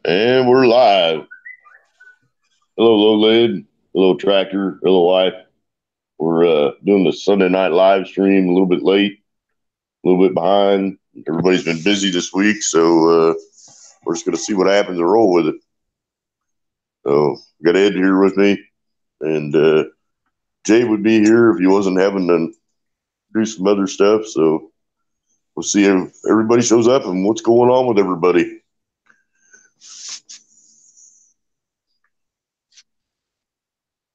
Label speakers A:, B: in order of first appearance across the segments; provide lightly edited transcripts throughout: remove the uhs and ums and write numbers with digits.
A: And we're live. Hello, Low Lid. Hello, Tractor. Hello, Wife. We're doing the Sunday night live stream a little bit late, a little bit behind. Everybody's been busy this week, so we're just going to see what happens and roll with it. So, got Ed here with me, and Jay would be here if he wasn't having to do some other stuff. So, we'll see if everybody shows up and what's going on with everybody.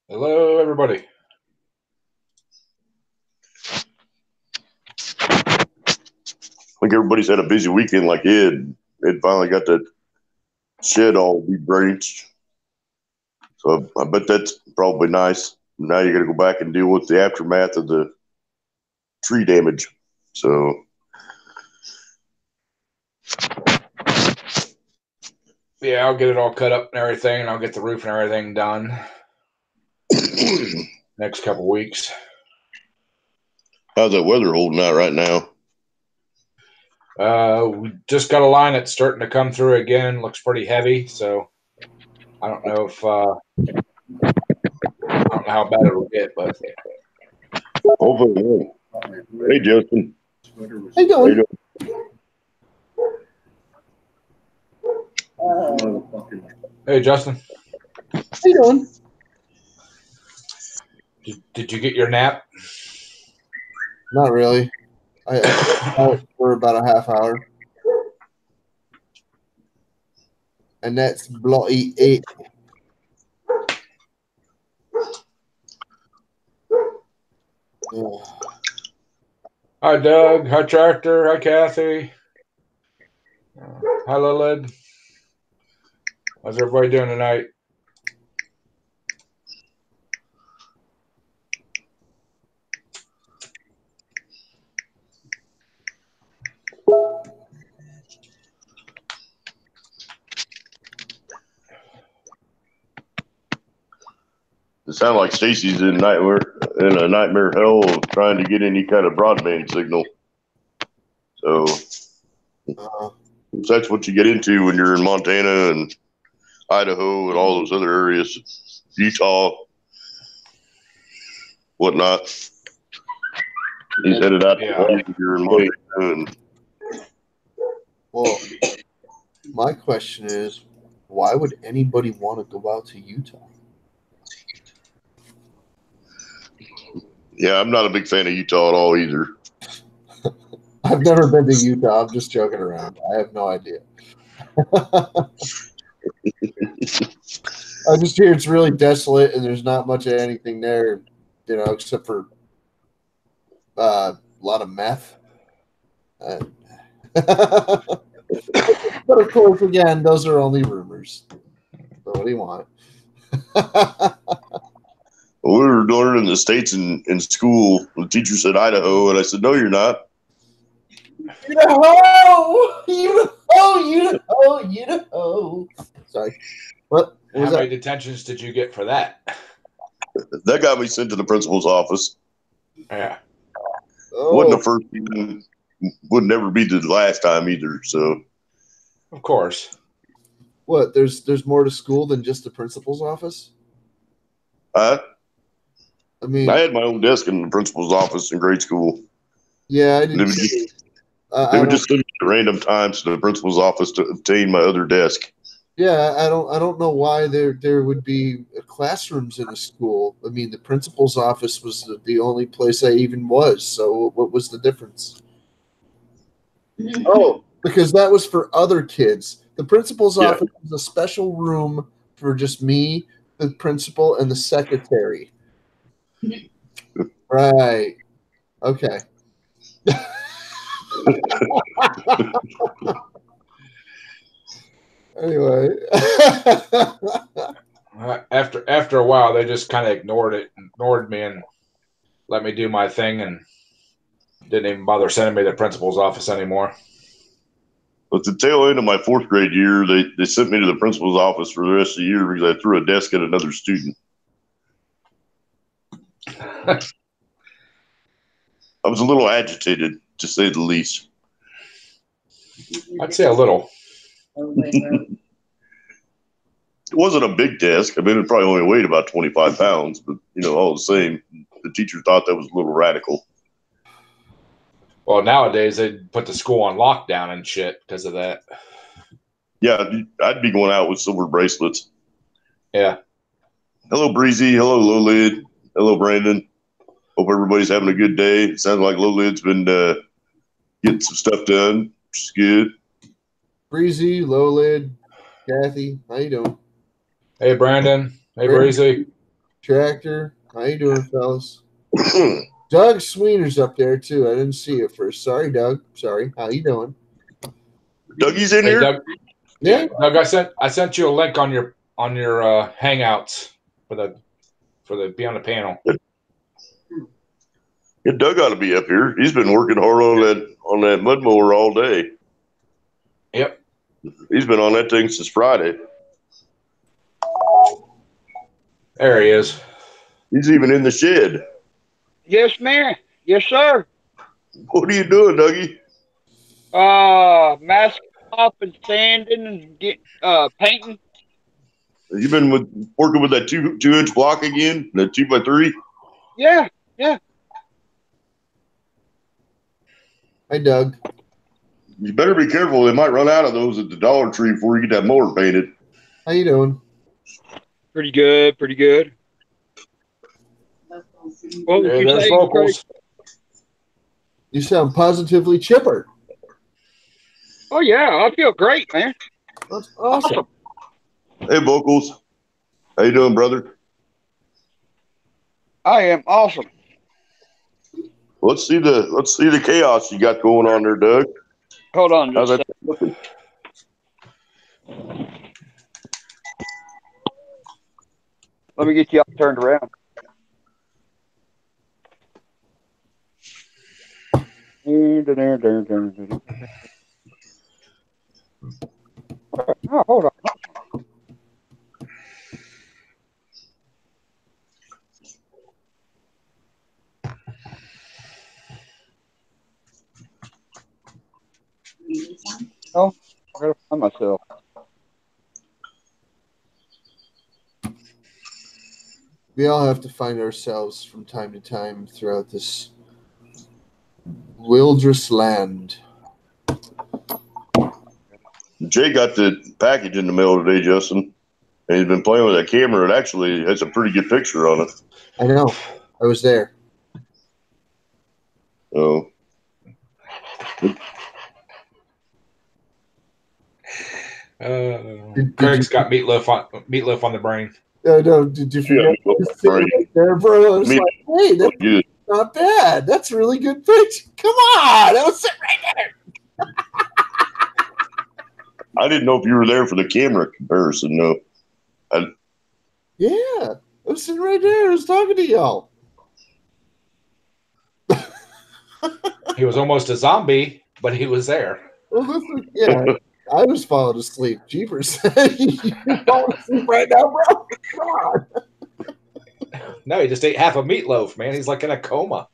B: Hello, everybody.
A: I think everybody's had a busy weekend like Ed. Ed finally got that shed all rebranched. So I bet that's probably nice. Now you got to go back and deal with the aftermath of the tree damage. So
B: yeah, I'll get it all cut up and everything, and I'll get the roof and everything done next couple weeks.
A: How's that weather holding out right now?
B: We just got a line that's starting to come through again. Looks pretty heavy, so I don't know if I don't know how bad it'll get, but
A: hopefully. Hey, Justin.
C: How you doing?
B: Hey, Justin.
C: How you doing?
B: Did you get your nap?
C: Not really. I out for about a half hour. And that's bloody it.
B: Hi, Doug. Hi, Tractor. Hi, Kathy. Hi, Lilith. How's everybody doing tonight?
A: It sounds like Stacy's in a nightmare hell of trying to get any kind of broadband signal. So that's what you get into when you're in Montana and Idaho and all those other areas, Utah, whatnot. He's headed out to here in Montana. And
C: well, my question is, why would anybody want to go out to Utah?
A: Yeah, I'm not a big fan of Utah at all either.
C: I've never been to Utah. I'm just joking around. I have no idea. I just hear it's really desolate and there's not much of anything there, except for a lot of meth. But of course, again, those are only rumors. So what do you want?
A: We were learning in the States in school. The teacher said Idaho, and I said, no, you're not.
C: Idaho. Sorry. What?
B: How many detentions did you get for that?
A: That got me sent to the principal's office.
B: Yeah.
A: Wasn't the first time, would never be the last time either. So,
B: of course.
C: What? There's more to school than just the principal's office?
A: I mean, I had my own desk in the principal's office in grade school.
C: Yeah, I didn't.
A: They would just send me at random times to the principal's office to obtain my other desk.
C: Yeah, I don't know why there would be classrooms in a school. I mean, the principal's office was the only place I even was. So what was the difference? Oh, because that was for other kids. The principal's office was a special room for just me, the principal, and the secretary. Right. Okay. Anyway.
B: After a while, they just kind of ignored me and let me do my thing and didn't even bother sending me to the principal's office anymore.
A: At the tail end of my fourth grade year, they sent me to the principal's office for the rest of the year because I threw a desk at another student. I was a little agitated, to say the least.
B: I'd say a little.
A: It wasn't a big desk. I mean, it probably only weighed about 25 pounds, but, all the same, the teacher thought that was a little radical.
B: Well, nowadays they put the school on lockdown and shit because of that.
A: Yeah, I'd be going out with silver bracelets.
B: Yeah.
A: Hello, Breezy. Hello, Low Lid. Hello, Brandon. Hope everybody's having a good day. It sounds like Low Lid's been getting some stuff done, which is good.
C: Breezy, Low Lid, Kathy, how you doing?
B: Hey, Brandon. Hey, Breezy.
C: Tractor, how you doing, fellas? Doug Sweener's up there too. I didn't see it first. Sorry, Doug. Sorry. How you doing?
A: Dougie's in
B: Hey,
A: here.
B: Doug.
C: Yeah.
B: Doug, I sent you a link on your Hangouts for the be on the panel.
A: Yeah, Doug ought to be up here. He's been working hard on that mud mower all day.
B: Yep.
A: He's been on that thing since Friday.
B: There he is.
A: He's even in the shed.
D: Yes, man. Yes, sir.
A: What are you doing, Dougie?
D: Masking off and sanding and painting.
A: You been working with that 2-inch block again? That 2x3?
D: Yeah.
C: Hi, Doug.
A: You better be careful. They might run out of those at the Dollar Tree before you get that mower painted.
C: How you doing?
D: Pretty good. What would
B: Hey,
D: you
B: there's
D: say,
B: vocals.
C: You sound positively chipper.
D: Oh, yeah. I feel great, man.
C: That's awesome.
A: Hey, Vocals. How you doing, brother?
D: I am awesome.
A: Let's see the chaos you got going on there, Doug.
D: Hold on.
A: How's that looking?
D: Let me get you all turned around. Oh, hold on. Oh, I gotta find myself.
C: We all have to find ourselves from time to time throughout this wilderness land.
A: Jay got the package in the mail today, Justin. And he's been playing with that camera. It actually has a pretty good picture on it.
C: I know. I was there.
A: Oh.
B: Craig's got meatloaf on the brain.
C: No, did you forget?
A: Yeah,
C: Right there, bro. I was like, hey, that's
A: good.
C: not bad. That's a really good picture. Come on. That was sitting right there.
A: I didn't know if you were there for the camera comparison, no.
C: Yeah. I was sitting right there. I was talking to y'all.
B: He was almost a zombie, but he was there.
C: Well, listen, yeah. I was falling asleep. Jeepers. You're falling asleep right now, bro? Come on.
B: No, he just ate half a meatloaf, man. He's like in a coma.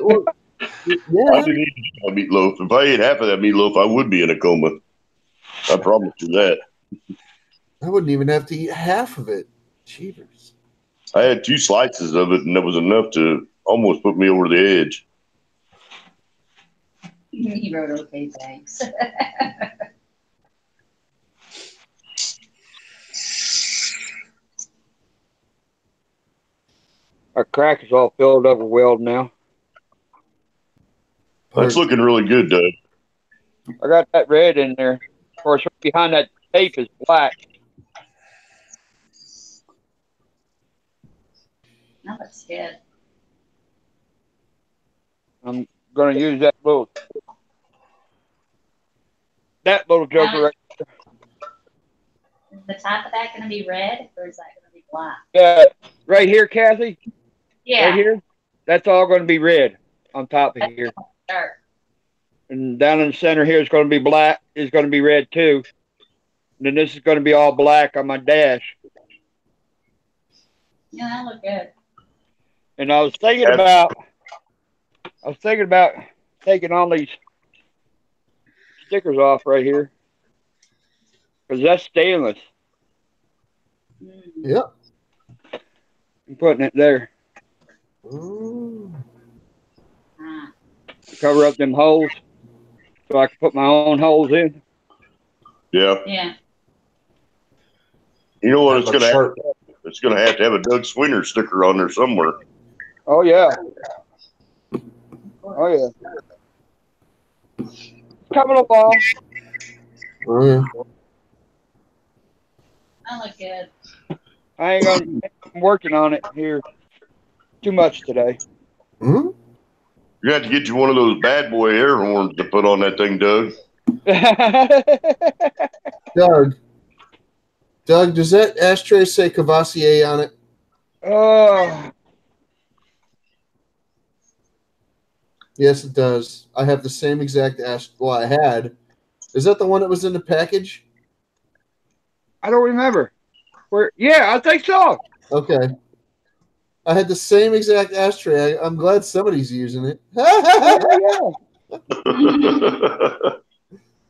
C: Well,
A: I
C: yeah.
A: didn't eat a meatloaf. If I ate half of that meatloaf, I would be in a coma. I promise you that.
C: I wouldn't even have to eat half of it. Jeepers.
A: I had 2 slices of it, and that was enough to almost put me over the edge.
E: He wrote, okay, thanks.
D: Our crack is all filled up with weld now.
A: That's looking really good, Doug.
D: I got that red in there. Of course, behind that tape is black.
E: No, that's good.
D: I'm going to use that little joker right
E: Is the top of that going to be red or is that going to be black?
D: right here, Kathy.
E: Yeah.
D: Right here. That's all going to be red on top of here.
E: Dark.
D: And down in the center here is going to be black. Is going to be red too. And then this is going to be all black on my dash.
E: Yeah, that look good.
D: And I was thinking about taking all these stickers off right here because that's stainless.
C: Yeah.
D: I'm putting it there.
C: Ooh.
E: Ah,
D: Cover up them holes so I can put my own holes in.
A: Yeah.
E: yeah.
A: You know what
B: That
A: it's
B: looks
A: gonna
B: sharp.
A: have? It's gonna have to have a Doug Swinner sticker on there somewhere.
D: Oh yeah. Oh yeah. Coming along.
C: Oh, yeah.
E: That look good.
D: I'm working on it here. Too much today.
C: Hmm?
A: You have to get you one of those bad boy air horns to put on that thing, Doug.
C: Doug, does that ashtray say Cavassier on it?
D: Oh,
C: Yes, it does. I have the same exact ash. Well, I had. Is that the one that was in the package?
D: I don't remember. Where? Yeah, I think so.
C: Okay. I had the same exact ashtray. I'm glad somebody's using it.
D: Yeah.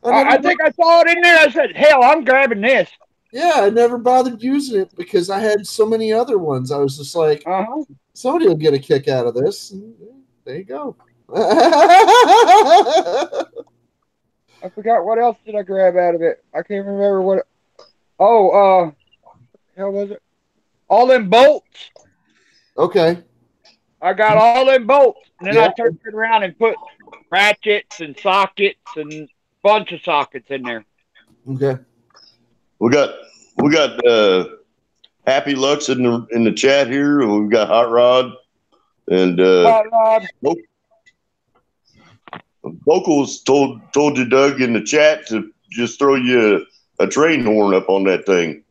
D: I think I saw it in there. I said, "Hell, I'm grabbing this."
C: Yeah, I never bothered using it because I had so many other ones. I was just like,
D: Uh-huh.
C: somebody will get a kick out of this. And there you go.
D: I forgot what else did I grab out of it. I can't remember what. Oh, hell was it? All them bolts.
C: Okay.
D: I got all them bolts, and then
C: Yeah.
D: I turned it around and put ratchets and sockets and bunch of sockets in there.
C: Okay.
A: we got Happy Lux in the chat here. We've got Hot Rod and
D: Hot rod.
A: Vocals told you, Doug, in the chat to just throw you a train horn up on that thing.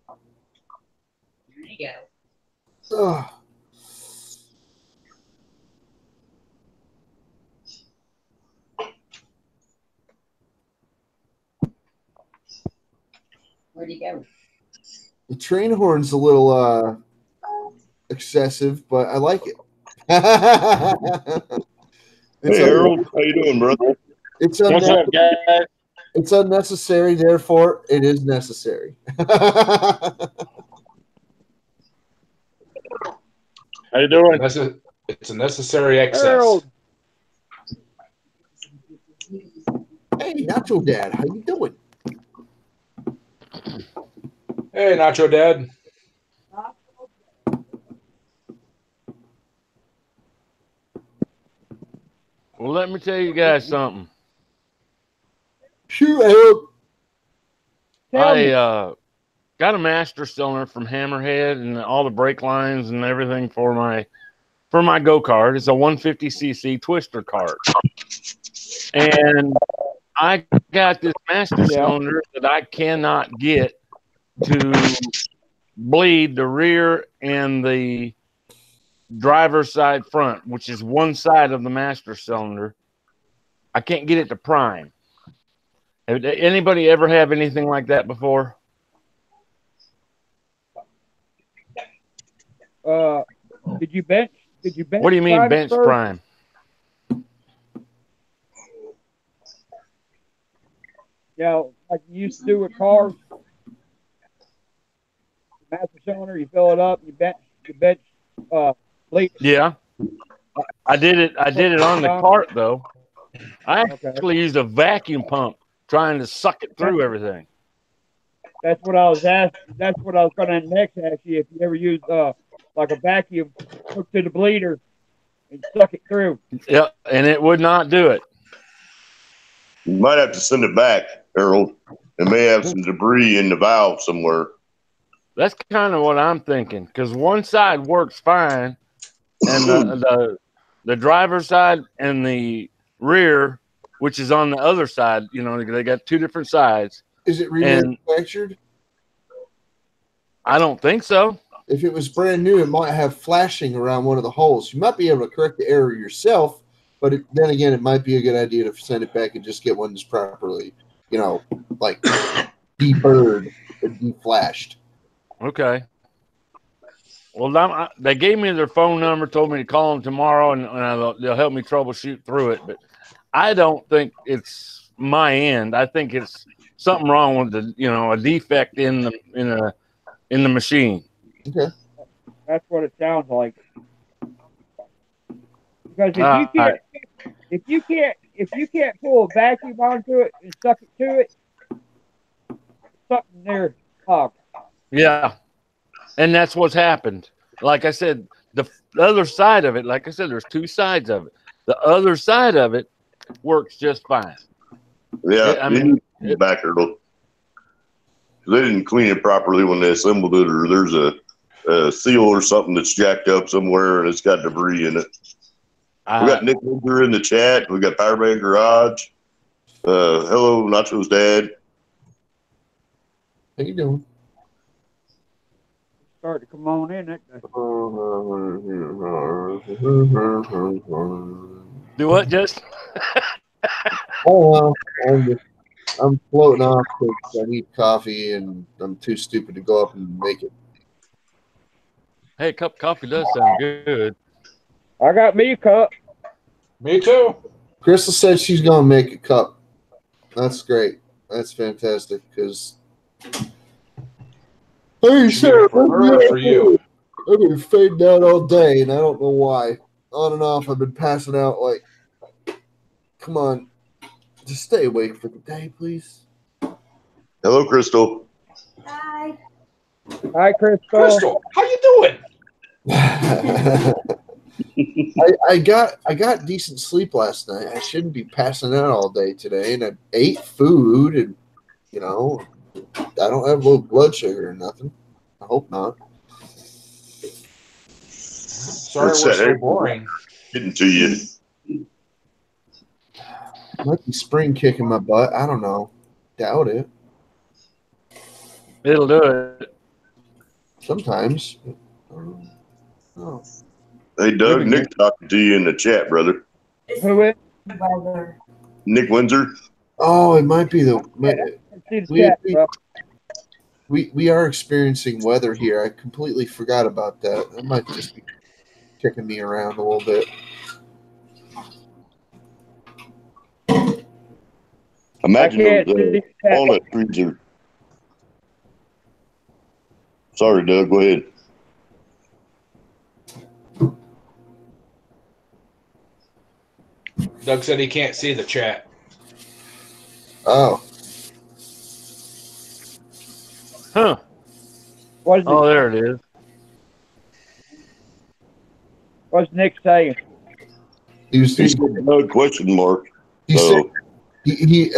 E: There you go.
C: Ugh.
E: Where'd you go?
C: The train horn's a little excessive, but I like it.
A: Hey, Harold, how you doing, brother?
C: It's
F: What's up, guys?
C: It's unnecessary, therefore it is necessary.
F: How you doing?
B: It's a necessary excess.
D: Harold.
C: Hey, Nacho Dad, how you doing?
B: Hey, Nacho Dad.
F: Well, let me tell you guys something.
C: Shoot, Harold.
F: I got a master cylinder from Hammerhead and all the brake lines and everything for my go-kart. It's a 150cc twister cart. And I got this master cylinder that I cannot get to bleed the rear and the driver's side front, which is one side of the master cylinder. I can't get it to prime. Anybody ever have anything like that before?
D: Did you bench?
F: What do you mean bench prime?
D: Yeah, like you used to do with cars. Master cylinder, you fill it up, you bench bleed.
F: Yeah. I did it on the cart though. I actually used a vacuum pump trying to suck it through everything.
D: That's what I was asking. That's what I was going to next ask you. If you ever used like a vacuum hook to the bleeder and suck it through.
F: Yeah, and it would not do it.
A: You might have to send it back, Harold. It may have some debris in the valve somewhere.
F: That's kind of what I'm thinking, because one side works fine, and the driver's side and the rear, which is on the other side, you know, they got two different sides.
C: Is it remanufactured?
F: I don't think so.
C: If it was brand new, it might have flashing around one of the holes. You might be able to correct the error yourself, but then again, it might be a good idea to send it back and just get one that's properly, you know, like deburred or deflashed.
F: Okay. Well, they gave me their phone number, told me to call them tomorrow, and they'll help me troubleshoot through it. But I don't think it's my end. I think it's something wrong with a defect in the machine.
C: Okay.
D: That's what it sounds like. Because if you can't pull a vacuum onto it and suck it to it, something there clogged.
F: Yeah, and that's what's happened. Like I said, the other side of it, like I said, there's two sides of it. The other side of it works just fine.
A: Yeah,
F: I mean,
A: back Earl. They didn't clean it properly when they assembled it, or there's a seal or something that's jacked up somewhere and it's got debris in it. We got Nick Winter in the chat. We got Powerman Garage. Hello, Nacho's dad.
C: How you doing?
D: Start to come on in it.
F: do what, Justin?
C: Oh, I'm floating off because I need coffee and I'm too stupid to go up and make it.
F: Hey, a cup of coffee does sound good.
D: I got me a cup.
B: Me too.
C: Crystal said she's going to make a cup. That's great. That's fantastic because. Hey, sir.
B: For her or for you?
C: I've been fading out all day, and I don't know why. On and off, I've been passing out like, come on, just stay awake for the day, please.
A: Hello, Crystal.
E: Hi.
D: Hi, Crystal.
B: Crystal, how you doing?
C: I got decent sleep last night. I shouldn't be passing out all day today, and I ate food, and I don't have low blood sugar or nothing. I hope not.
B: Sorry, we're so boring.
A: Getting to you.
C: Might be spring kicking my butt. I don't know. Doubt it.
F: It'll do it.
C: Sometimes. Oh.
A: Hey, Doug, Nick talking to you in the chat, brother.
D: Who is?
A: Nick Windsor.
C: Oh, it might be the.
D: See the chat, bro.
C: We are experiencing weather here. I completely forgot about that. That might just be kicking me around a little bit.
A: Imagine those walnut trees are. Sorry, Doug. Go ahead.
B: Doug said he can't see the chat.
C: Oh.
F: Huh.
D: Oh,
F: there it is.
D: What's Nick saying?
C: He said
A: Doug question mark.
C: He said he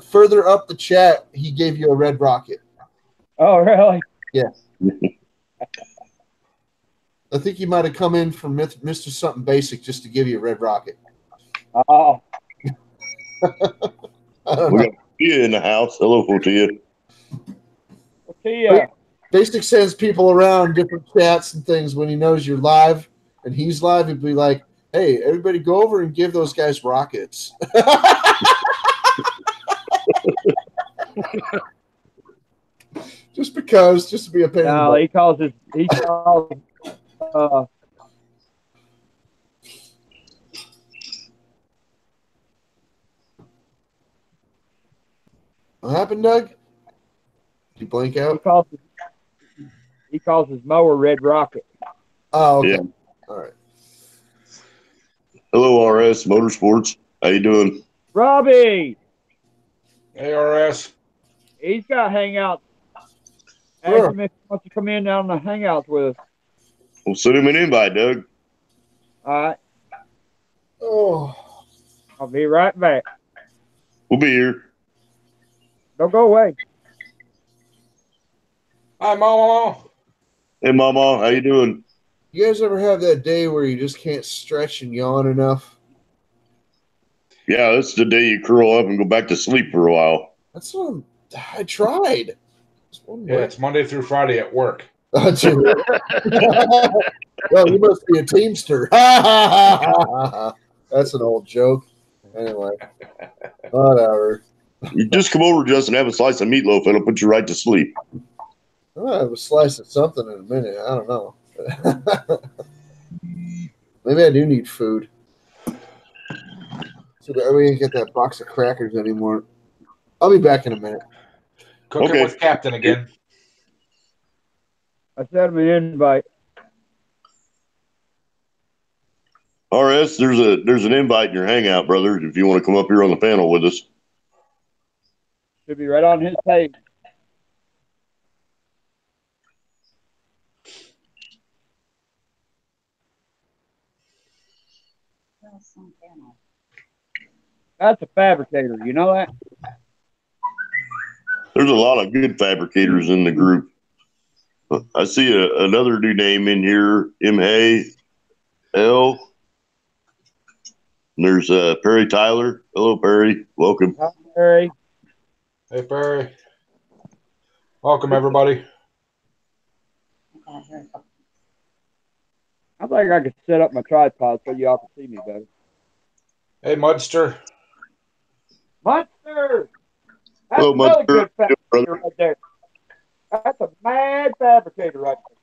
C: further up the chat. He gave you a red rocket.
D: Oh, really?
C: Yeah. I think he might have come in from Mr. Something Basic just to give you a red rocket.
D: Oh.
A: We got Tia in the house. Hello, Tia.
D: Tia.
C: Basic sends people around different chats and things when he knows you're live and he's live. He'd be like, "Hey, everybody, go over and give those guys rockets." Just to be a pain.
D: No, he calls.
C: What happened, Doug? Did you blank out?
D: He calls his mower Red Rocket.
C: Oh, okay.
A: Yeah.
C: All right.
A: Hello, RS Motorsports. How you doing?
D: Robbie.
B: Hey, RS.
D: He's got hangouts.
C: Sure.
D: Ask him if he wants to come in on the hangouts with us.
A: We'll send him an invite, Doug.
D: All right.
C: Oh.
D: I'll be right back.
A: We'll be here.
D: Don't go away.
B: Hi, Mama.
A: Hey, Mama. How you doing?
C: You guys ever have that day where you just can't stretch and yawn enough?
A: Yeah, that's the day you curl up and go back to sleep for a while.
C: That's what I tried.
B: Yeah, it's Monday through Friday at work.
C: Well, you must be a Teamster. That's an old joke. Anyway, whatever.
A: You just come over, Justin, have a slice of meatloaf, and it'll put you right to sleep.
C: I'll have a slice of something in a minute. I don't know. Maybe I do need food. So that we didn't get that box of crackers anymore. I'll be back in a minute.
B: Cooking with Captain again.
D: I sent him an invite.
A: RS, there's an invite in your hangout, brother. If you want to come up here on the panel with us.
D: Should be right on his page. That's a fabricator. You know that?
A: There's a lot of good fabricators in the group. I see another new name in here, M-A-L. And there's Perry Tyler. Hello, Perry. Welcome.
D: Hi, Perry.
B: Hey, Perry. Welcome, everybody.
D: I think I could set up my tripod so y'all can see me better.
B: Hey, Mudster.
D: Monster! That's
A: Hello,
D: another
A: Mudster.
D: good
A: Brother.
D: fabricator right there. That's a mad fabricator right there.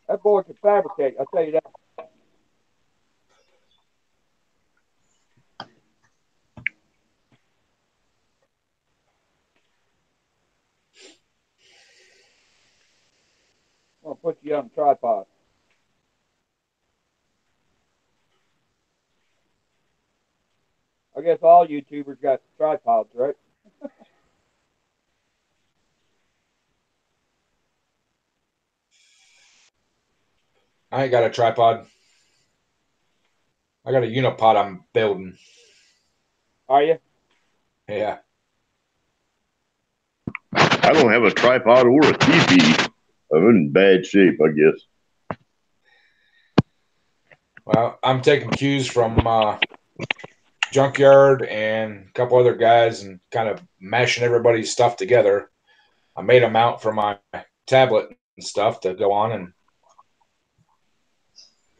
D: That boy can fabricate, I'll tell you that. I'm going to put you on the tripod. I guess all YouTubers got tripods, right?
B: I ain't got a tripod. I got a unipod I'm building.
D: Are you?
B: Yeah.
A: I don't have a tripod or a TV. I'm in bad shape, I guess.
B: Well, I'm taking cues from Junkyard and a couple other guys and kind of mashing everybody's stuff together. I made a mount for my tablet and stuff to go on and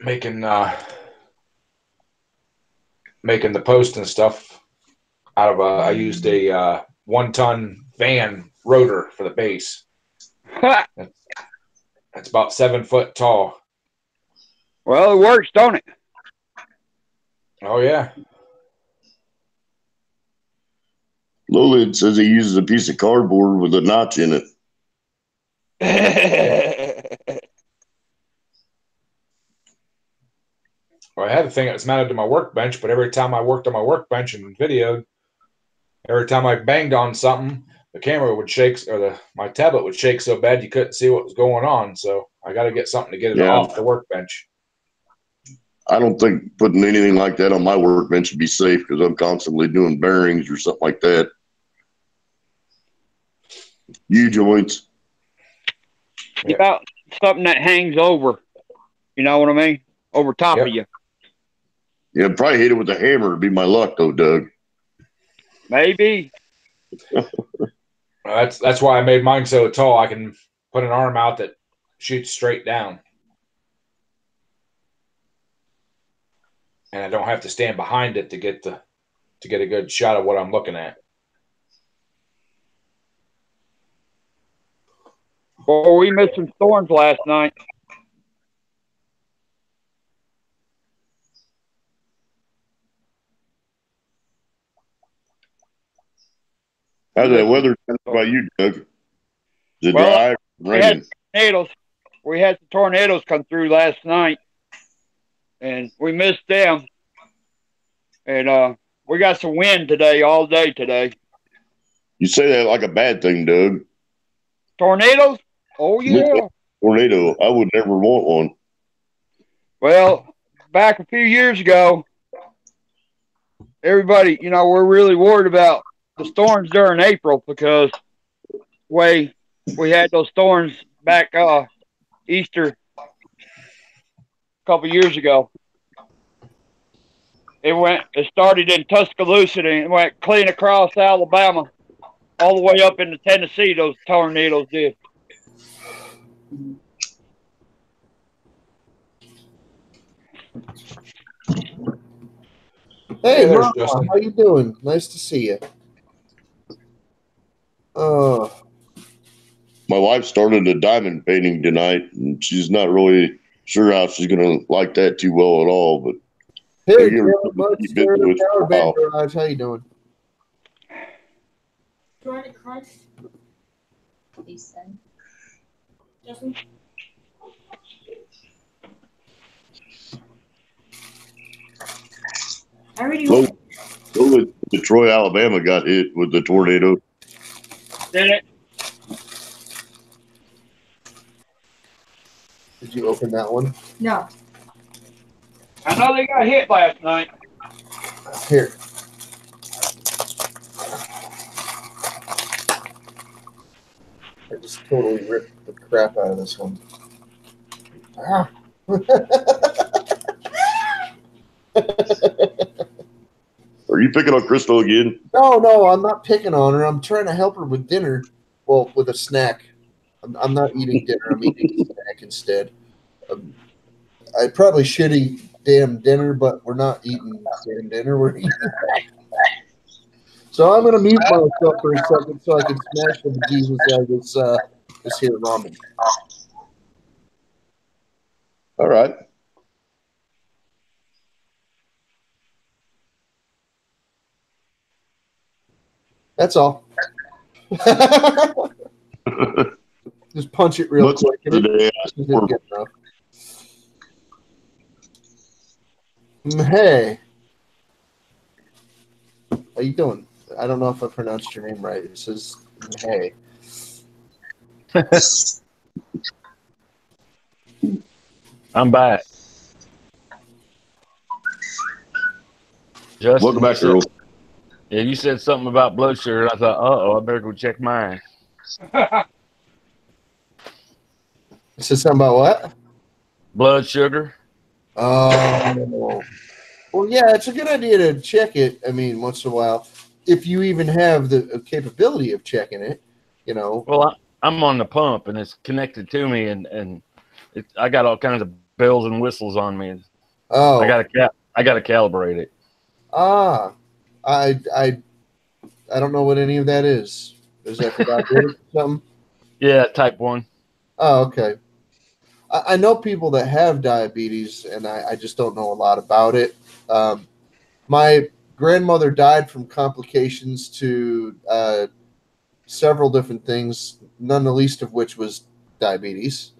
B: making the post and stuff out of I used a 1-ton van rotor for the base. It's about 7 foot tall.
D: Well, it works, don't it?
B: Oh yeah.
A: Lolid says he uses a piece of cardboard with a notch in it.
B: Well, I had a thing that was mounted to my workbench, but every time I worked on my workbench and videoed, every time I banged on something, the camera would shake, or my tablet would shake so bad you couldn't see what was going on. So I got to get something to get it off the workbench.
A: I don't think putting anything like that on my workbench would be safe because I'm constantly doing bearings or something like that. U-joints.
D: Get out something that hangs over. You know what I mean? Over top of you.
A: Yeah, probably hit it with a hammer would be my luck, though, Doug.
D: Maybe.
B: That's why I made mine so tall. I can put an arm out that shoots straight down. And I don't have to stand behind it to get a good shot of what I'm looking at.
D: Well, we missed some storms last night.
A: How's that weather by you, Doug? Is it
D: Well,
A: dry? Raining?
D: We had some tornadoes come through last night, and we missed them. And we got some wind today, all day today.
A: You say that like a bad thing, Doug.
D: Tornadoes? Oh, yeah.
A: Tornado. I would never want one.
D: Well, back a few years ago, everybody, we're really worried about the storms during April because we had those storms back Easter a couple years ago. It started in Tuscaloosa and it went clean across Alabama all the way up into Tennessee, those tornadoes did.
C: Hey, Mama, how you doing? Nice to see you.
A: My wife started a diamond painting tonight, and she's not really sure how she's going to like that too well at all, but
C: Hey,
A: You're
C: Mud
A: busy
C: Stir,
A: with
C: Power Band
A: football.
C: Garage. How you doing?
G: Join it, Crunch.
E: Decent.
G: Justin. I already
A: Look, Detroit, Alabama got hit with the tornado.
D: Did it?
C: Did you open that one?
G: No.
D: I know they got hit last night.
C: Here. I just totally ripped the crap out of this one. Ah.
A: Are you picking on Crystal again?
C: No, I'm not picking on her. I'm trying to help her with dinner. Well, with a snack. I'm not eating dinner. I'm eating a snack instead. I probably should eat damn dinner, but we're not eating damn dinner. We're eating snack. So I'm going to mute myself for a second so I can smash the bejesus out of this here ramen.
A: All right.
C: That's all. Just punch it real
A: What's
C: quick. And
A: today?
C: it didn't get enough. Hey. How you doing? I don't know if I pronounced your name right. It says hey.
F: I'm back. Justin,
A: Welcome back, girl.
F: Yeah, you said something about blood sugar. And I thought, I better go check mine.
C: It says something about what?
F: Blood sugar.
C: Oh. Well, yeah, it's a good idea to check it. I mean, once in a while, if you even have the capability of checking it, you know.
F: Well, I'm on the pump, and it's connected to me, and I got all kinds of bells and whistles on me.
C: Oh.
F: I gotta calibrate it.
C: Ah. I don't know what any of that is. Is that for diabetes or something?
F: Yeah, type 1.
C: Oh, okay. I know people that have diabetes, and I just don't know a lot about it. My grandmother died from complications to several different things, none the least of which was diabetes.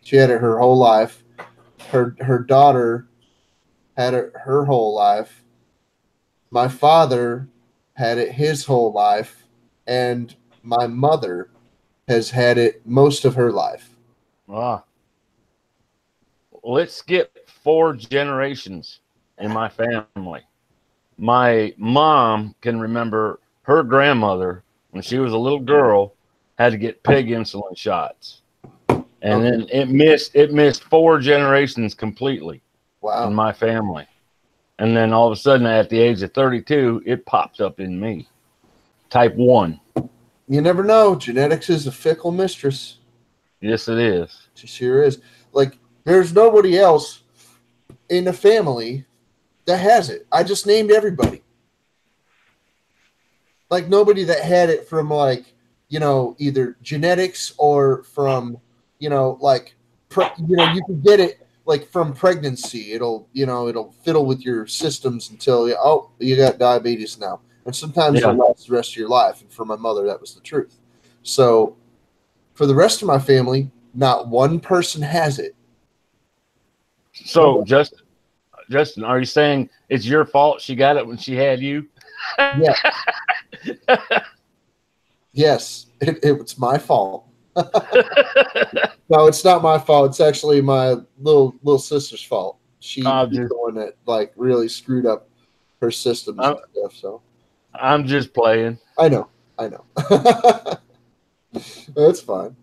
C: She had it her whole life. Her daughter had it her whole life. My father had it his whole life, and my mother has had it most of her life.
F: Ah. Let's skip 4 generations in my family. My mom can remember her grandmother, when she was a little girl, had to get pig insulin shots. And then it missed 4 generations completely
C: Wow.
F: in my family. And then all of a sudden, at the age of 32, it popped up in me. Type 1.
C: You never know. Genetics is a fickle mistress.
F: Yes, it is.
C: She sure is. Like, there's nobody else in the family that has it. I just named everybody. Like, nobody that had it from, like, you know, either genetics or from, you know, like, you can get it, like, from pregnancy. It'll fiddle with your systems until, you got diabetes now. And sometimes it'll last the rest of your life. And for my mother, that was the truth. So, for the rest of my family, not one person has it.
F: So, Justin, are you saying it's your fault she got it when she had you?
C: Yeah. Yes, it's my fault. No, it's not my fault. It's actually my little sister's fault. She's the one that like really screwed up her systems and stuff. So
F: I'm just playing.
C: I know. That's fine.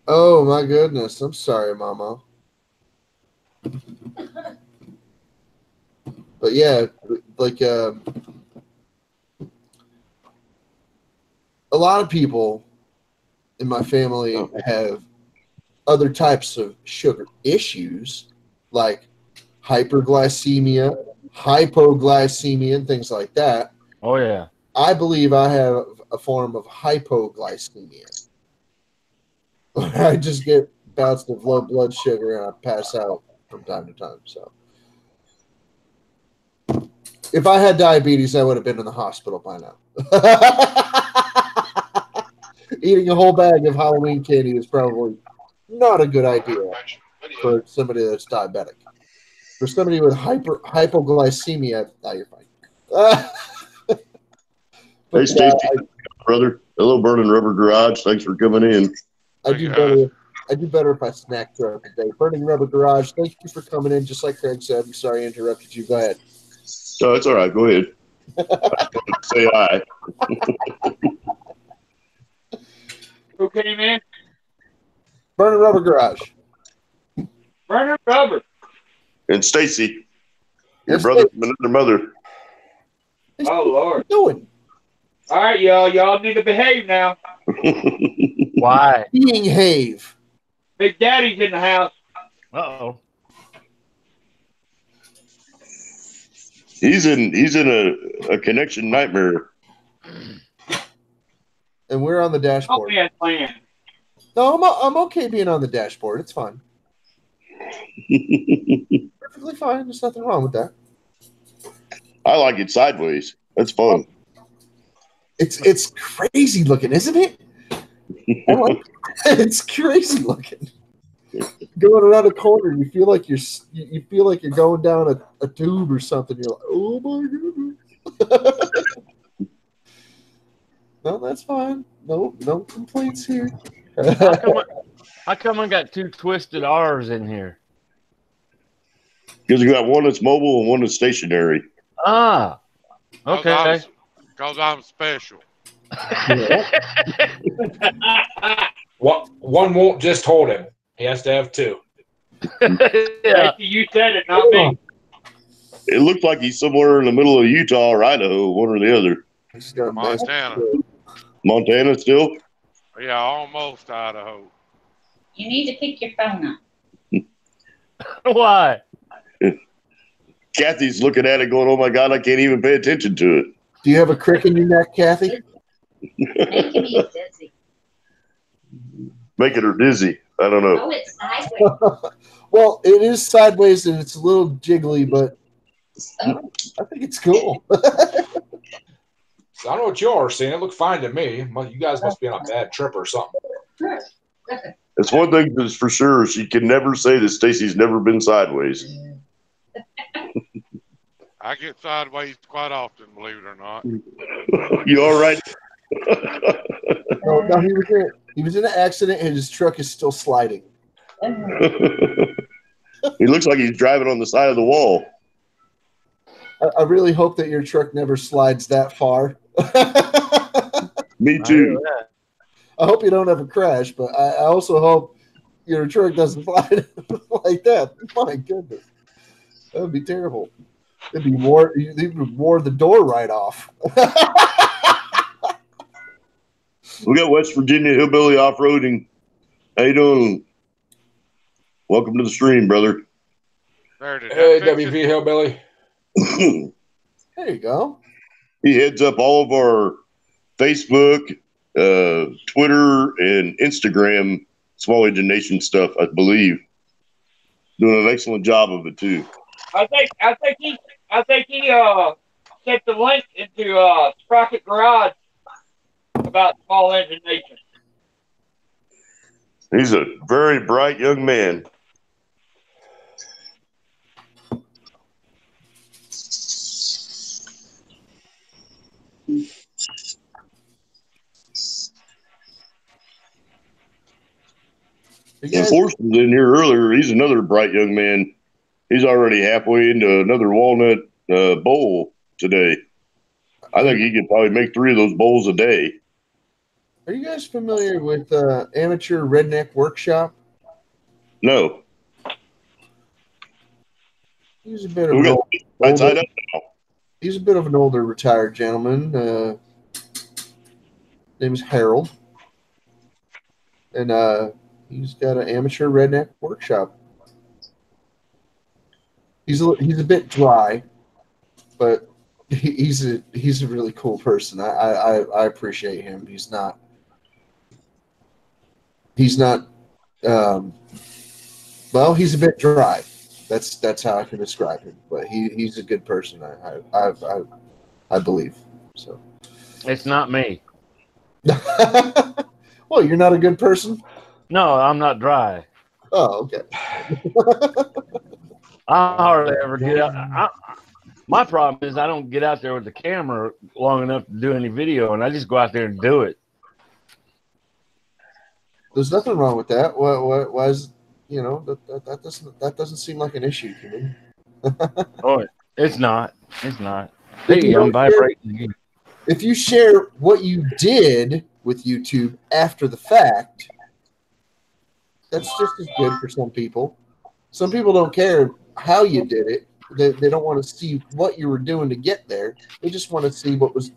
C: Oh my goodness! I'm sorry, Mama. But yeah, like a lot of people in my family have other types of sugar issues, like hyperglycemia, hypoglycemia, and things like that.
F: Oh yeah.
C: I believe I have a form of hypoglycemia. I just get bouts of low blood sugar and I pass out from time to time. So if I had diabetes, I would have been in the hospital by now. Eating a whole bag of Halloween candy is probably not a good idea for somebody that's diabetic. For somebody with hypoglycemia, you're fine.
A: Hey, Stacy, brother. Hello, Burning Rubber Garage. Thanks for coming in.
C: I do better if I snack throughout the day. Burning Rubber Garage, thank you for coming in. Just like Craig said, I'm sorry I interrupted you. Go ahead.
A: Oh, it's all right. Go ahead. Say hi.
D: Who came in?
C: Burning Rubber Garage.
D: Burner Rubber.
A: And Stacy, your
C: Yes,
A: brother
C: Stacy.
A: from another mother.
D: Oh, Lord.
C: What are you doing?
D: All right, y'all. Y'all need to behave now.
F: Why?
C: Being have.
D: Big Daddy's in the house.
F: Uh-oh.
A: He's in a connection nightmare.
C: And we're on the
D: Oh,
C: dashboard.
D: man, plan.
C: No, I'm okay being on the dashboard. It's fine. Perfectly fine. There's nothing wrong with that.
A: I like it sideways. That's fun.
C: It's crazy looking, isn't it? I like it. It's crazy looking. Going around a corner, you feel like you're going down a tube or something. You're like, oh my goodness. No, that's fine. No complaints here.
F: How come I got two twisted R's in here?
A: Because you got one that's mobile and one that's stationary.
F: Ah. Okay.
H: Because I'm special.
B: One won't just hold him. He has to have two.
F: Yeah.
D: You said it, not me.
A: It looks like he's somewhere in the middle of Utah or Idaho, one or the other.
C: He's got a nice-
H: Montana.
A: Montana still?
H: Yeah, almost Idaho.
E: You need to pick your phone up.
F: Why?
A: Kathy's looking at it going, oh my God, I can't even pay attention to it.
C: Do you have a crick in your neck, Kathy?
E: Making me dizzy.
A: Making her dizzy. I don't know.
E: Oh, it's sideways.
C: Well, it is sideways and it's a little jiggly, but
E: Oh,
C: I think it's cool.
B: So I don't know what you all are seeing. It looked fine to me. You guys must be on a bad trip or something.
A: It's one thing that's for sure. She can never say that Stacy's never been sideways.
H: I get sideways quite often, believe it or not.
A: You all right?
C: No, he was in an accident and his truck is still sliding.
A: He looks like he's driving on the side of the wall.
C: I really hope that your truck never slides that far.
A: Me too.
C: I hope you don't have a crash, but I also hope your truck doesn't slide like that. My goodness. That would be terrible. It'd be wore the door right off.
A: We got West Virginia Hillbilly Off-Roading. How you doing? Welcome to the stream, brother.
H: There it is.
B: Hey, WV Hillbilly.
C: There you go.
A: He heads up all of our Facebook, Twitter, and Instagram Small Engine Nation stuff, I believe. Doing an excellent job of it too.
D: I think he sent the link into Sprocket Garage about Small Engine Nation.
A: He's a very bright young man. And Forrest was in here earlier. He's another bright young man. He's already halfway into another walnut bowl today. I think he could probably make 3 of those bowls a day.
C: Are you guys familiar with Amateur Redneck Workshop?
A: No.
C: He's a bit of an he's a bit of an older retired gentleman. Name is Harold, and he's got an Amateur Redneck Workshop. He's a bit dry, but he's a really cool person. I appreciate him. He's not Well, he's a bit dry. That's how I can describe him. But he's a good person. I believe so.
F: It's not me.
C: Well, you're not a good person.
F: No, I'm not dry.
C: Oh, okay.
F: I hardly ever get out. My problem is I don't get out there with the camera long enough to do any video, and I just go out there and do it.
C: There's nothing wrong with that. Why is that doesn't seem like an issue to me.
F: Oh, it's not. It's not.
C: If
F: Hey,
C: you
F: I'm
C: don't
F: vibrating.
C: If you share what you did with YouTube after the fact, that's just as good for some people. Some people don't care how you did it. They don't want to see what you were doing to get there. They just want to see what was,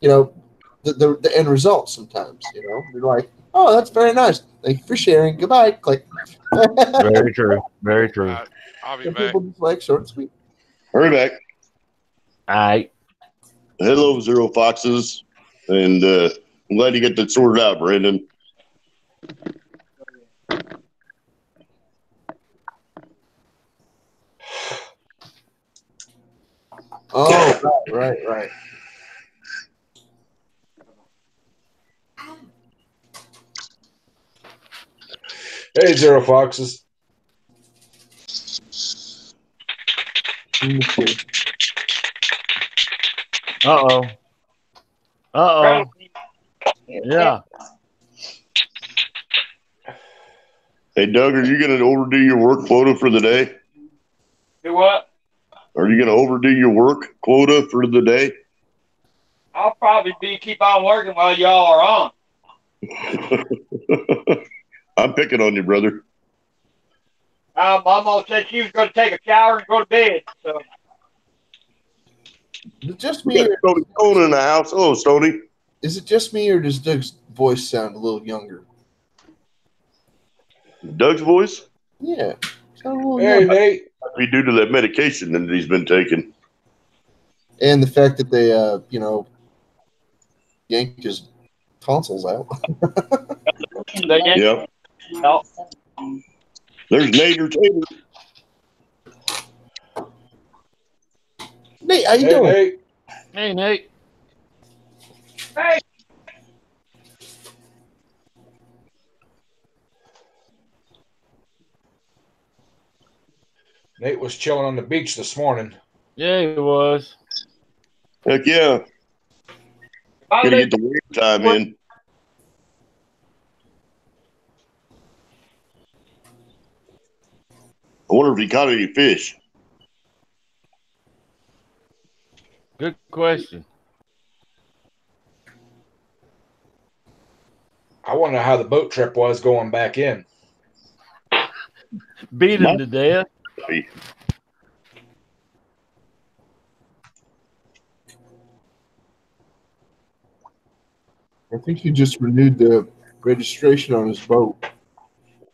C: the end result sometimes. They're like, oh, that's very nice. Thank you for sharing. Goodbye. Click.
F: Very true. Very true.
H: I'll be
C: Some
H: back.
C: people just like short and sweet.
A: Hurry back.
F: All right.
A: Hello, Zero Foxes. And I'm glad you get that sorted out, Brandon.
C: Oh, right.
B: Hey, Zero Foxes.
F: Uh-oh. Uh-oh. Yeah.
A: Hey, Doug, are you going to overdo your work quota for the day?
D: Do what?
A: Are you going to overdo your work quota for the day?
D: I'll probably keep on working while y'all are on.
A: I'm picking on you, brother.
D: Mama said she was going to take a shower and go to bed. So
C: Is it just
A: We
C: me?
A: got Stony Stone in the house. Hello, Stony.
C: Is it just me, or does Doug's voice sound a little younger?
A: Doug's voice?
C: Yeah, sound a little
B: Hey,
C: younger.
B: Nate.
A: Might be due to that medication that he's been taking.
C: And the fact that they, yanked his tonsils out.
A: Yeah.
D: Oh.
A: There's Nader Tater.
C: Nate, how you
B: Hey,
C: doing?
B: Nate.
F: Hey, Nate.
D: Hey.
B: Nate was chilling on the beach this morning.
F: Yeah, he was.
A: Heck yeah. Gonna get the wait time in. I wonder if he caught any fish.
F: Good question.
B: I want to know how the boat trip was going back in.
F: Beat him to death.
C: I think he just renewed the registration on his boat.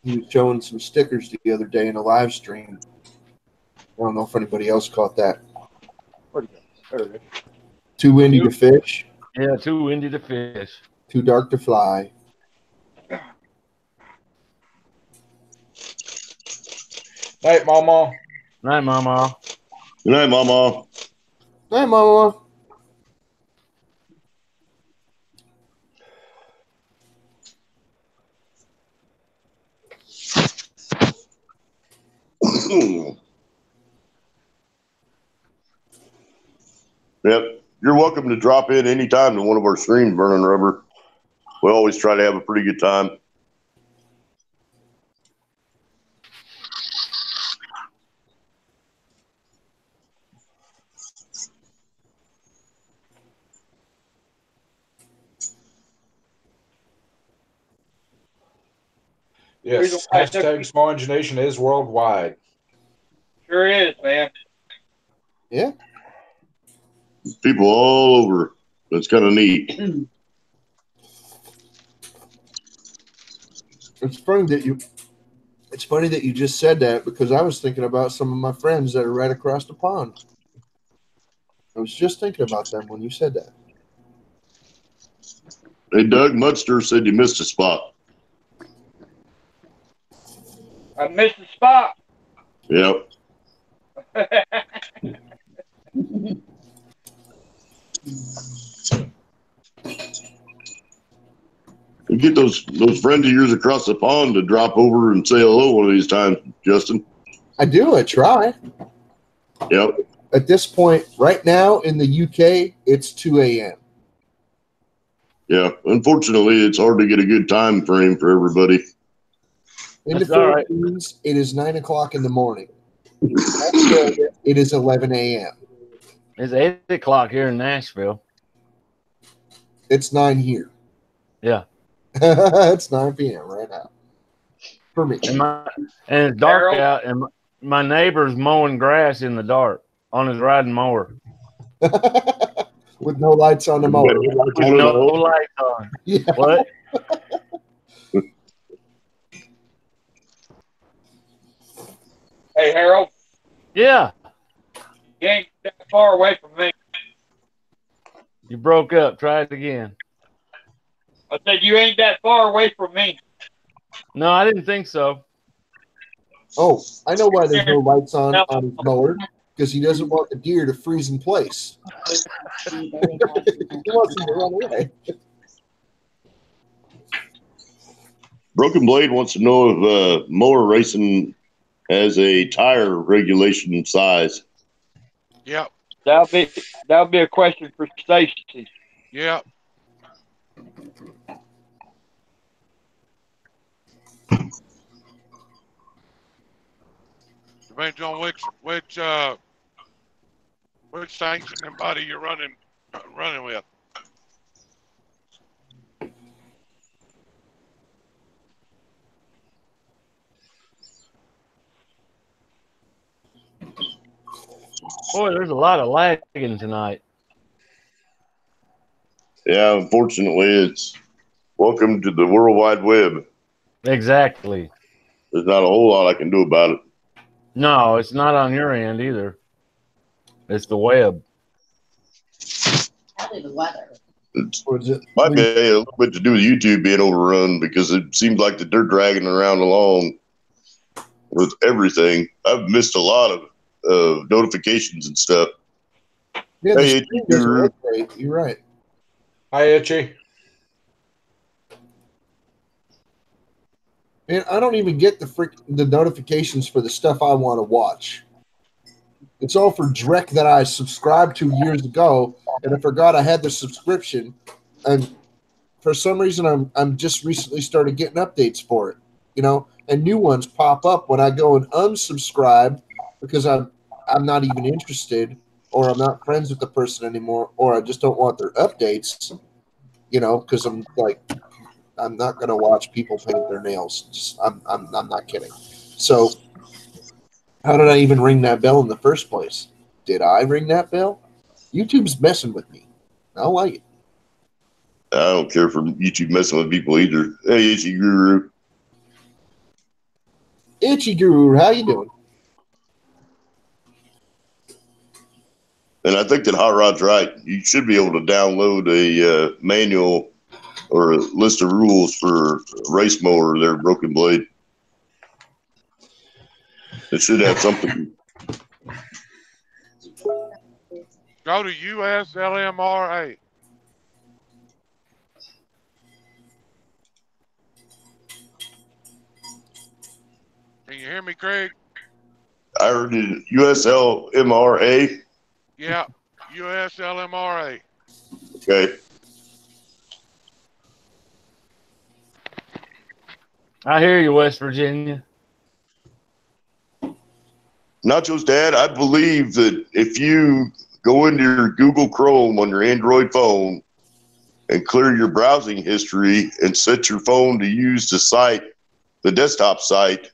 C: He was showing some stickers the other day in a live stream. I don't know if anybody else caught that. Too windy to fish,
F: Yeah, too windy to fish.
C: too dark to fly.
B: Night, Mama.
F: Night, Mama.
A: Good night, Mama.
C: Hey, Mama.
A: Yep. You're welcome to drop in anytime to one of our streams, Burning Rubber. We always try to have a pretty good time.
B: Yes. Hashtag Small Imagination is worldwide.
D: Sure is, man.
C: Yeah.
A: People all over. That's kind of neat.
C: It's funny that you just said that, because I was thinking about some of my friends that are right across the pond. I was just thinking about them when you said that.
A: Hey, Doug Mudster said you missed a spot.
D: I missed the spot.
A: Yep. You get those friends of yours across the pond to drop over and say hello one of these times, Justin.
C: I do. I try.
A: Yep.
C: At this point, right now in the UK, it's 2 a.m.
A: Yeah. Unfortunately, it's hard to get a good time frame for everybody.
C: In the
F: That's all right.
C: Philippines, it is 9 o'clock in the morning. In Australia, it is 11 a.m.
F: It's 8 o'clock here in Nashville.
C: It's 9 here.
F: Yeah.
C: It's 9 p.m. right now. For me.
F: And it's dark
D: Harold?
F: out, and my neighbor's mowing grass in the dark on his riding mower
C: With no lights on the mower.
F: with no lights on.
C: Yeah.
F: What?
D: Hey, Harold,
F: Yeah.
D: you ain't that far away from me.
F: You broke up. Try it again.
D: I said you ain't that far away from me.
F: No, I didn't think so.
C: Oh, I know why there's no lights on his mower. Because he doesn't want the deer to freeze in place. He wants them to run away.
A: Broken Blade wants to know if mower racing has a tire regulation size.
H: Yep.
D: That'll be a question for Stacy.
H: Yep. Depends on which sanctioning body you're running with.
F: Boy, there's a lot of lagging tonight.
A: Yeah, unfortunately, it's welcome to the World Wide Web.
F: Exactly.
A: There's not a whole lot I can do about it.
F: No, it's not on your end either. It's the web.
E: Probably the weather.
A: It
C: Or is it?
A: might be a little bit to do with YouTube being overrun because it seems like that they're dragging around along with everything. I've missed a lot of notifications and stuff.
C: Yeah, the
A: Hey,
C: screen doesn't look great. You're right.
B: Hi, Itchy.
C: Man, I don't even get the notifications for the stuff I want to watch. It's all for Drek that I subscribed to years ago, and I forgot I had the subscription. And for some reason, I'm just recently started getting updates for it, and new ones pop up when I go and unsubscribe because I'm not even interested, or I'm not friends with the person anymore, or I just don't want their updates, because I'm like, I'm not going to watch people paint their nails. I'm not kidding. So how did I even ring that bell in the first place? Did I ring that bell? YouTube's messing with me. I don't like it.
A: I don't care for YouTube messing with people either. Hey, Itchy Guru.
C: Itchy Guru, how you doing?
A: And I think that Hot Rod's right. You should be able to download a manual or a list of rules for a race mower there, Broken Blade. It should have something.
H: Go to USLMRA. Can you hear me, Craig?
A: I heard it, USLMRA.
H: Yeah, USLMRA.
A: Okay.
F: I hear you, West Virginia.
A: Nacho's dad, I believe that if you go into your Google Chrome on your Android phone and clear your browsing history and set your phone to use the desktop site,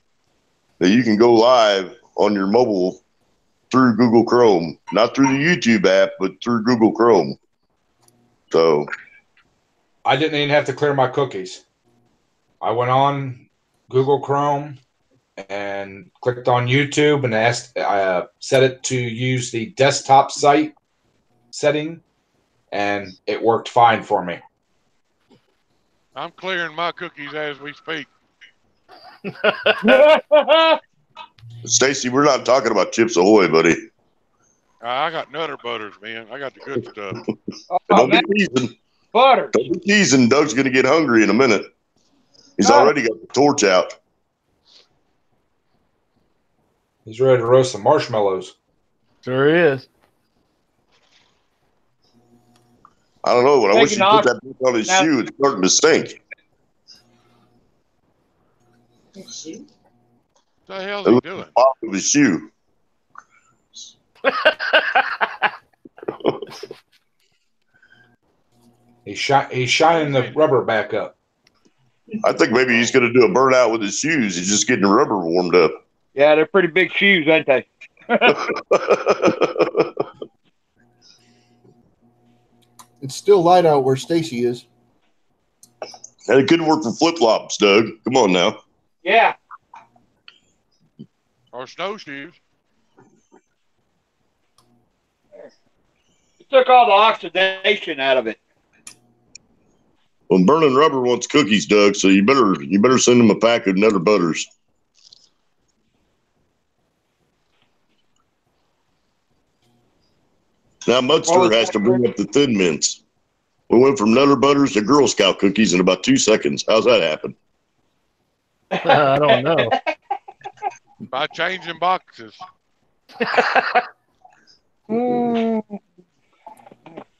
A: that you can go live on your mobile through Google Chrome, not through the YouTube app, but through Google Chrome. So
B: I didn't even have to clear my cookies. I went on Google Chrome and clicked on YouTube and I set it to use the desktop site setting, and it worked fine for me.
H: I'm clearing my cookies as we speak.
A: Stacy, we're not talking about Chips Ahoy, buddy.
H: I got Nutter Butters, man. I got the good stuff.
D: Oh,
A: Don't
D: man,
A: be teasing.
D: butter.
A: Don't be teasing. Doug's going to get hungry in a minute. He's
D: Got it.
A: already got the torch out.
B: He's ready to roast some marshmallows.
F: Sure is.
A: I don't know, but I wish he
D: Taking
A: put
D: off.
A: that on his
D: Now-
A: shoe. It's starting to stink.
E: Shoot.
H: What the hell is he doing?
A: Off of his shoe.
B: He's shining the rubber back up.
A: I think maybe he's going to do a burnout with his shoes. He's just getting the rubber warmed up.
D: Yeah, they're pretty big shoes, ain't they?
C: It's still light out where Stacy is.
A: And it couldn't work for flip flops, Doug. Come on now.
D: Yeah.
H: Or snowshoes.
D: It took all the oxidation out of it.
A: Well, burning rubber wants cookies, Doug. So you better send him a pack of Nutter Butters. Now Mudster has to bring up the Thin Mints. We went from Nutter Butters to Girl Scout cookies in about 2 seconds. How's that happen?
F: I don't know.
H: By changing boxes.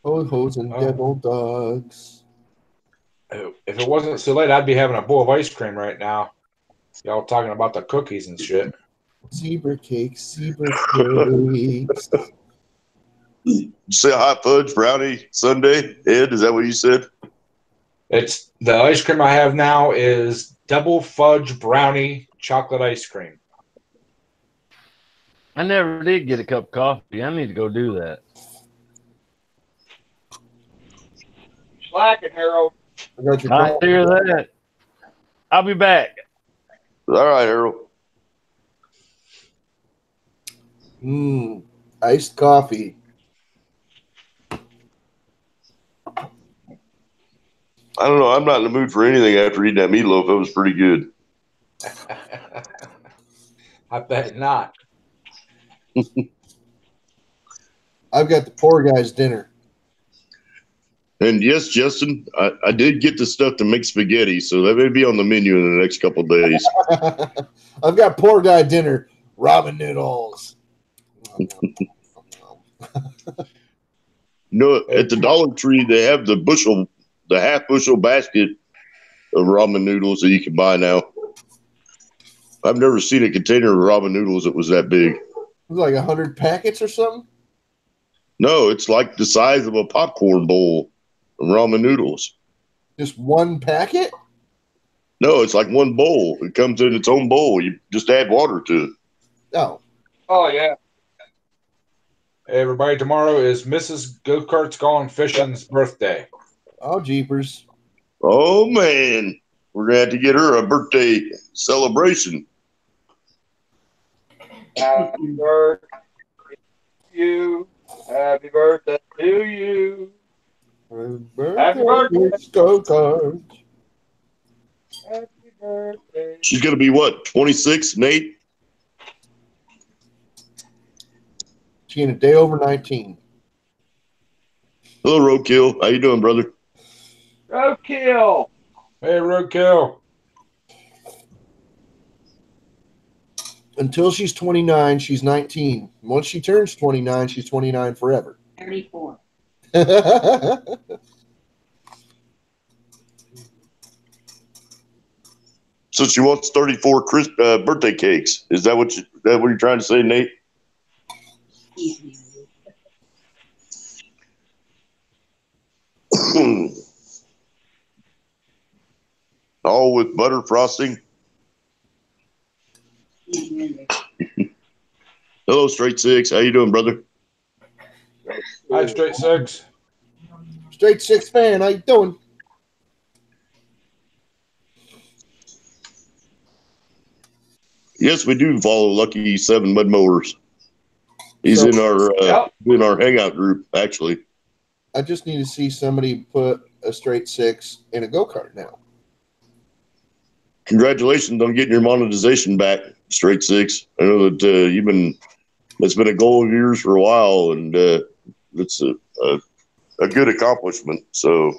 C: Ho-hos and devil dogs.
B: If it wasn't so late, I'd be having a bowl of ice cream right now. Y'all talking about the cookies and shit.
C: Zebra cakes, zebra cakes.
A: You say a hot fudge brownie sundae, Ed? Is that what you said?
B: It's the ice cream I have now is double fudge brownie chocolate ice cream.
F: I never did get a cup of coffee. I need to go do that.
D: Slacking, Harold.
C: I got your
F: I
C: coffee.
F: hear that. I'll be back.
A: All right, Harold.
C: Iced coffee.
A: I don't know. I'm not in the mood for anything after eating that meatloaf. That was pretty good.
B: I bet not.
C: I've got the poor guy's dinner.
A: And yes, Justin, I did get the stuff to make spaghetti, so that may be on the menu in the next couple of days.
C: I've got poor guy dinner. Ramen noodles.
A: At the Dollar Tree, they have the half bushel basket of ramen noodles that you can buy now. I've never seen a container of ramen noodles that was that big.
C: It was like 100 packets or something.
A: No, it's like the size of a popcorn bowl of ramen noodles.
C: Just one packet?
A: No, it's like one bowl. It comes in its own bowl. You just add water to it.
C: Oh.
D: Oh, yeah.
B: Hey, everybody, tomorrow is Mrs. Go-Kart's Gone Fishing's birthday.
C: Oh, jeepers.
A: Oh, man. We're going to have to get her a birthday celebration.
D: Happy birthday to you. Happy birthday to you. Happy birthday.
C: Go-Kart.
D: Happy birthday.
A: She's going to be what, 26, Nate?
C: She's getting a day over 19.
A: Hello, Roadkill. How you doing, brother?
D: Roadkill.
B: Hey, Roadkill.
C: Until she's 29, she's 19. Once she turns 29, she's 29 forever.
E: 34.
A: So she wants 34 birthday cakes. Is that what you're trying to say, Nate? All with butter frosting. Hello, Straight Six. How you doing, brother?
B: Hi, Straight Six.
C: Straight Six fan, how you doing?
A: Yes, we do follow Lucky Seven Mud Mowers. He's in our hangout group, actually.
C: I just need to see somebody put a straight six in a go-kart now.
A: congratulations on getting your monetization back, Straight Six. I know that it's been a goal of yours for a while, and it's a good accomplishment. So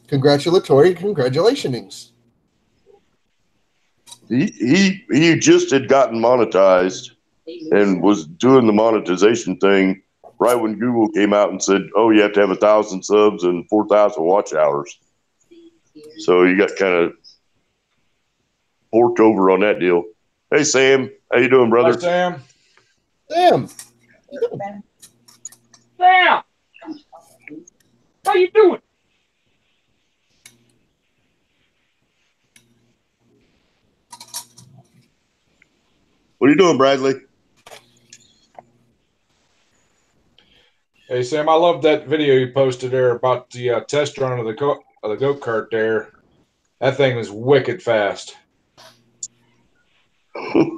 C: congratulations.
A: He just had gotten monetized and was doing the monetization thing right when Google came out and said, "Oh, you have to have 1,000 subs and 4,000 watch hours." So you got kind of forked over on that deal. Hey, Sam, how you doing, brother?
B: Hi, Sam.
C: Sam,
D: how you doing?
A: What are you doing, Bradley?
B: Hey, Sam, I love that video you posted there about the test run of the go-kart there. That thing was wicked fast.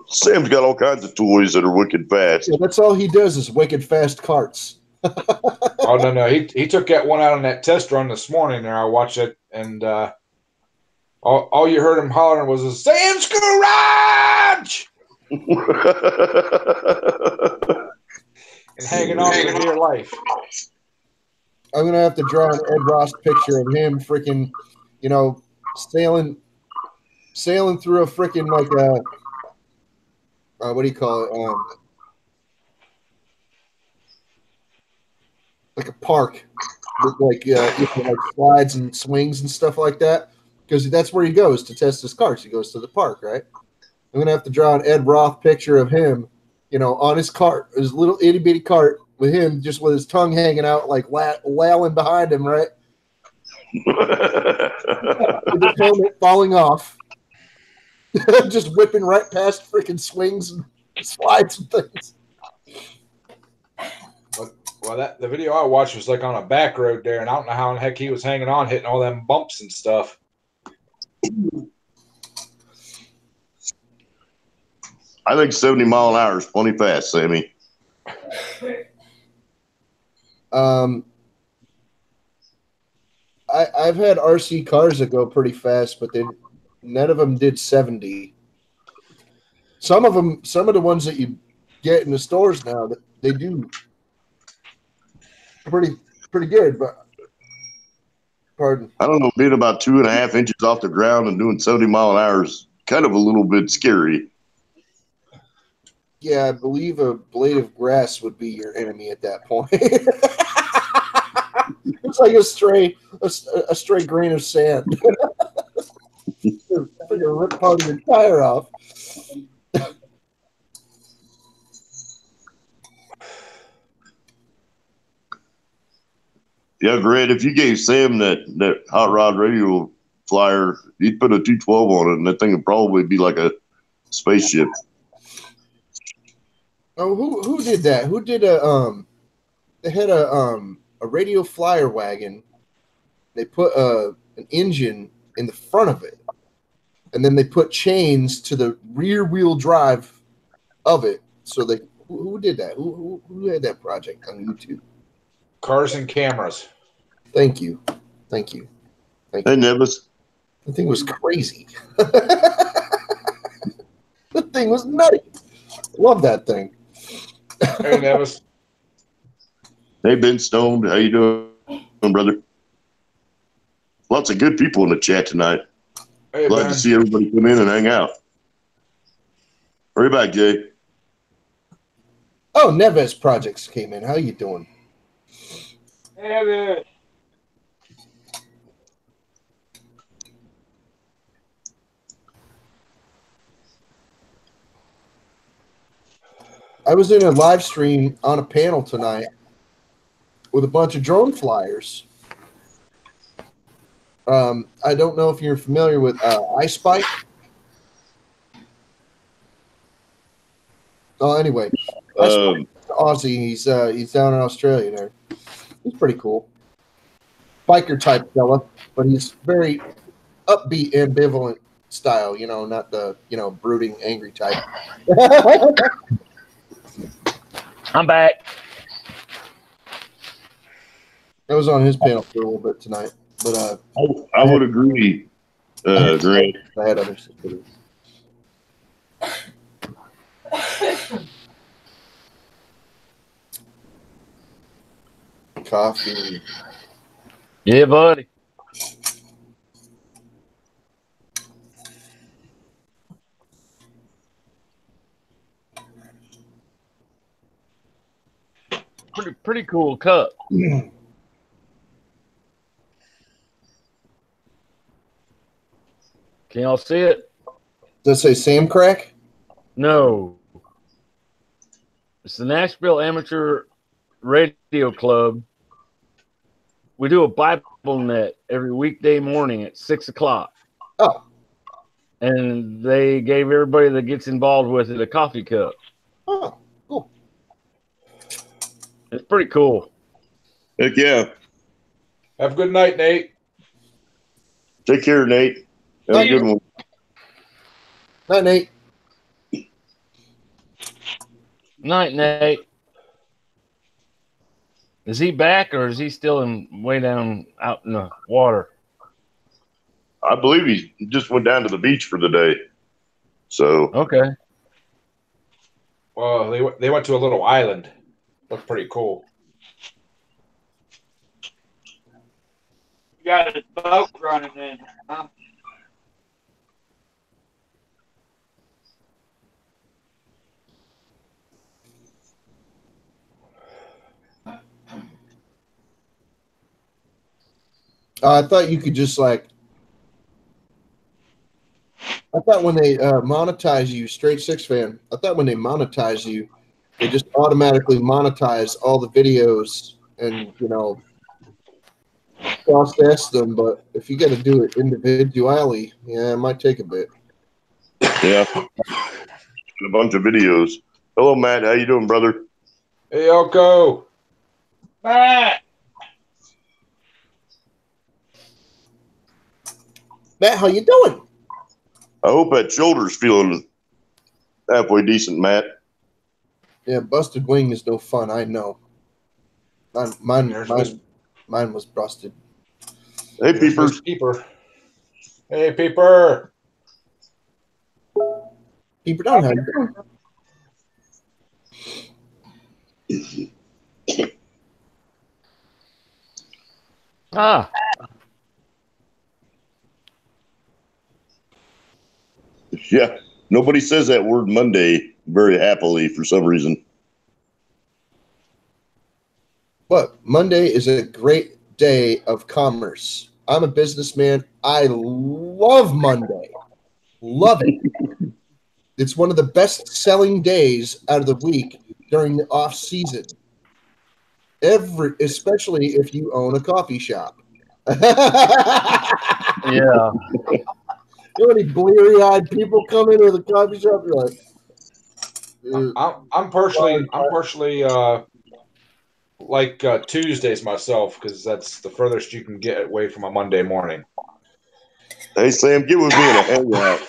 A: Sam's got all kinds of toys that are wicked fast.
C: yeah, that's all he does is wicked fast carts.
B: Oh, no. He took that one out on that test run this morning there. I watched it, and all you heard him hollering was, "Sam's Garage!" and hanging on for dear life.
C: I'm going to have to draw an Ed Ross picture of him freaking, sailing through a freaking, like, what do you call it? Like a park with like slides and swings and stuff like that, because that's where he goes to test his carts. He goes to the park, right? I'm gonna have to draw an Ed Roth picture of him, on his cart, his little itty bitty cart, with him just with his tongue hanging out, like wailing behind him, right? With his helmet falling off, just whipping right past freaking swings and slides and things.
B: Well, the video I watched was like on a back road there, and I don't know how in the heck he was hanging on, hitting all them bumps and stuff.
A: I think 70 mile an hour is plenty fast, Sammy.
C: I've had RC cars that go pretty fast, but none of them did 70. Some of the ones that you get in the stores now, that they do pretty good, but pardon.
A: I don't know, being about 2.5 inches off the ground and doing 70 mile an hour is kind of a little bit scary.
C: Yeah, I believe a blade of grass would be your enemy at that point. It's like a stray grain of sand. Rip part of your tire off.
A: Yeah, Grant, if you gave Sam that hot rod radio flyer, he'd put a 212 on it, and that thing would probably be like a spaceship.
C: Oh, who did that? Who did they had a radio flyer wagon. They put an engine in the front of it, and then they put chains to the rear wheel drive of it. So who did that? Who had that project on YouTube?
B: Cars and Cameras.
C: Thank you.
A: Hey, Nevis.
C: The thing was crazy. The thing was nutty. Love that thing.
B: Hey, Nevis.
A: Hey, Ben Stone. How you doing, brother? Lots of good people in the chat tonight.
B: Hey,
A: Glad to see everybody come in and hang out. Hurry back, Jay.
C: Oh, Neves Projects came in. How you doing?
D: Neves.
C: I was in a live stream on a panel tonight with a bunch of drone flyers. I don't know if you're familiar with iSpike. Oh, anyway, Aussie. He's down in Australia there. He's pretty cool, biker type fella, but he's very upbeat, ambivalent style. Not the brooding, angry type.
F: I'm back.
C: I was on his panel for a little bit tonight, but
A: I would agree, Grant.
C: I had others to do. coffee.
F: Yeah, buddy. Pretty cool cup.
C: Does
F: Can y'all see it?
C: that say Sam Crack?
F: No. It's the Nashville Amateur Radio Club. We do a Bible net every weekday morning at 6 o'clock.
C: Oh,
F: And they gave everybody that gets involved with it a coffee cup.
C: oh, cool.
F: It's pretty cool.
A: Heck yeah.
B: Have a good night, Nate.
A: Take care, Nate. Have a good one.
C: Night, Nate.
F: Night, Nate. Is he back or is he still way down out in the water?
A: I believe he just went down to the beach for the day. So
F: Okay.
B: Well, they went to a little island. Looked pretty cool.
D: You got his boat running in, huh?
C: I thought you could just like. I thought when they monetize you, Straight Six fan. I thought when they monetize you, they just automatically monetize all the videos and process them. But if you got to do it individually, yeah, it might take a bit.
A: yeah, a bunch of videos. Hello, Matt. How you doing, brother?
B: Hey, Elko.
D: Matt!
C: Matt, how you doing?
A: I hope that shoulder's feeling halfway decent, Matt.
C: Yeah, busted wing is no fun. I know. Mine was busted.
A: Hey,
B: There's
A: Peeper.
B: Mr. Peeper. Hey, Peeper.
C: Keep it down, how you doing?
F: Ah,
A: Yeah, nobody says that word Monday very happily for some reason.
C: But Monday is a great day of commerce. I'm a businessman. I love Monday. Love it. It's one of the best selling days out of the week during the off season. Especially if you own a coffee shop.
F: yeah.
C: You know any bleary-eyed people come into the coffee shop? You're like,
B: I'm partially like Tuesdays myself because that's the furthest you can get away from a Monday morning.
A: Hey, Sam, get with me in a hangout.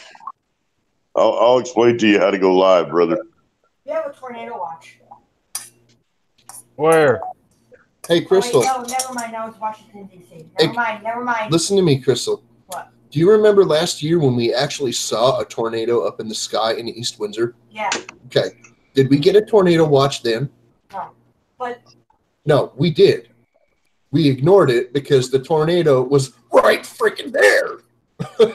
A: I'll explain to you how to go live, brother.
G: You have a tornado watch.
F: Where?
C: hey, Crystal,
G: Oh, wait, no, never mind. That was Washington, D.C.
C: Hey,
G: Never mind.
C: listen to me, Crystal.
G: What?
C: Do you remember last year when we actually saw a tornado up in the sky in East Windsor?
G: Yeah,
C: Okay. Did we get a tornado watch then?
G: no. But
C: No, we did. We ignored it because the tornado was right freaking there.
G: for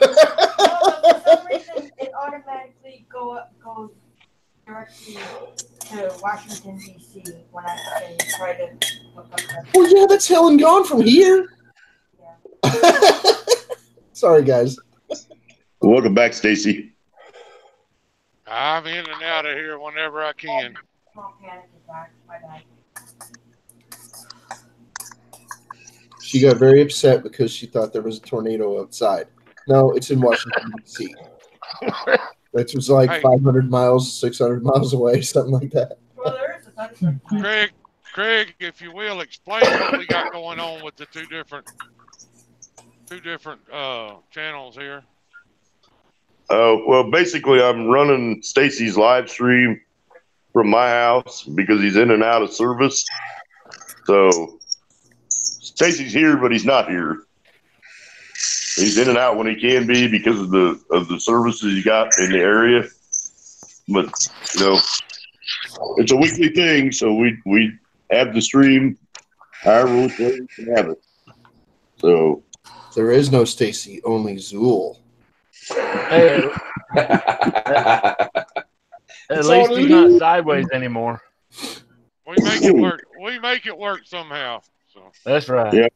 G: some reason, it automatically goes directly to Washington, D.C. when I say try to look up that.
C: Well, yeah, that's hell and gone from here. Sorry, guys.
A: Welcome back, Stacy.
H: I'm in and out of here whenever I can.
G: Small panic attack. My bad.
C: She got very upset because she thought there was a tornado outside. No, it's in Washington, D.C. Which was like
H: Hey.
C: 500 miles, 600 miles away, something like that.
G: Well, there is a thunderstorm.
H: Craig, if you will, explain what we got going on with the two different channels here.
A: Well, basically, I'm running Stacy's live stream from my house because he's in and out of service. So Stacy's here, but he's not here. He's in and out when he can be because of the services he got in the area. But it's a weekly thing, so we have the stream however which way you can have it. So
C: There is no Stacy, only Zool.
F: Hey, at least he's not sideways anymore.
H: We make it work. We make it work somehow. So
F: That's right.
A: Yeah.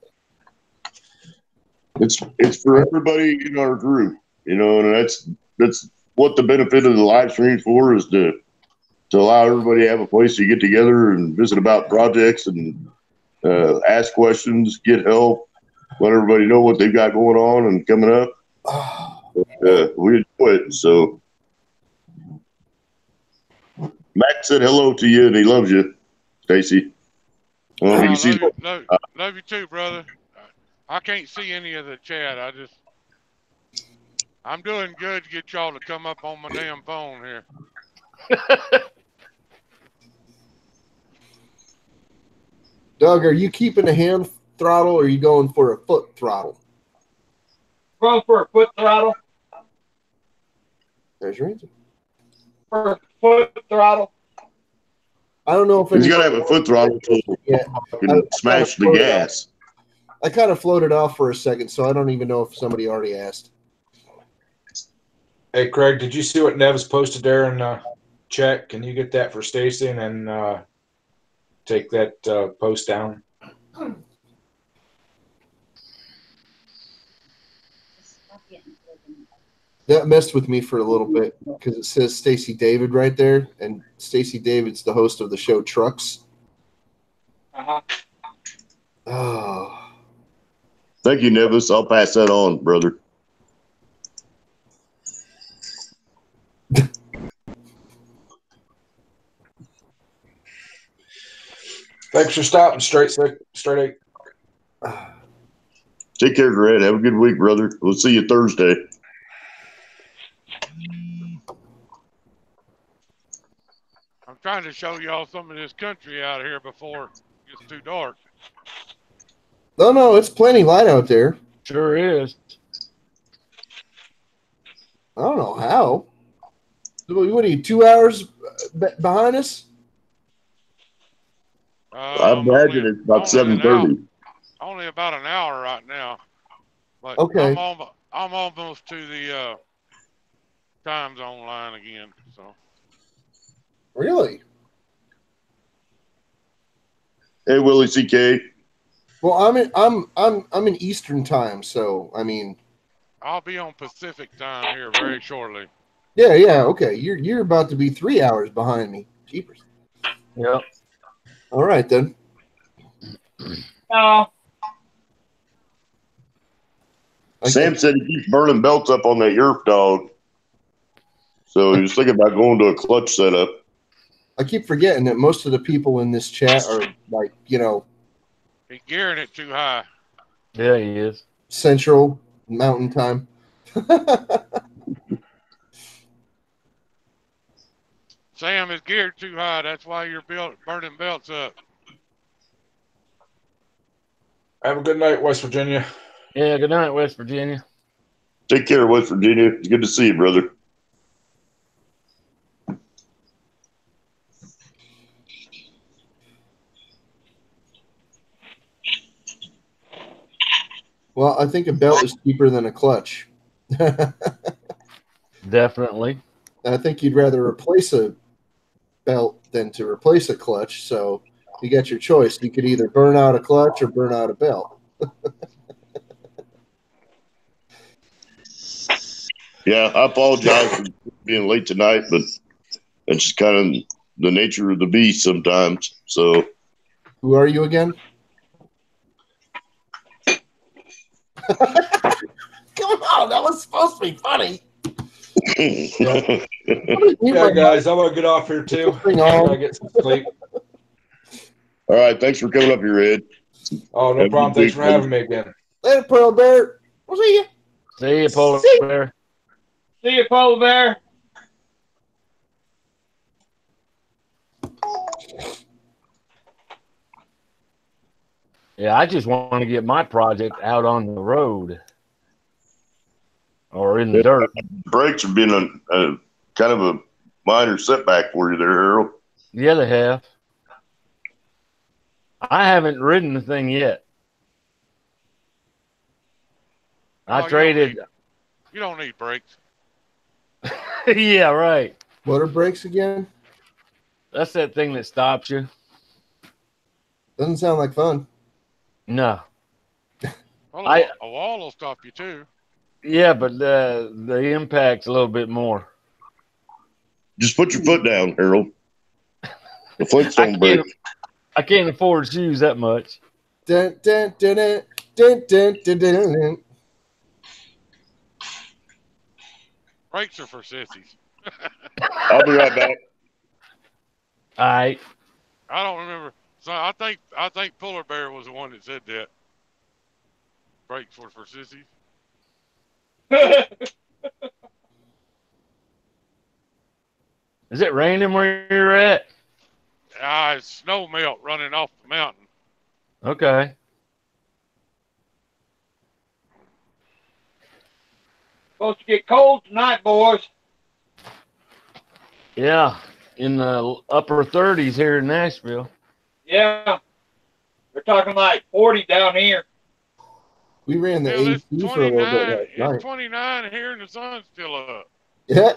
A: It's for everybody in our group, you know, and that's what the benefit of the live stream for is to allow everybody to have a place to get together and visit about projects and ask questions, get help, let everybody know what they've got going on and coming up. We enjoy it. So Matt said hello to you and he loves you, Stacy. Well, you see,
H: love you too, brother. I can't see any of the chat. I'm doing good to get y'all to come up on my damn phone here.
C: Doug, are you keeping a hand throttle or are you going for a foot throttle?
D: Going for a foot throttle.
C: There's your answer.
D: For a foot throttle.
C: I don't know if
A: he's got to have a foot throttle to smash the gas.
C: I kind of floated off for a second, so I don't even know if somebody already asked.
B: Hey, Craig, did you see what Nev's posted there in chat? Can you get that for Stacy and then take that post down?
C: That messed with me for a little bit because it says Stacy David right there, and Stacy David's the host of the show Trucks.
D: Uh-huh.
C: Oh.
A: Thank you, Nevis. I'll pass that on, brother.
B: Thanks for stopping, Straight Eight.
A: Take care, Grant. Have a good week, brother. We'll see you Thursday.
H: I'm trying to show y'all some of this country out here before it gets too dark.
C: No, it's plenty light out there.
F: Sure is.
C: I don't know how. What are you, 2 hours behind us?
A: I imagine it's about 7:30.
H: Only about an hour right now. But
C: okay.
H: I'm almost to the time zone line again. So.
C: Really?
A: Hey, Willie CK.
C: Well, I'm in Eastern time, so I mean.
H: I'll be on Pacific time here very shortly.
C: Yeah, okay. You're about to be 3 hours behind me. Jeepers.
F: Yep.
C: All right then.
D: No.
A: Sam said he keeps burning belts up on that Yerf dog. So he was thinking about going to a clutch setup.
C: I keep forgetting that most of the people in this chat are like, you know.
H: He's gearing it too high.
F: Yeah, he is.
C: Central Mountain Time.
H: Sam is geared too high. That's why you're burning belts up.
B: Have a good night, West Virginia.
F: Yeah, good night, West Virginia.
A: Take care, West Virginia. It's good to see you, brother.
C: Well, I think a belt is cheaper than a clutch.
F: Definitely.
C: I think you'd rather replace a belt than to replace a clutch. So you got your choice. You could either burn out a clutch or burn out a belt.
A: Yeah, I apologize for being late tonight, but it's just kind of the nature of the beast sometimes. So,
C: who are you again? Come on, that was supposed to be funny.
B: Yeah, guys, I'm gonna get off here too. I gotta get some sleep.
A: All right, thanks for coming up here, Ed.
B: Oh, no problem. Thanks for having me again.
C: Later, Pearl Bear. We'll see you.
F: See you, Polar Bear.
D: See you, Polar Bear.
F: Yeah, I just want to get my project out on the road or in the dirt.
A: Brakes have been a kind of a minor setback for you there, Harold.
F: Yeah, they have. I haven't ridden the thing yet. I
H: Oh,
F: traded.
H: You don't need brakes.
F: Yeah, right.
C: What are brakes again?
F: That's that thing that stops you.
C: Doesn't sound like fun.
F: No.
H: Well, a wall will stop you too.
F: Yeah, but the impact's a little bit more.
A: Just put your foot down, Harold. The Flintstone brake.
F: I can't afford shoes that much.
C: Dun, dun, dun, dun, dun, dun, dun, dun, dun.
H: Brakes are for sissies.
A: I'll be right back.
F: All right.
H: I don't remember. So I think Polar Bear was the one that said that. Brakes were for sissies.
F: Is it raining where you're at?
H: It's snow melt running off the mountain.
F: Okay.
D: Supposed to get cold tonight, boys.
F: Yeah, in the upper 30s here in Nashville.
D: Yeah. They're talking like 40 down here.
C: We ran the
H: Hell,
C: AC for a little bit last night.
H: It's 29 here and the sun's still up.
C: Yeah.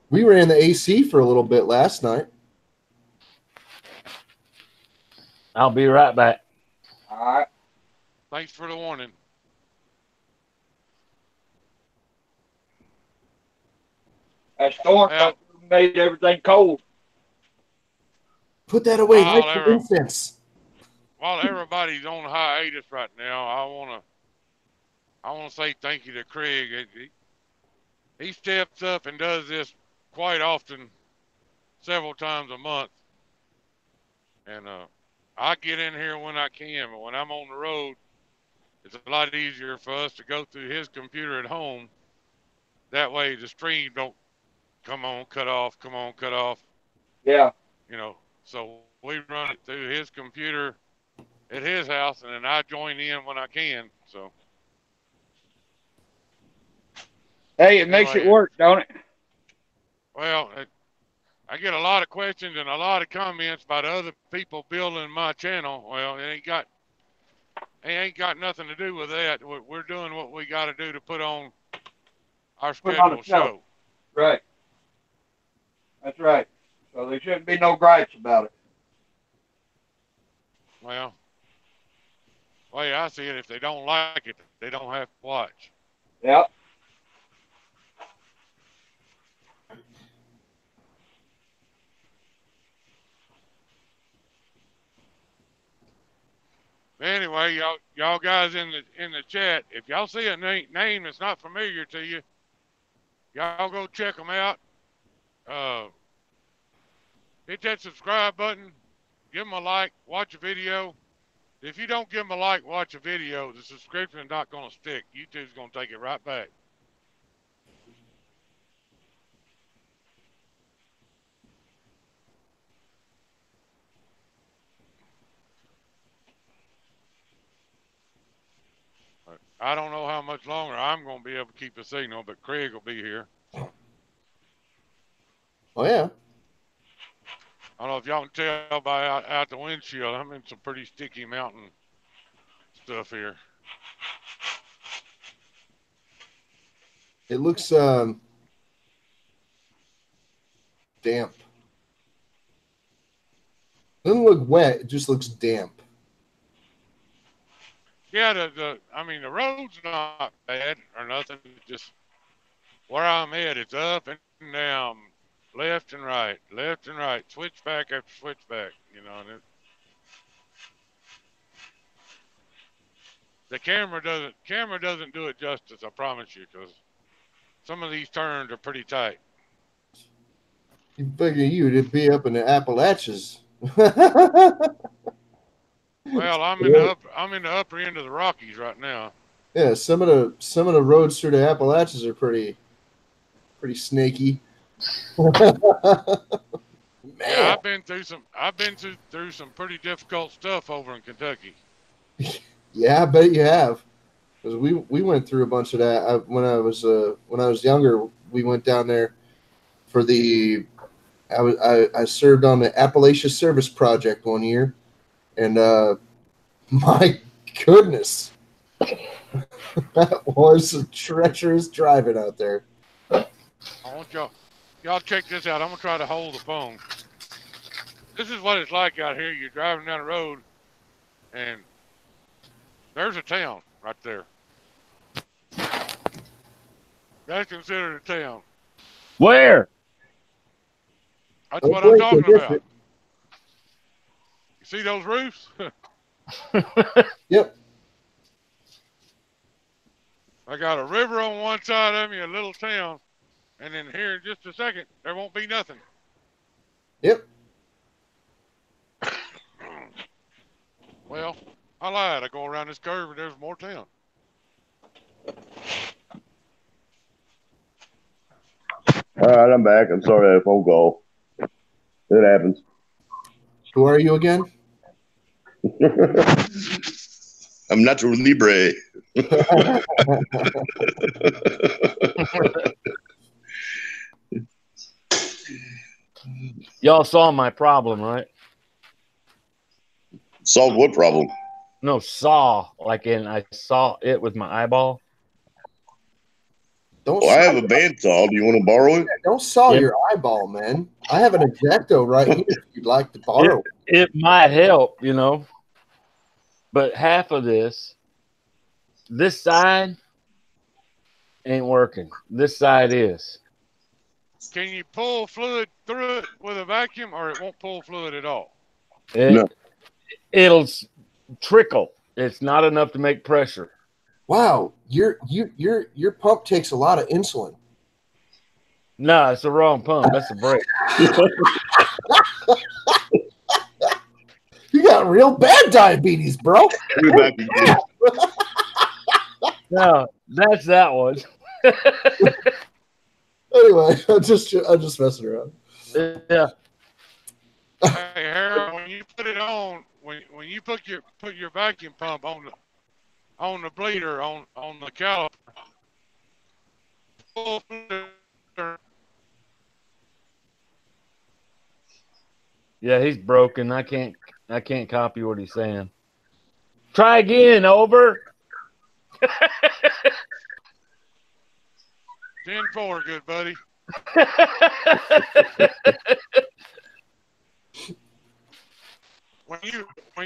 C: We ran the AC for a little bit last night.
F: I'll be right back.
D: All right.
H: Thanks for the warning.
D: That storm made everything cold.
C: Put that away.
H: While
C: Light your incense.
H: While everybody's on hiatus right now, I wanna say thank you to Craig. He steps up and does this quite often, several times a month. And I get in here when I can, but when I'm on the road, it's a lot easier for us to go through his computer at home. That way the stream don't come on, cut off, come on, cut off.
D: Yeah.
H: You know, so we run it through his computer at his house, and then I join in when I can. So.
D: Hey, it makes it work, don't it?
H: Well, I get a lot of questions and a lot of comments about other people building my channel. Well, it ain't got nothing to do with that. We're doing what we got to do to put on our scheduled show.
D: Right. That's right. So there shouldn't be no gripes about it.
H: Well, the way I see it, if they don't like it, they don't have to watch.
D: Yep.
H: Anyway, y'all guys in the chat, if y'all see a name that's not familiar to you, y'all go check them out. Hit that subscribe button, give them a like, watch a video. If you don't give them a like, watch a video, the subscription is not going to stick. YouTube's going to take it right back. I don't know how much longer I'm going to be able to keep a signal, but Craig will be here.
C: Oh, yeah.
H: I don't know if y'all can tell by out the windshield, I'm in some pretty sticky mountain stuff here.
C: It looks damp. Doesn't look wet. It just looks damp.
H: Yeah, the road's not bad or nothing. It's just where I'm at, it's up and down, left and right, switchback after switchback. You know, and the camera doesn't do it justice. I promise you, because some of these turns are pretty tight.
C: You figure you'd be up in the Appalachians.
H: Well, I'm in the upper end of the Rockies right now.
C: Yeah, some of the roads through the Appalachians are pretty snaky.
H: Yeah, I've been through some pretty difficult stuff over in Kentucky.
C: Yeah, I bet you have. Because we went through a bunch of that when I was younger. We went down there for I served on the Appalachia Service Project one year, And my goodness, that was a treacherous driving out there.
H: I want y'all check this out. I'm gonna try to hold the phone. This is what it's like out here. You're driving down the road, and there's a town right there. That's considered a town.
F: Where?
H: That's what I'm talking about. You see those roofs?
C: Yep.
H: I got a river on one side of me, a little town, and then here in just a second, there won't be nothing.
C: Yep.
H: Well, I lied. I go around this curve and there's more town.
A: All right, I'm back. I'm sorry I had a phone call. It happens.
C: Who are you again?
A: I'm Nacho Libre.
F: Y'all saw my problem, right?
A: Solved what problem?
F: No, saw, like in I saw it with my eyeball.
C: Don't
A: Well, I have a bandsaw. Do you want to borrow it?
C: don't saw
F: Yep.
C: your eyeball, man. I have an Exacto right here if you'd like to borrow it.
F: It might help, you know. But half of this side ain't working. This side is.
H: Can you pull fluid through it with a vacuum, or it won't pull fluid at all?
A: No.
F: It'll trickle. It's not enough to make pressure.
C: Wow, your pump takes a lot of insulin.
F: No, it's the wrong pump. That's a brake.
C: You got real bad diabetes, bro.
A: Give it back again.
F: No, that's that one.
C: Anyway, I'm just messing around.
F: Yeah.
H: Hey, Harold, when you put it on, when you put your vacuum pump on the bleeder on the caliper, pull fluid.
F: Yeah, he's broken. I can't copy what he's saying. Try again, over.
H: 10-4, good buddy. When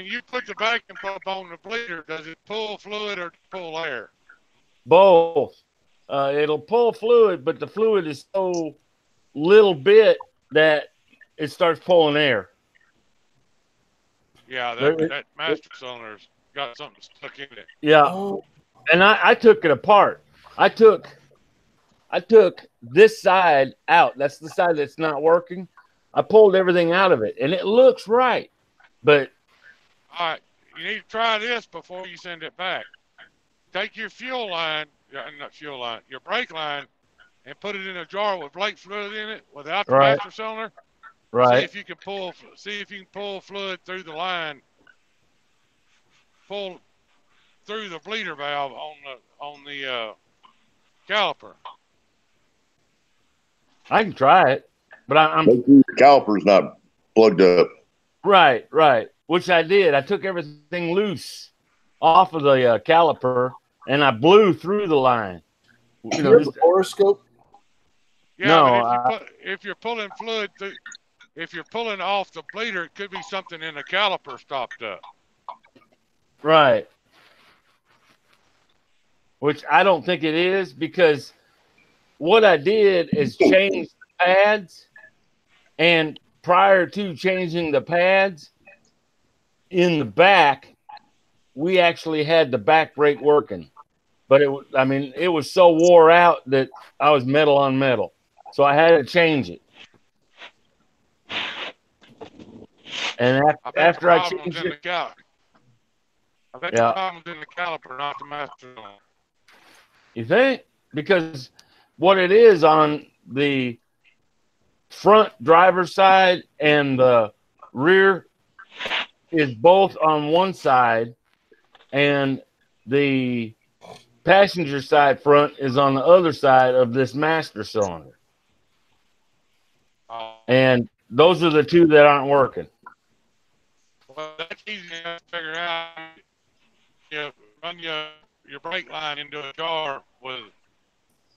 H: you put the vacuum pump on the bleeder, does it pull fluid or pull air?
F: Both. It'll pull fluid, but the fluid is so little bit that it starts pulling air.
H: Yeah, that master cylinder's got something stuck in it.
F: Yeah.
C: Oh,
F: And I took it apart. I took this side out. That's the side that's not working. I pulled everything out of it, and it looks right. But
H: All right, you need to try this before you send it back. Take your fuel line, not fuel line, your brake line, and put it in a jar with brake fluid in it without the
F: Right.
H: master cylinder. See
F: right,
H: if you can pull fluid through the line. Pull through the bleeder valve on the caliper.
F: I can try it. But I'm
A: The caliper's not plugged up.
F: right, which I did. I took everything loose off of the caliper, and I blew through the line. You
C: you
F: know,
C: have
F: just,
C: a horoscope?
H: Yeah,
F: No,
H: but if you're pulling fluid through, if you're pulling off the bleeder, it could be something in the caliper stopped up.
F: right. Which I don't think it is, because what I did is change the pads, and prior to changing the pads in the back, we actually had the back brake working. But it was so wore out that I was metal on metal. So I had to change it. And
H: I bet
F: after
H: the
F: I
H: problem's
F: changed
H: in
F: it,
H: the caliper. I bet
F: Yeah.
H: the problem's in the caliper, not the master cylinder.
F: you think? Because what it is on the front driver's side and the rear is both on one side, and the passenger side front is on the other side of this master cylinder. And those are the two that aren't working.
H: Well, that's easy enough to figure out. You run your brake line into a jar with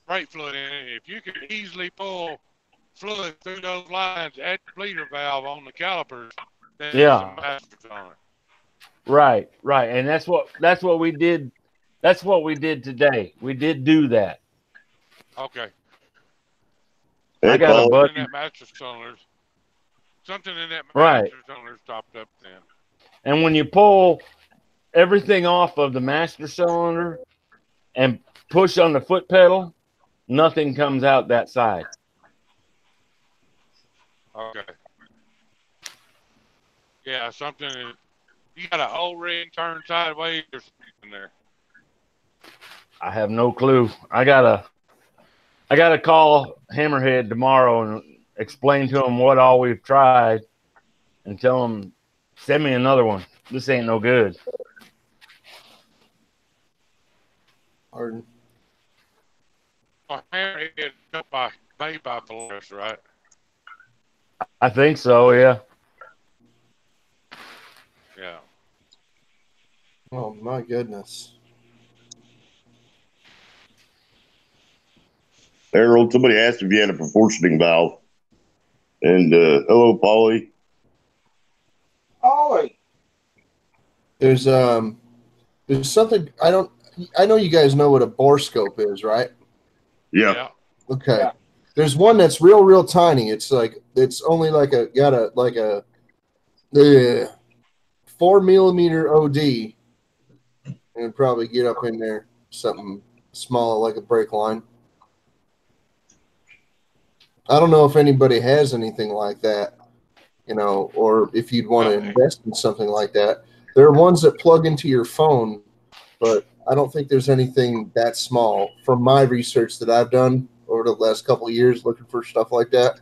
H: brake fluid in it. If you could easily pull fluid through those lines at the bleeder valve on the calipers, then
F: Yeah.
H: some masters on it.
F: Right, right. And that's what we did. That's what we did today. We did do that.
H: Okay.
F: I got a
H: Something
F: buddy.
H: in that master cylinder. Something in that
F: Right.
H: master cylinder stopped up then.
F: And when you pull everything off of the master cylinder and push on the foot pedal, nothing comes out that side.
H: Okay. Yeah, something. You got an O-ring turned sideways or something there.
F: I have no clue. I gotta call Hammerhead tomorrow and explain to him what all we've tried, and tell him send me another one. This ain't no good.
C: Pardon.
H: Oh, Hammerhead made by Polaris, right?
F: I think so. Yeah.
H: Yeah.
C: Oh my goodness.
A: Harold, somebody asked if you had a proportioning valve. And hello, Paulie.
D: Ollie.
C: There's something I know you guys know what a borescope is, right?
A: Yeah.
C: Okay.
D: Yeah.
C: There's one that's real tiny. It's only like a 4 millimeter OD, and probably get up in there something small like a brake line. I don't know if anybody has anything like that, or if you'd want to invest in something like that. There are ones that plug into your phone, but I don't think there's anything that small from my research that I've done over the last couple of years looking for stuff like that.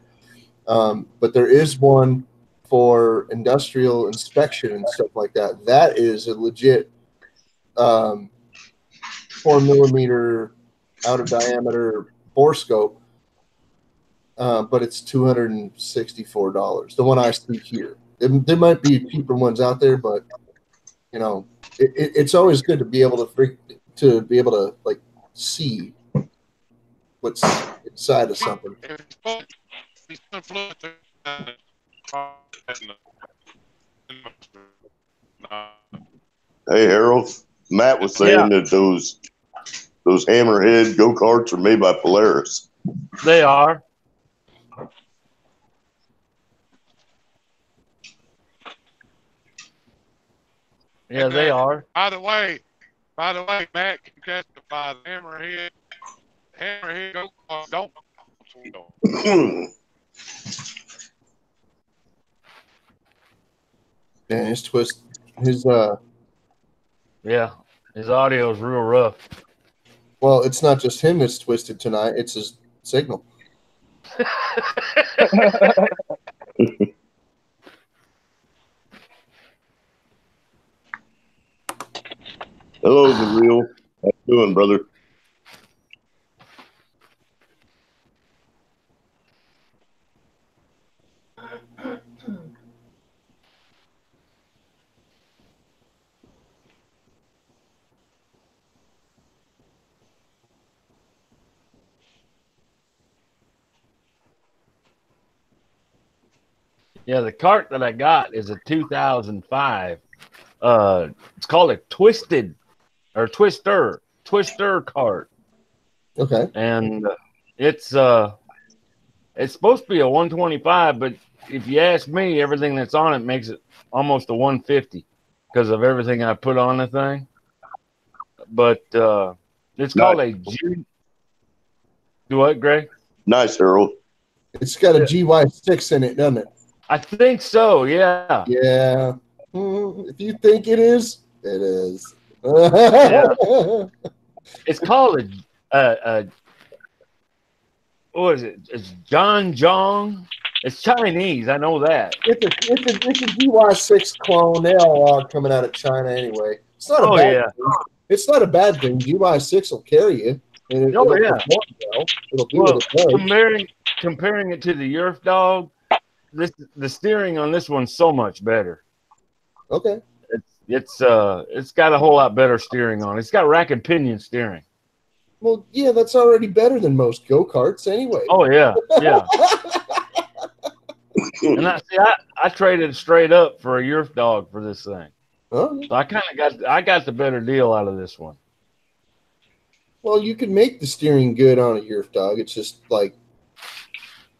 C: But there is one for industrial inspection and stuff like that. That is a legit 4 millimeter out of diameter borescope. But it's $264. The one I see here. There might be cheaper ones out there, but it's always good to be able to like see what's inside of something.
A: Hey, Harold. Matt was saying that those Hammerhead go-karts are made by Polaris.
F: They are. Yeah, they are.
H: By the way, Matt can testify. The Hammerhead go-kart don't.
C: Yeah, his twist,
F: Yeah, his audio is real rough.
C: well, it's not just him that's twisted tonight. It's his signal.
A: Hello, The Real. How you doing, brother?
F: Yeah, the cart that I got is a 2005. It's called a Twister cart.
C: Okay.
F: And it's supposed to be a 125, but if you ask me, everything that's on it makes it almost a 150 because of everything I put on the thing. But it's called a G. Do what, Greg?
A: Nice, Harold.
C: It's got a GY6 in it, doesn't it?
F: I think so. Yeah.
C: Yeah. If you think it is, it is.
F: It's called a what is it? It's John Jong. It's Chinese. I know that.
C: It's a GY6 clone. They all are coming out of China anyway. It's not a bad thing. It's not a bad thing. GY6 will carry you. And it'll perform well. It'll do what it does.
F: Comparing it to the Yerf Dog, the steering on this one's so much better.
C: Okay.
F: It's got a whole lot better steering on it. It's got rack and pinion steering.
C: Well, yeah, that's already better than most go-karts anyway.
F: Oh yeah, yeah. And I traded straight up for a Yerf dog for this thing.
C: Oh,
F: So I got the better deal out of this one.
C: well, you can make the steering good on a Yerf dog. It's just like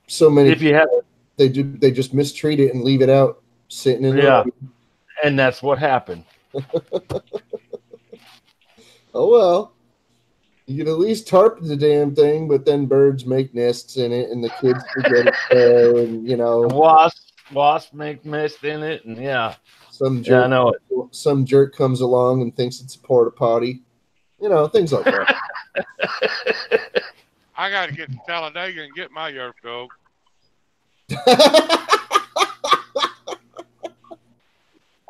C: so many.
F: If you have,
C: They just mistreat it and leave it out sitting in.
F: yeah, and that's what happened.
C: Oh well, you can at least tarp the damn thing, but then birds make nests in it, and the kids forget it there, and
F: Wasp make nest in it, and yeah,
C: some
F: yeah, I
C: jerk,
F: know it.
C: some jerk comes along and thinks it's a porta potty, things like that.
H: I got to get to Talladega and get my Yerf dog.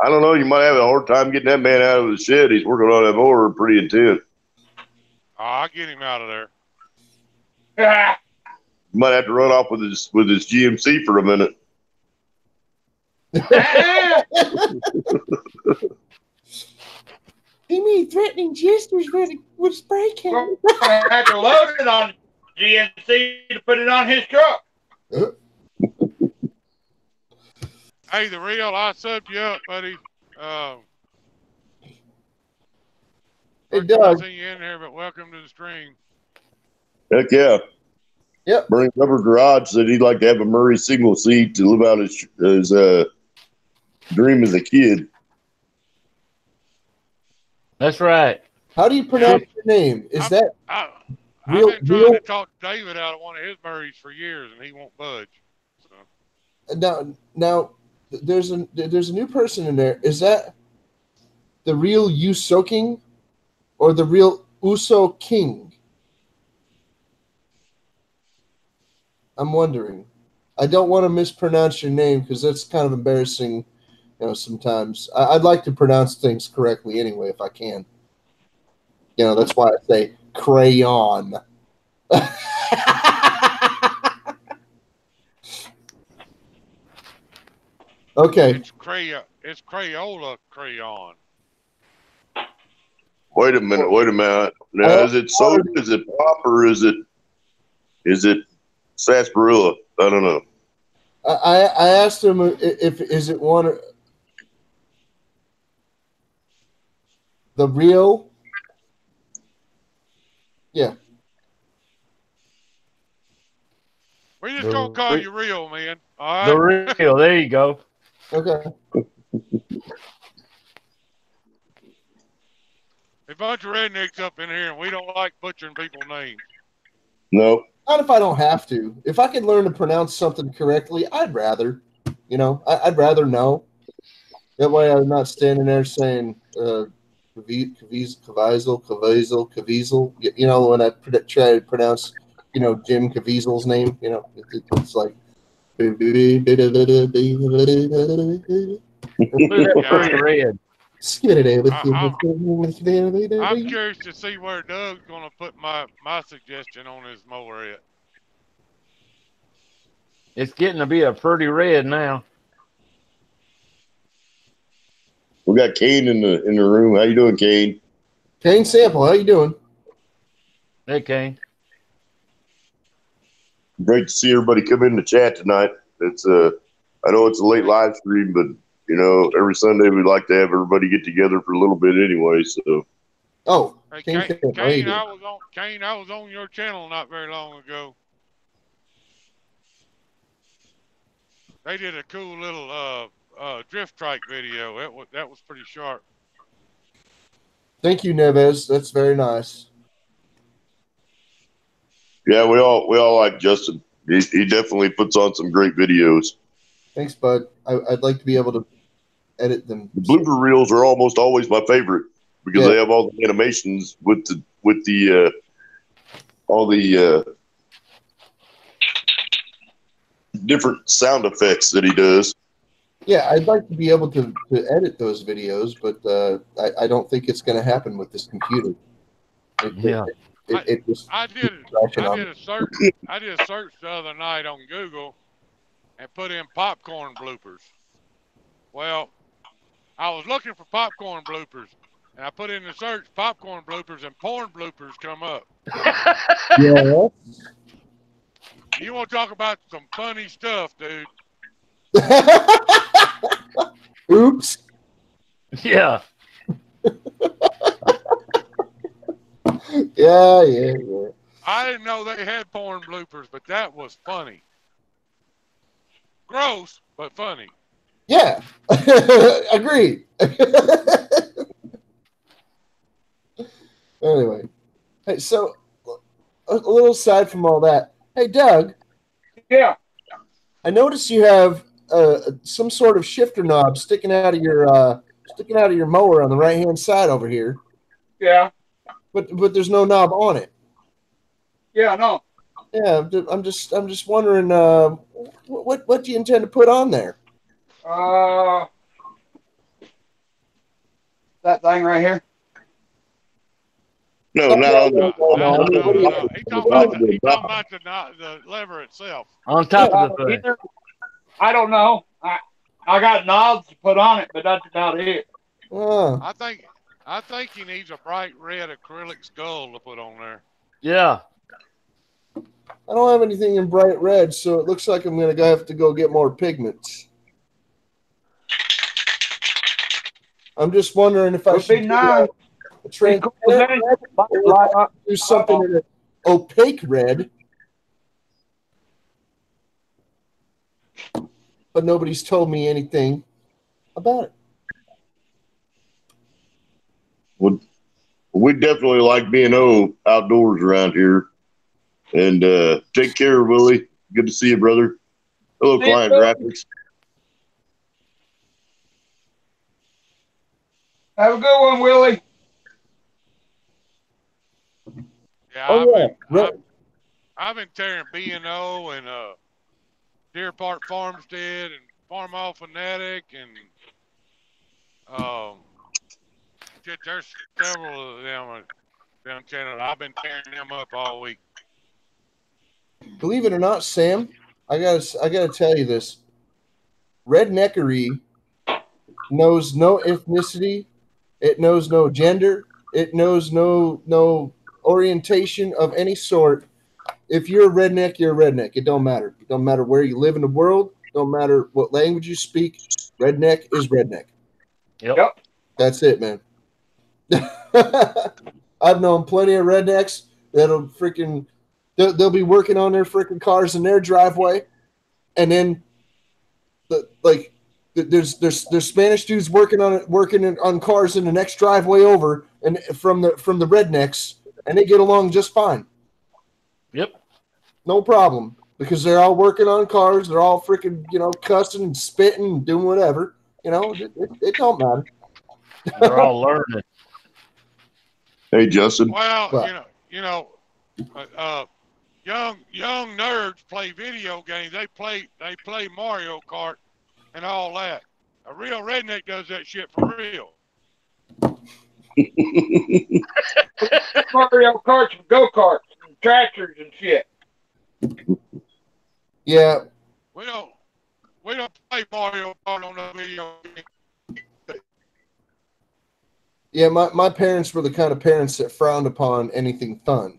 A: I don't know. You might have a hard time getting that man out of the shed. He's working on that mower pretty intense.
H: Oh, I'll get him out of there.
A: You might have to run off with his GMC for a minute.
C: He made threatening gestures with spray can.
D: I had to load it on GMC to put it on his truck.
H: Hey, the real, I subbed you up, buddy.
C: Hey, Doug.
H: See you in here, but welcome to the stream.
A: Heck yeah.
C: Yep.
A: Bernie Rubber Garage said he'd like to have a Murray single seat to live out his dream as a kid.
F: That's right.
C: How do you pronounce your name? Is that
H: I've
C: real?
H: been trying to talk David out of one of his Murrays for years, and he won't budge. So.
C: Now, there's a new person in there. Is that the real Uso King or the real Uso King? I'm wondering. I don't want to mispronounce your name because that's kind of embarrassing. Sometimes I'd like to pronounce things correctly anyway if I can. That's why I say crayon. Okay.
H: It's Crayola crayon.
A: Wait a minute. Now, is it soap? Is it pop? Or is it sarsaparilla? I don't know.
C: I asked him if is it one the real. Yeah.
H: We're just gonna call you real, man. All right.
F: The real. There you go.
C: Okay.
H: A bunch of rednecks up in here, and we don't like butchering people's names.
A: No.
C: Not if I don't have to. If I can learn to pronounce something correctly, I'd rather. I'd rather know. That way I'm not standing there saying Caviezel. When I try to pronounce, Jim Caviezel's name, it's like.
F: Pretty red.
H: I'm curious to see where Doug's gonna put my suggestion on his mower at.
F: It's getting to be a pretty red now.
A: We got Kane in the room. How you doing, Kane?
C: Kane Sample, how you doing?
F: Hey, Kane.
A: Great to see everybody come in the chat tonight. It's I know it's a late live stream, but every Sunday we'd like to have everybody get together for a little bit anyway. So.
C: Oh,
H: Hey,
C: Kane,
H: Kane, I was on your channel not very long ago. They did a cool little drift trike video. That was pretty sharp.
C: Thank you, Neves. That's very nice.
A: Yeah, we all like Justin. He definitely puts on some great videos.
C: Thanks, bud. I'd like to be able to edit them.
A: The blooper reels are almost always my favorite because they have all the animations with all the different sound effects that he does.
C: Yeah, I'd like to be able to edit those videos, but I don't think it's going to happen with this computer.
H: I did a search the other night on Google and put in popcorn bloopers. Well, I was looking for popcorn bloopers, and I put in the search popcorn bloopers, and porn bloopers come up.
C: Yeah.
H: You want to talk about some funny stuff, dude?
C: Oops.
F: Yeah.
C: Yeah.
H: I didn't know they had porn bloopers, but that was funny. Gross, but funny.
C: Yeah. Agreed. Anyway, hey, so a little aside from all that, hey Doug,
D: Yeah.
C: I noticed you have some sort of shifter knob sticking out of your mower on the right hand side over here,
D: Yeah.
C: but there's no knob on it.
D: Yeah. No.
C: Yeah, I'm just wondering what do you intend to put on there?
D: That thing right here.
A: No, not on the.
H: No. He talking about the lever itself.
F: On top of the thing.
D: I don't know. I got knobs to put on it, but that's about it.
C: Oh,
H: I think he needs a bright red acrylic skull to put on there.
F: Yeah.
C: I don't have anything in bright red, so it looks like I'm gonna have to go get more pigments. I'm just wondering if I
D: Would
C: should
D: be nice.
C: do something in an opaque red, but nobody's told me anything about it.
A: We definitely like B&O outdoors around here. And take care, Willie. Good to see you, brother. Hello, Client Graphics.
D: Have a good one, Willie.
H: Yeah, I've been tearing B&O and Deer Park Farmstead and Farm All Fanatic and there's several of them down channel. I've been tearing them up all week.
C: Believe it or not, Sam, I gotta tell you this. Redneckery knows no ethnicity. It knows no gender. It knows no orientation of any sort. If you're a redneck, you're a redneck. It don't matter. It don't matter where you live in the world. It don't matter what language you speak. Redneck is redneck.
F: Yep.
C: That's it, man. I've known plenty of rednecks that'll freaking they'll be working on their freaking cars in their driveway, and then there's Spanish dudes working on cars in the next driveway over, and from the rednecks, and they get along just fine.
F: Yep.
C: No problem, because they're all working on cars. They're all freaking cussing and spitting and doing whatever. It don't matter.
F: They're all learning.
A: Hey, Justin.
H: Well, young nerds play video games. They play Mario Kart and all that. A real redneck does that shit for real.
D: Mario Karts and go-karts and tractors and shit.
C: Yeah.
H: We don't play Mario Kart on the video game.
C: Yeah, my parents were the kind of parents that frowned upon anything fun,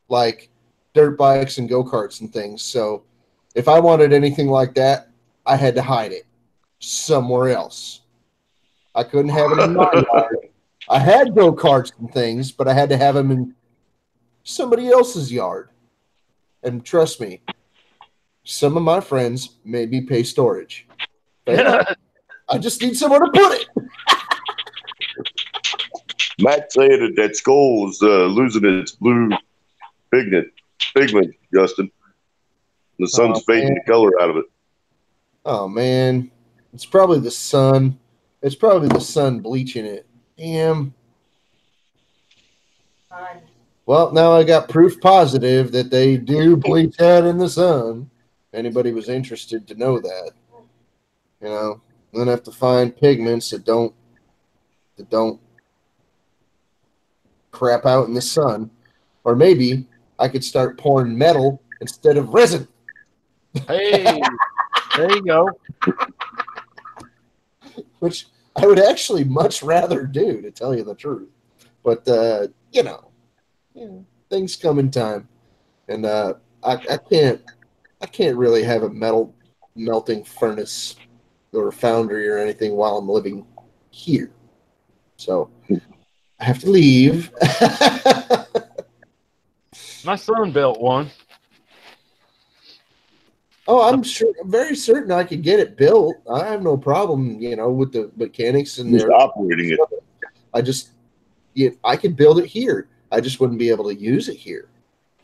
C: like dirt bikes and go-karts and things. So if I wanted anything like that, I had to hide it somewhere else. I couldn't have it in my yard. I had go-karts and things, but I had to have them in somebody else's yard. And trust me, some of my friends made me pay storage. I just need somewhere to put it.
A: Matt saying that skull is losing its blue pigment, Justin. The sun's fading the color out of it.
C: Oh, man. It's probably the sun. It's probably the sun bleaching it. Damn. Well, now I got proof positive that they do bleach out in the sun. If anybody was interested to know that. I'm going to have to find pigments that don't crap out in the sun. Or maybe I could start pouring metal instead of resin.
F: Hey, there you go.
C: Which I would actually much rather do, to tell you the truth. But you know, things come in time, and I can't really have a melting furnace or foundry or anything while I'm living here. So I have to leave.
F: My son built one.
C: Oh, I'm very certain I could get it built. I have no problem, with the mechanics and
A: Just operating it.
C: I could build it here. I just wouldn't be able to use it here.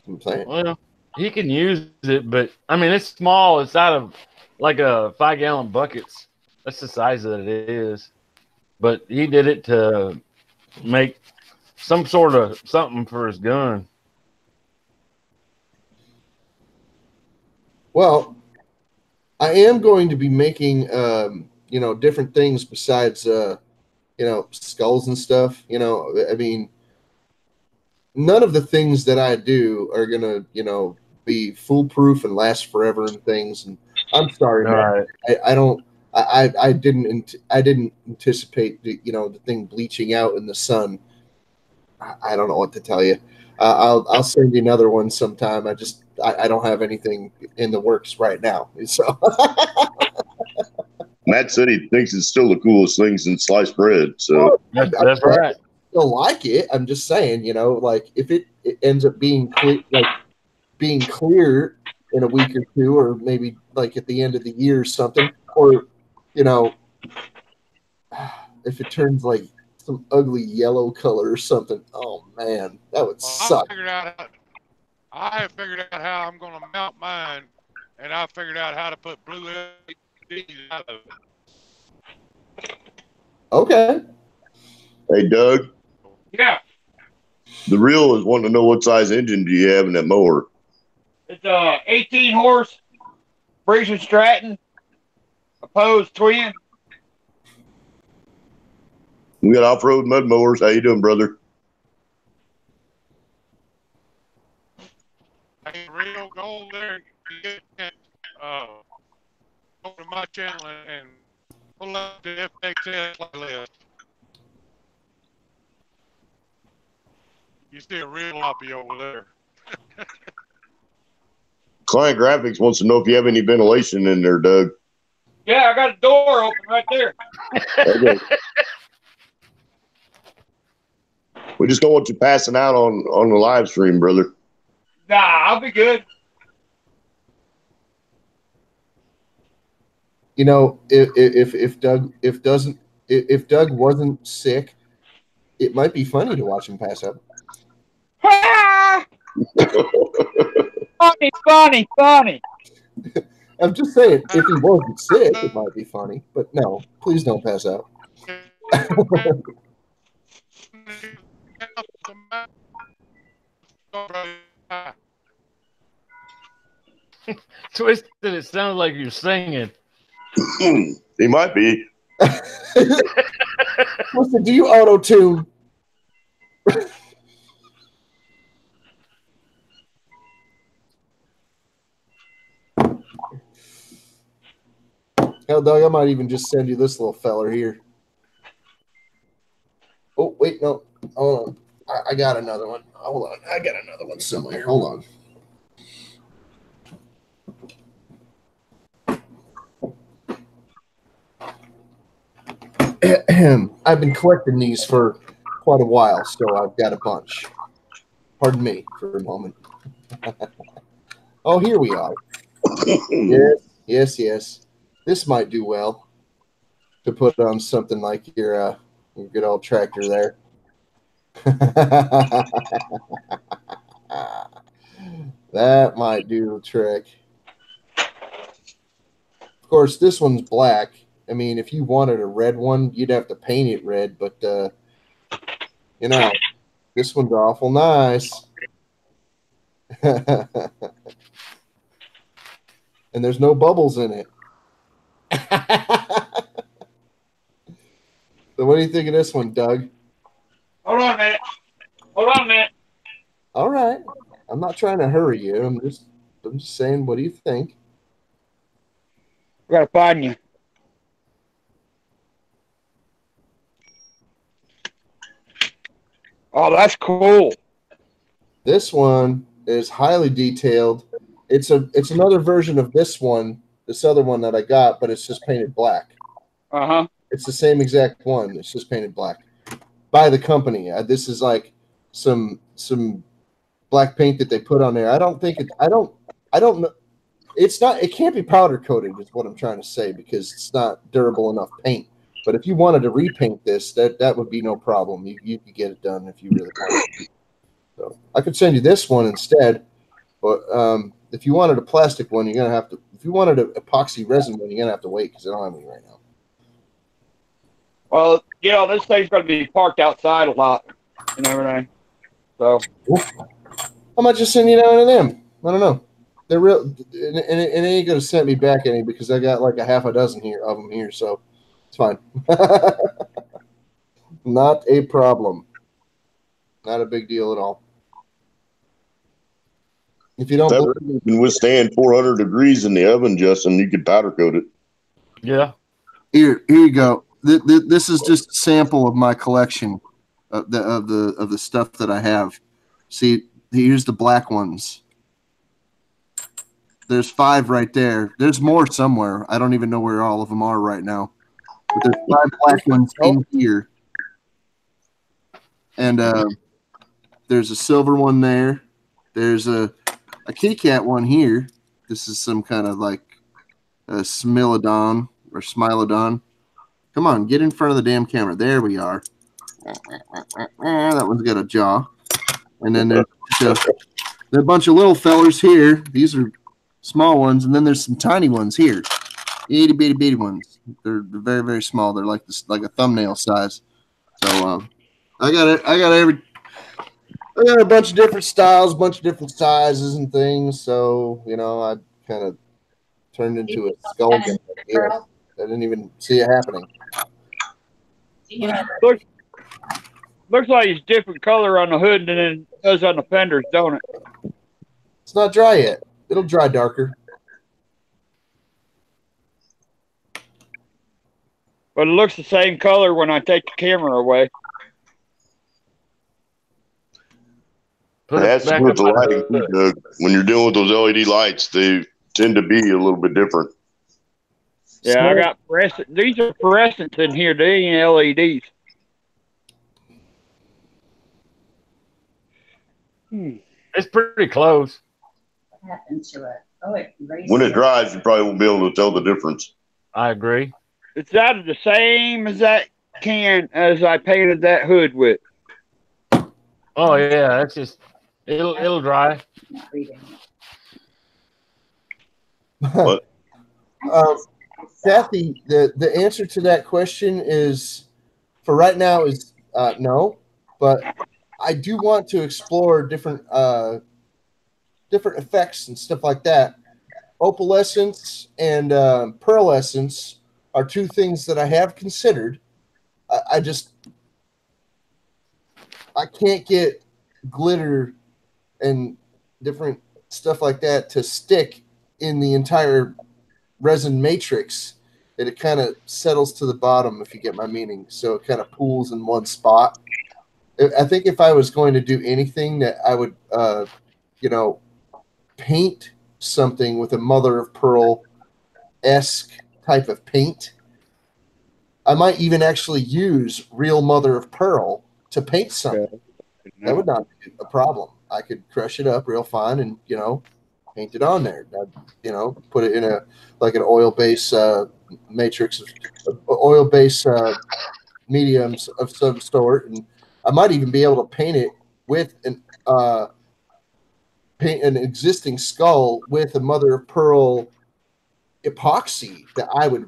C: I'm saying.
F: Well, he can use it, but I mean, it's small. It's out of like a 5-gallon buckets. That's the size that it is. But he did it to make some sort of something for his gun.
C: Well, I am going to be making, different things besides, skulls and stuff. I mean, none of the things that I do are going to, be foolproof and last forever and things. And I'm sorry, man.
F: Right.
C: I didn't anticipate the thing bleaching out in the sun. I don't know what to tell you. I'll send you another one sometime. I don't have anything in the works right now. So
A: Matt said he thinks it's still the coolest thing since sliced bread. So
F: That's right.
C: Still like it. I'm just saying, like if it ends up being clear in a week or two, or maybe like at the end of the year or something, or if it turns like some ugly yellow color or something, oh man, that would suck.
H: I have figured out how I'm going to mount mine, and I figured out how to put blue LEDs out of it.
C: Okay.
A: Hey, Doug.
D: Yeah.
A: The real is wanting to know what size engine do you have in that mower?
D: It's 18 horse, Briggs & Stratton, opposed twin.
A: We got off-road mud mowers. How you doing, brother?
H: Hey, real gold there. You get over to my channel and pull up the FXS playlist. You see a real loppy over there.
A: Client Graphics wants to know if you have any ventilation in there, Doug.
D: Yeah, I got a door open right there.
A: Okay. We just don't want you passing out on the live stream, brother.
D: Nah, I'll be good.
C: If Doug wasn't sick, it might be funny to watch him pass out.
D: Funny.
C: I'm just saying, if he wasn't sick, it might be funny. But no, please don't pass out.
F: Twisted, it sounds like you're singing.
A: He might be.
C: Listen, do you auto-tune? Hell, Doug, I might even just send you this little feller here. Oh, wait, no. Hold on. I got another one. Hold on. I got another one somewhere. Hold on. I've been collecting these for quite a while, so I've got a bunch. Pardon me for a moment. Oh, here we are. Yes. This might do well to put on something like your good old tractor there. That might do the trick. Of course, this one's black. I mean, if you wanted a red one, you'd have to paint it red, but this one's awful nice. And there's no bubbles in it. So what do you think of this one, Doug?
D: Hold on a minute.
C: All right. I'm not trying to hurry you. I'm just saying, what do you think?
D: I gotta find you. Oh, that's cool.
C: This one is highly detailed. It's another version of this other one that I got, but it's just painted black.
D: Uh-huh.
C: It's the same exact one. It's just painted black by the company. This is like some black paint that they put on there. I don't know. It's not. It can't be powder coated. Is what I'm trying to say, because it's not durable enough paint. But if you wanted to repaint this, that would be no problem. You could get it done if you really wanted. So I could send you this one instead. But if you wanted a plastic one, you're gonna have to. If you wanted an epoxy resin one, you're gonna have to wait because I don't have any right now.
D: Well, this thing's going to be parked outside a lot and everything. So
C: I might just send you down to them. I don't know. They're real, and it ain't gonna send me back any because I got like a half a dozen of them here, so it's fine. Not a problem. Not a big deal at all. If you don't
A: That can withstand 400 degrees in the oven, Justin, you could powder coat it.
F: Yeah.
C: Here you go. This is just a sample of my collection of the stuff that I have. See, here's the black ones. There's 5 right there. There's more somewhere. I don't even know where all of them are right now. But there's 5 black ones in here. And there's a silver one there. There's a kitty cat one here. This is some kind of like a Smilodon or Smilodon. Come on, get in front of the damn camera. There we are. That one's got a jaw. And then there's a bunch of little fellers here. These are small ones, and then there's some tiny ones here, itty bitty ones. They're very, very small. They're like a thumbnail size. So I got a bunch of different styles, a bunch of different sizes and things. So I kind of turned into a skull. I didn't even see it happening.
D: Looks like it's different color on the hood than it does on the fenders, don't it?
C: It's not dry yet. It'll dry darker.
D: But it looks the same color when I take the camera away.
A: That's with the lighting, Doug. When you're dealing with those LED lights, they tend to be a little bit different.
D: Yeah, I got fluorescent. These are fluorescents in here. They ain't LEDs.
F: It's pretty close.
E: What happened to it? Oh, it raised
A: When it dries, you probably won't be able to tell the difference.
F: I agree.
D: It's out of the same as that can as I painted that hood with.
F: Oh yeah, that's just it'll dry.
A: What?
C: Kathy, the answer to that question is, for right now, is no. But I do want to explore different effects and stuff like that. Opalescence and pearlescence are 2 things that I have considered. I can't get glitter and different stuff like that to stick in the entire resin matrix. It kind of settles to the bottom, if you get my meaning. So it kind of pools in one spot. I think if I was going to do anything, that I would, paint something with a mother of pearl-esque type of paint. I might even actually use real mother of pearl to paint something. That would not be a problem. I could crush it up real fine and, paint it on there. I'd, put it in an oil-based matrix, oil-based mediums of some sort, and I might even be able to paint it with paint an existing skull with a mother of pearl epoxy that I would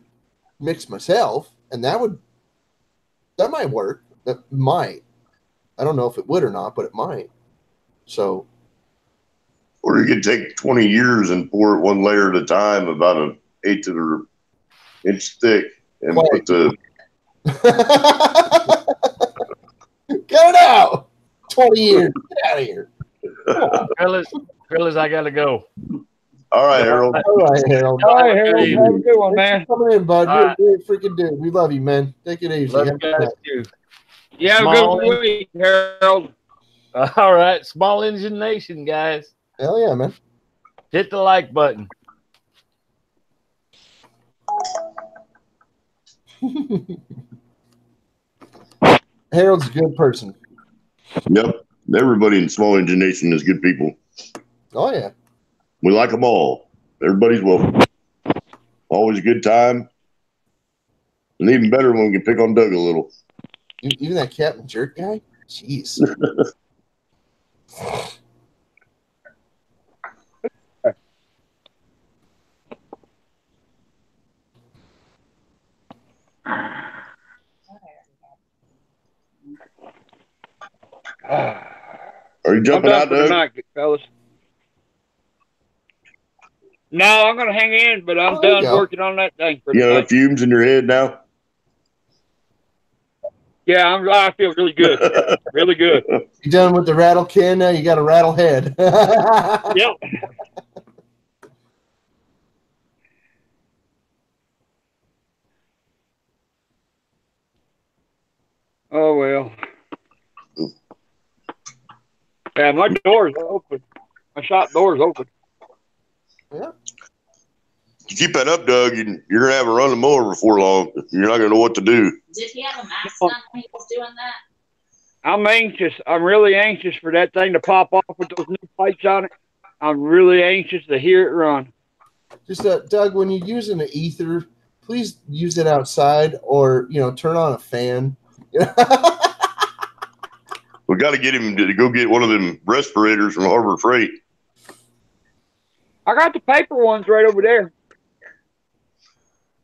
C: mix myself, and that might work. That might. I don't know if it would or not, but it might. So.
A: Or you could take 20 years and pour it 1 layer at a time, about an 1/8 of an inch thick, and put the.
C: Go now! 20 years. Get out of here.
F: Fellas, I gotta go.
A: All right, Harold.
C: All right, Harold.
D: Have a good one, man.
C: Coming in, bud.
F: All
C: You're a freaking dude. We love you, man. Take it easy.
F: Love you guys too.
D: You have a good week, Harold.
F: All right, Small Engine Nation, guys.
C: Hell yeah, man.
F: Hit the like button.
C: Harold's a good person.
A: Yep. Everybody in Small Engine Nation is good people.
C: Oh yeah.
A: We like them all. Everybody's welcome. Always a good time. And even better when we can pick on Doug a little.
C: Even that Captain Jerk guy? Jeez.
A: Are you jumping
D: I'm done
A: out,
D: for
A: Doug?
D: tonight, fellas. No, I'm going to hang in, but I'm
C: There you
D: done
C: go.
D: working on that thing for
A: You know,
D: tonight.
A: fumes in your head now?
D: Yeah, I feel really good. Really good.
C: You done with the rattle can now? You got a rattle head.
D: Yep. Oh, well. Yeah, my door's open. My shop door's open.
C: Yeah.
A: You keep that up, Doug, and you're going to have a running mower before long. You're not going to know what to do.
E: Did he have a mask on when he was doing that?
D: I'm anxious. I'm really anxious for that thing to pop off with those new pipes on it. I'm really anxious to hear it run.
C: Just Doug, when you're using the ether, please use it outside or turn on a fan.
A: We got to get him to go get one of them respirators from Harbor Freight.
D: I got the paper ones right over there.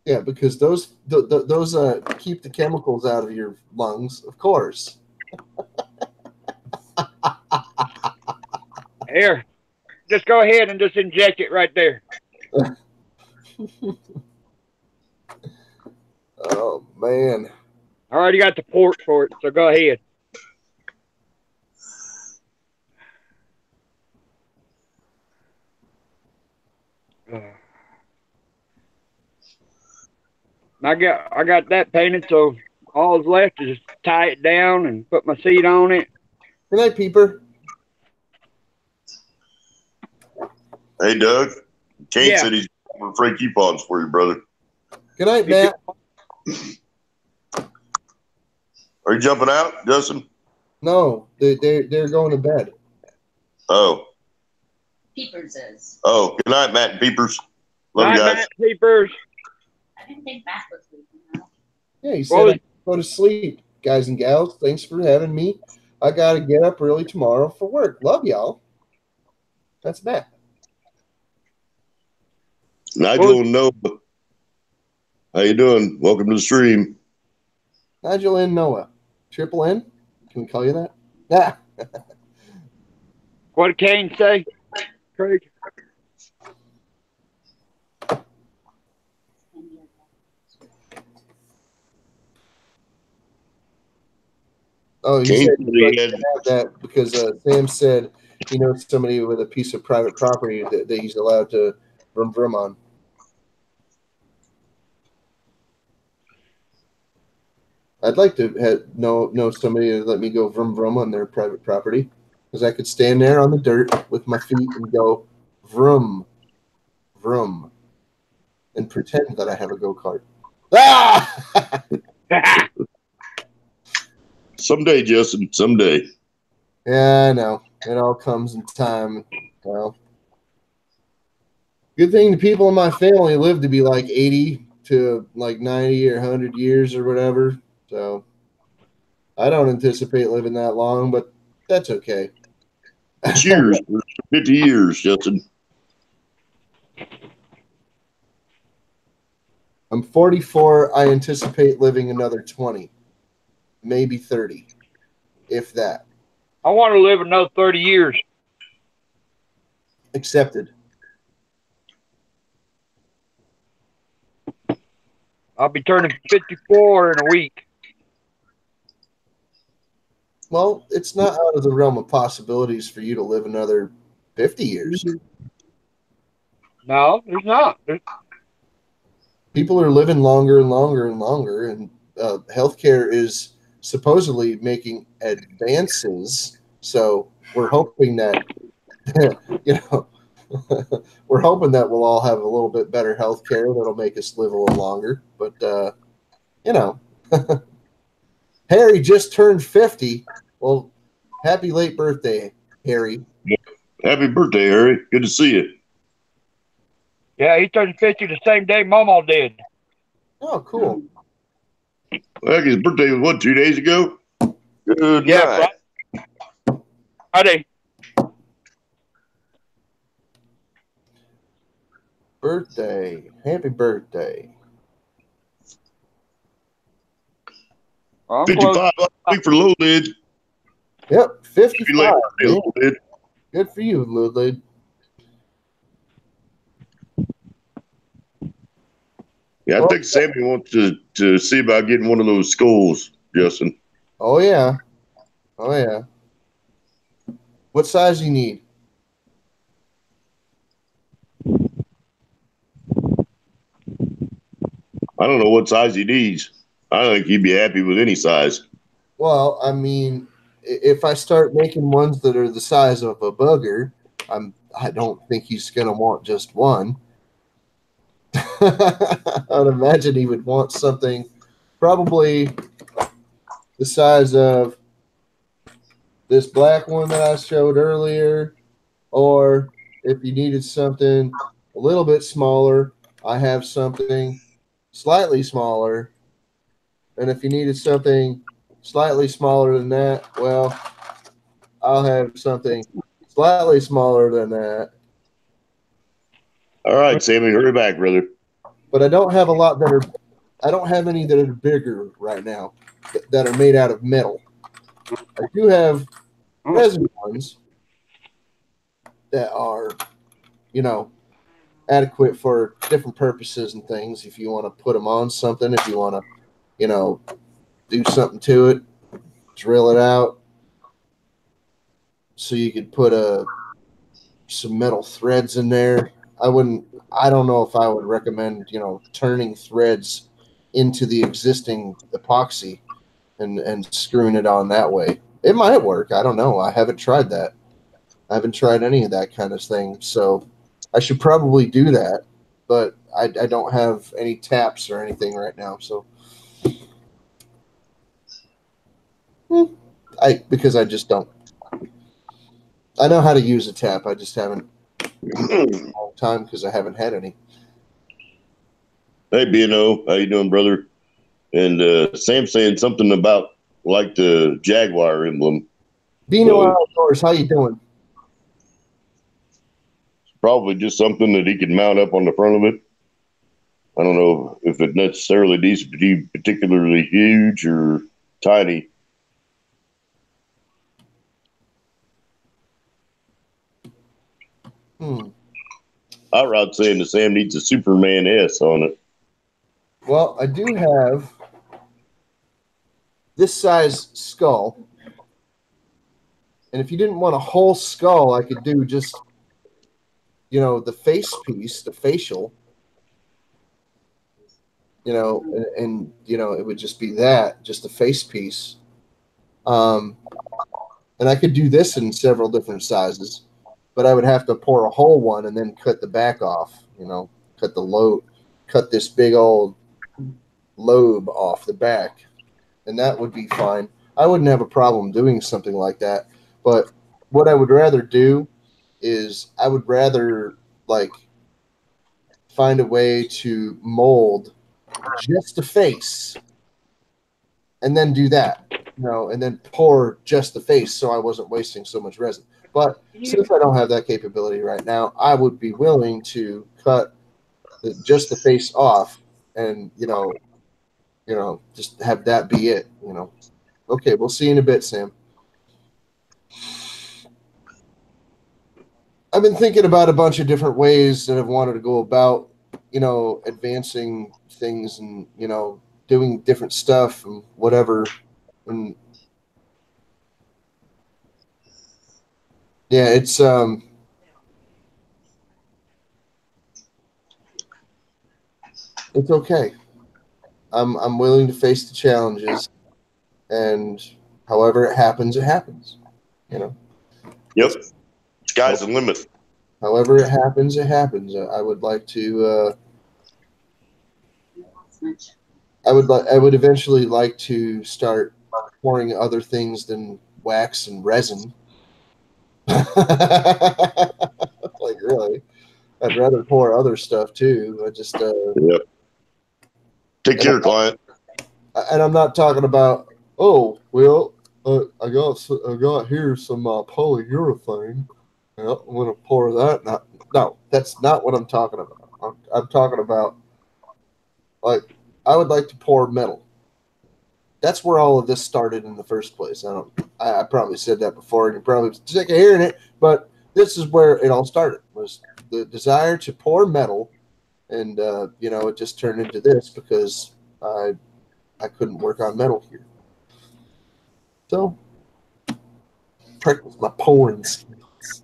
C: Yeah, because those keep the chemicals out of your lungs, of course.
D: Here, just go ahead and just inject it right there.
C: Oh man!
D: I already got the port for it, so go ahead. I got that painted, so all that's left is just tie it down and put my seat on it.
C: Good night, Peeper.
A: Hey, Doug. Kane
D: Yeah.
A: said he's got Freight coupons for you, brother.
C: Good night, Matt.
A: Are you jumping out, Justin?
C: No, they're going to bed.
A: Oh.
E: Peepers is.
A: Oh, good night, Matt and Peepers. Love
D: Night,
A: you guys.
D: Matt, Peepers.
E: I didn't think Matt was leaving now.
C: Yeah, he said go to sleep, guys and gals. Thanks for having me. I got to get up early tomorrow for work. Love y'all. That's Matt.
A: Nigel and Noah. How you doing? Welcome to the stream.
C: Nigel and Noah. Triple N? Can we call you that? Yeah.
D: What did Kane say, Craig?
C: Oh, he
A: Kane
C: said
A: said
C: he'd
A: he
C: like
A: had-
C: to have that because Sam said he knows somebody with a piece of private property that he's allowed to vroom on. I'd like to know somebody to let me go vroom on their private property because I could stand there on the dirt with my feet and go vroom, vroom, and pretend that I have a go-kart. Ah!
A: Someday, Justin. Someday.
C: Yeah, I know. It all comes in time. Well, good thing the people in my family live to be like 80 to like 90 or 100 years or whatever. So I don't anticipate living that long, but that's okay.
A: Cheers. 50 years, Justin.
C: I'm 44. I anticipate living another 20, maybe 30, if that.
D: I want to live another 30 years.
C: Accepted.
D: I'll be turning 54 in a week.
C: Well, it's not out of the realm of possibilities for you to live another 50 years.
D: No, there's not.
C: People are living longer and longer and longer, and healthcare is supposedly making advances. So we're hoping that, you know, we're hoping that we'll all have a little bit better health care that'll make us live a little longer. But, you know, Harry just turned 50. Well, happy late birthday, Harry.
A: Happy birthday, Harry. Good to see you.
D: Yeah, he turned 50 the same day Mama did.
C: Oh, cool.
A: Well, his birthday was, what, 2 days ago? Good
D: Yeah,
A: night.
D: Friday.
C: Birthday. Happy birthday.
D: I'm
A: 55 week for low lid.
C: Yep,
A: Happy
C: 55.
A: late birthday,
C: Man.
A: low lid.
C: Good for you, Ludlid.
A: Yeah, I think Sammy wants to see about getting one of those skulls, Justin.
C: Oh, yeah. Oh, yeah. What size do you need?
A: I don't know what size he needs. I think he'd be happy with any size.
C: Well, I mean, if I start making ones that are the size of a booger, I don't think he's gonna want just one. I'd imagine he would want something probably the size of this black one that I showed earlier, or if you needed something a little bit smaller, I have something slightly smaller. And if you needed something slightly smaller than that, well, I'll have something slightly smaller than that.
A: All right, Sammy, hurry back, brother.
C: But I don't have a lot that are, I don't have any that are bigger right now that are made out of metal. I do have resin ones that are, you know, adequate for different purposes and things. If you want to put them on something, if you want to, you know, do something to it, drill it out, so you could put some metal threads in there. I don't know if I would recommend, you know, turning threads into the existing epoxy and screwing it on that way. It might work. I don't know. I haven't tried that. I haven't tried any of that kind of thing. So I should probably do that, but I don't have any taps or anything right now. So because I just don't. I know how to use a tap. I just haven't a long time because I haven't had any.
A: Hey, BNO, how you doing, brother? And Sam saying something about like the Jaguar emblem.
C: Bino Outdoors, how you doing?
A: Probably just something that he could mount up on the front of it. I don't know if it necessarily needs to be particularly huge or tiny. I would saying the Sam needs a Superman S on it.
C: Well, I do have this size skull. And if you didn't want a whole skull, I could do just, you know, the face piece, the facial, you know, and you know, it would just be that, just the face piece. And I could do this in several different sizes, but I would have to pour a whole one and then cut the back off, you know, cut this big old lobe off the back, and that would be fine. I wouldn't have a problem doing something like that. But what I would rather do is I would rather like find a way to mold just the face and then do that, you know, and then pour just the face so I wasn't wasting so much resin. But since I don't have that capability right now, I would be willing to cut just the face off and, you know, just have that be it, you know. Okay, we'll see you in a bit, Sam. I've been thinking about a bunch of different ways that I've wanted to go about, you know, advancing things and, you know, doing different stuff and whatever. And yeah, it's okay. I'm willing to face the challenges, and however it happens, it happens. You know.
A: Yep. Sky's the limit.
C: However it happens, it happens. I would like to. I would eventually like to start pouring other things than wax and resin. Like really, I'd rather pour other stuff too. I just
A: Yep. Take care, client.
C: and I'm not talking about. Oh well, I got here some polyurethane. Well, I'm gonna pour that. No, that's not what I'm talking about. I'm talking about like I would like to pour metal. That's where all of this started in the first place. I probably said that before, and you're probably sick of hearing it, but this is where it all started. Was the desire to pour metal, and it just turned into this because I couldn't work on metal here. So practice my pouring skills.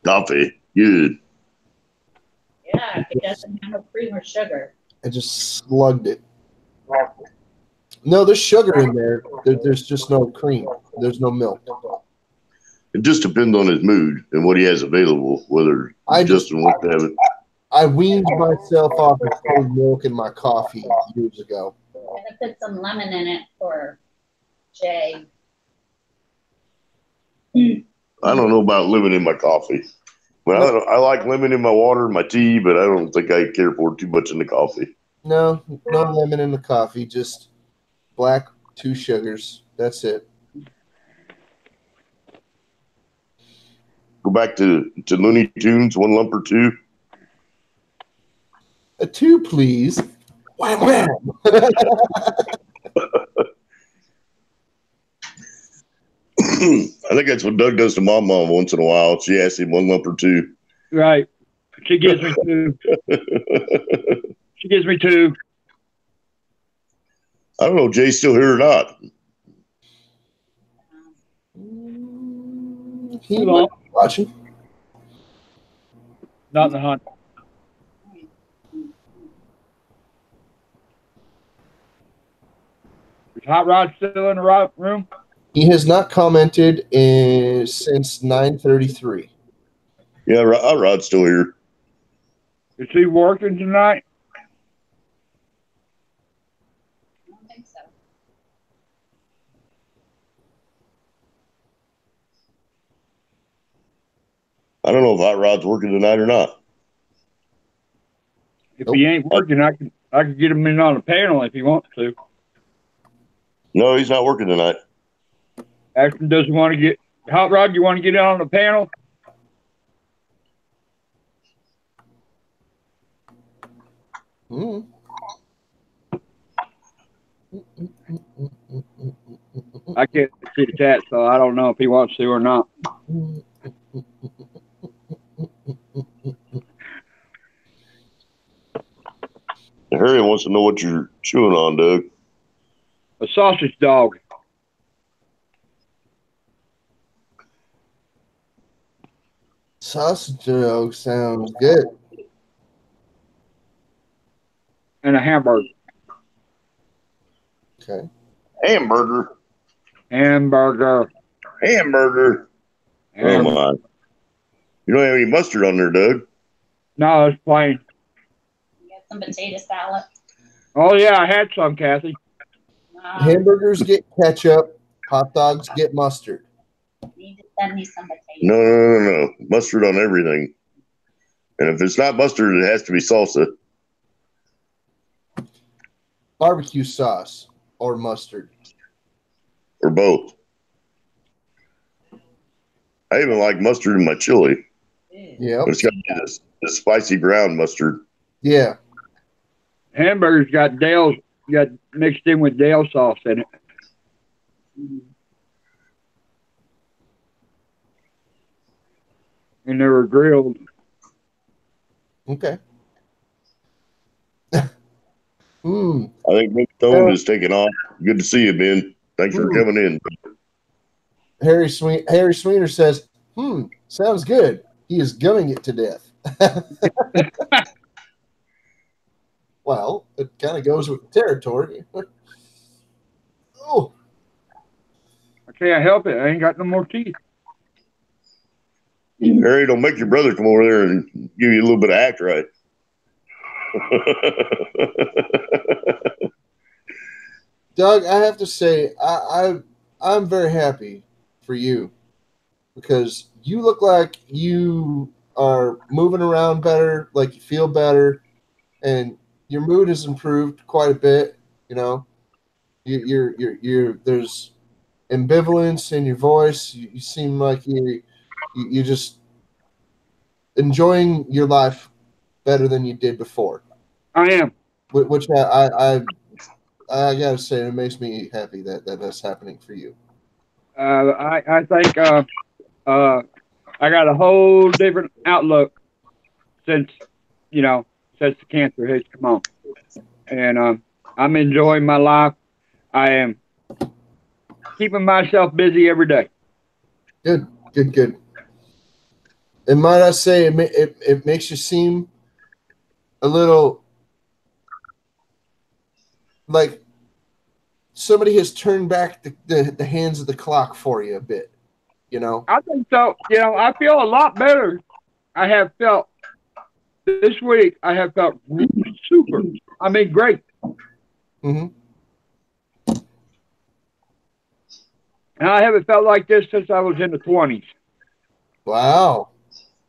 A: Coffee. Good.
E: Yeah, it doesn't have no cream or sugar.
C: I just slugged it. No, there's sugar in there. There's just no cream. There's no milk.
A: It just depends on his mood and what he has available, whether Justin wants to have it.
C: I weaned myself off of cold milk in my coffee years ago.
E: I'm gonna put some lemon in it for Jay.
A: I don't know about lemon in my coffee. Well, I like lemon in my water, my tea, but I don't think I care for too much in the coffee.
C: No lemon in the coffee. Just black, 2 sugars. That's it.
A: Go back to Looney Tunes, 1 lump or 2.
C: A 2, please. Wham, wham.
A: I think that's what Doug does to my mom once in a while. She asks him 1 lump or 2.
D: Right. She gives me 2. She gives me 2.
A: I don't know if Jay's still here or not.
C: He might be watching.
D: Not in the hunt. Is Hot Rod still in the room?
C: He has not commented since 9:33.
A: Yeah, Rod's still here.
D: Is he working tonight?
E: I don't think so.
A: I don't know if Hot Rod's working tonight or not.
D: If he ain't working, I could get him in on the panel if he wants to.
A: No, he's not working tonight.
D: Ashton doesn't want to get Hot Rod. You want to get in on the panel? I can't see the chat, so I don't know if he wants to or not.
A: Harry wants to know what you're chewing on, Doug.
D: A sausage dog.
C: Sausage dog sounds good.
D: And a hamburger.
C: Okay.
A: Hamburger.
D: Hamburger.
A: Hamburger. Oh, my. You don't have any mustard on there, Doug?
D: No, it's plain.
E: You got some potato salad.
D: Oh, yeah, I had some, Kathy.
C: Hamburgers get ketchup. Hot dogs get mustard.
E: You need to send me some potatoes.
A: No. Mustard on everything. And if it's not mustard, it has to be salsa.
C: Barbecue sauce or mustard.
A: Or both. I even like mustard in my chili.
C: Yeah.
A: But it's got to be this spicy brown mustard.
C: Yeah.
D: Hamburgers got mixed in with Dale sauce in it. And they were grilled.
C: Okay.
A: I think maybe Stone is taking off. Good to see you, Ben. Thanks for coming in.
C: Harry Sweener says, sounds good. He is gumming it to death. Well, it kind of goes with the territory. Oh,
D: I can't help it. I ain't got no more teeth.
A: Harry, don't make your brother come over there and give you a little bit of act right.
C: Doug, I have to say, I'm very happy for you because you look like you are moving around better, like you feel better, and your mood has improved quite a bit. You know, you're there's ambivalence in your voice. You seem like you're just enjoying your life better than you did before.
D: I am.
C: Which I gotta say, it makes me happy that that's happening for you.
D: I think I got a whole different outlook since the cancer has come on, and I'm enjoying my life. I am keeping myself busy every day.
C: Good. And might I say, it makes you seem a little like somebody has turned back the hands of the clock for you a bit, you know?
D: I think so. I feel a lot better. I have felt this week. I have felt super. I mean, great.
C: Mm-hmm.
D: And I haven't felt like this since I was in the 20s.
C: Wow.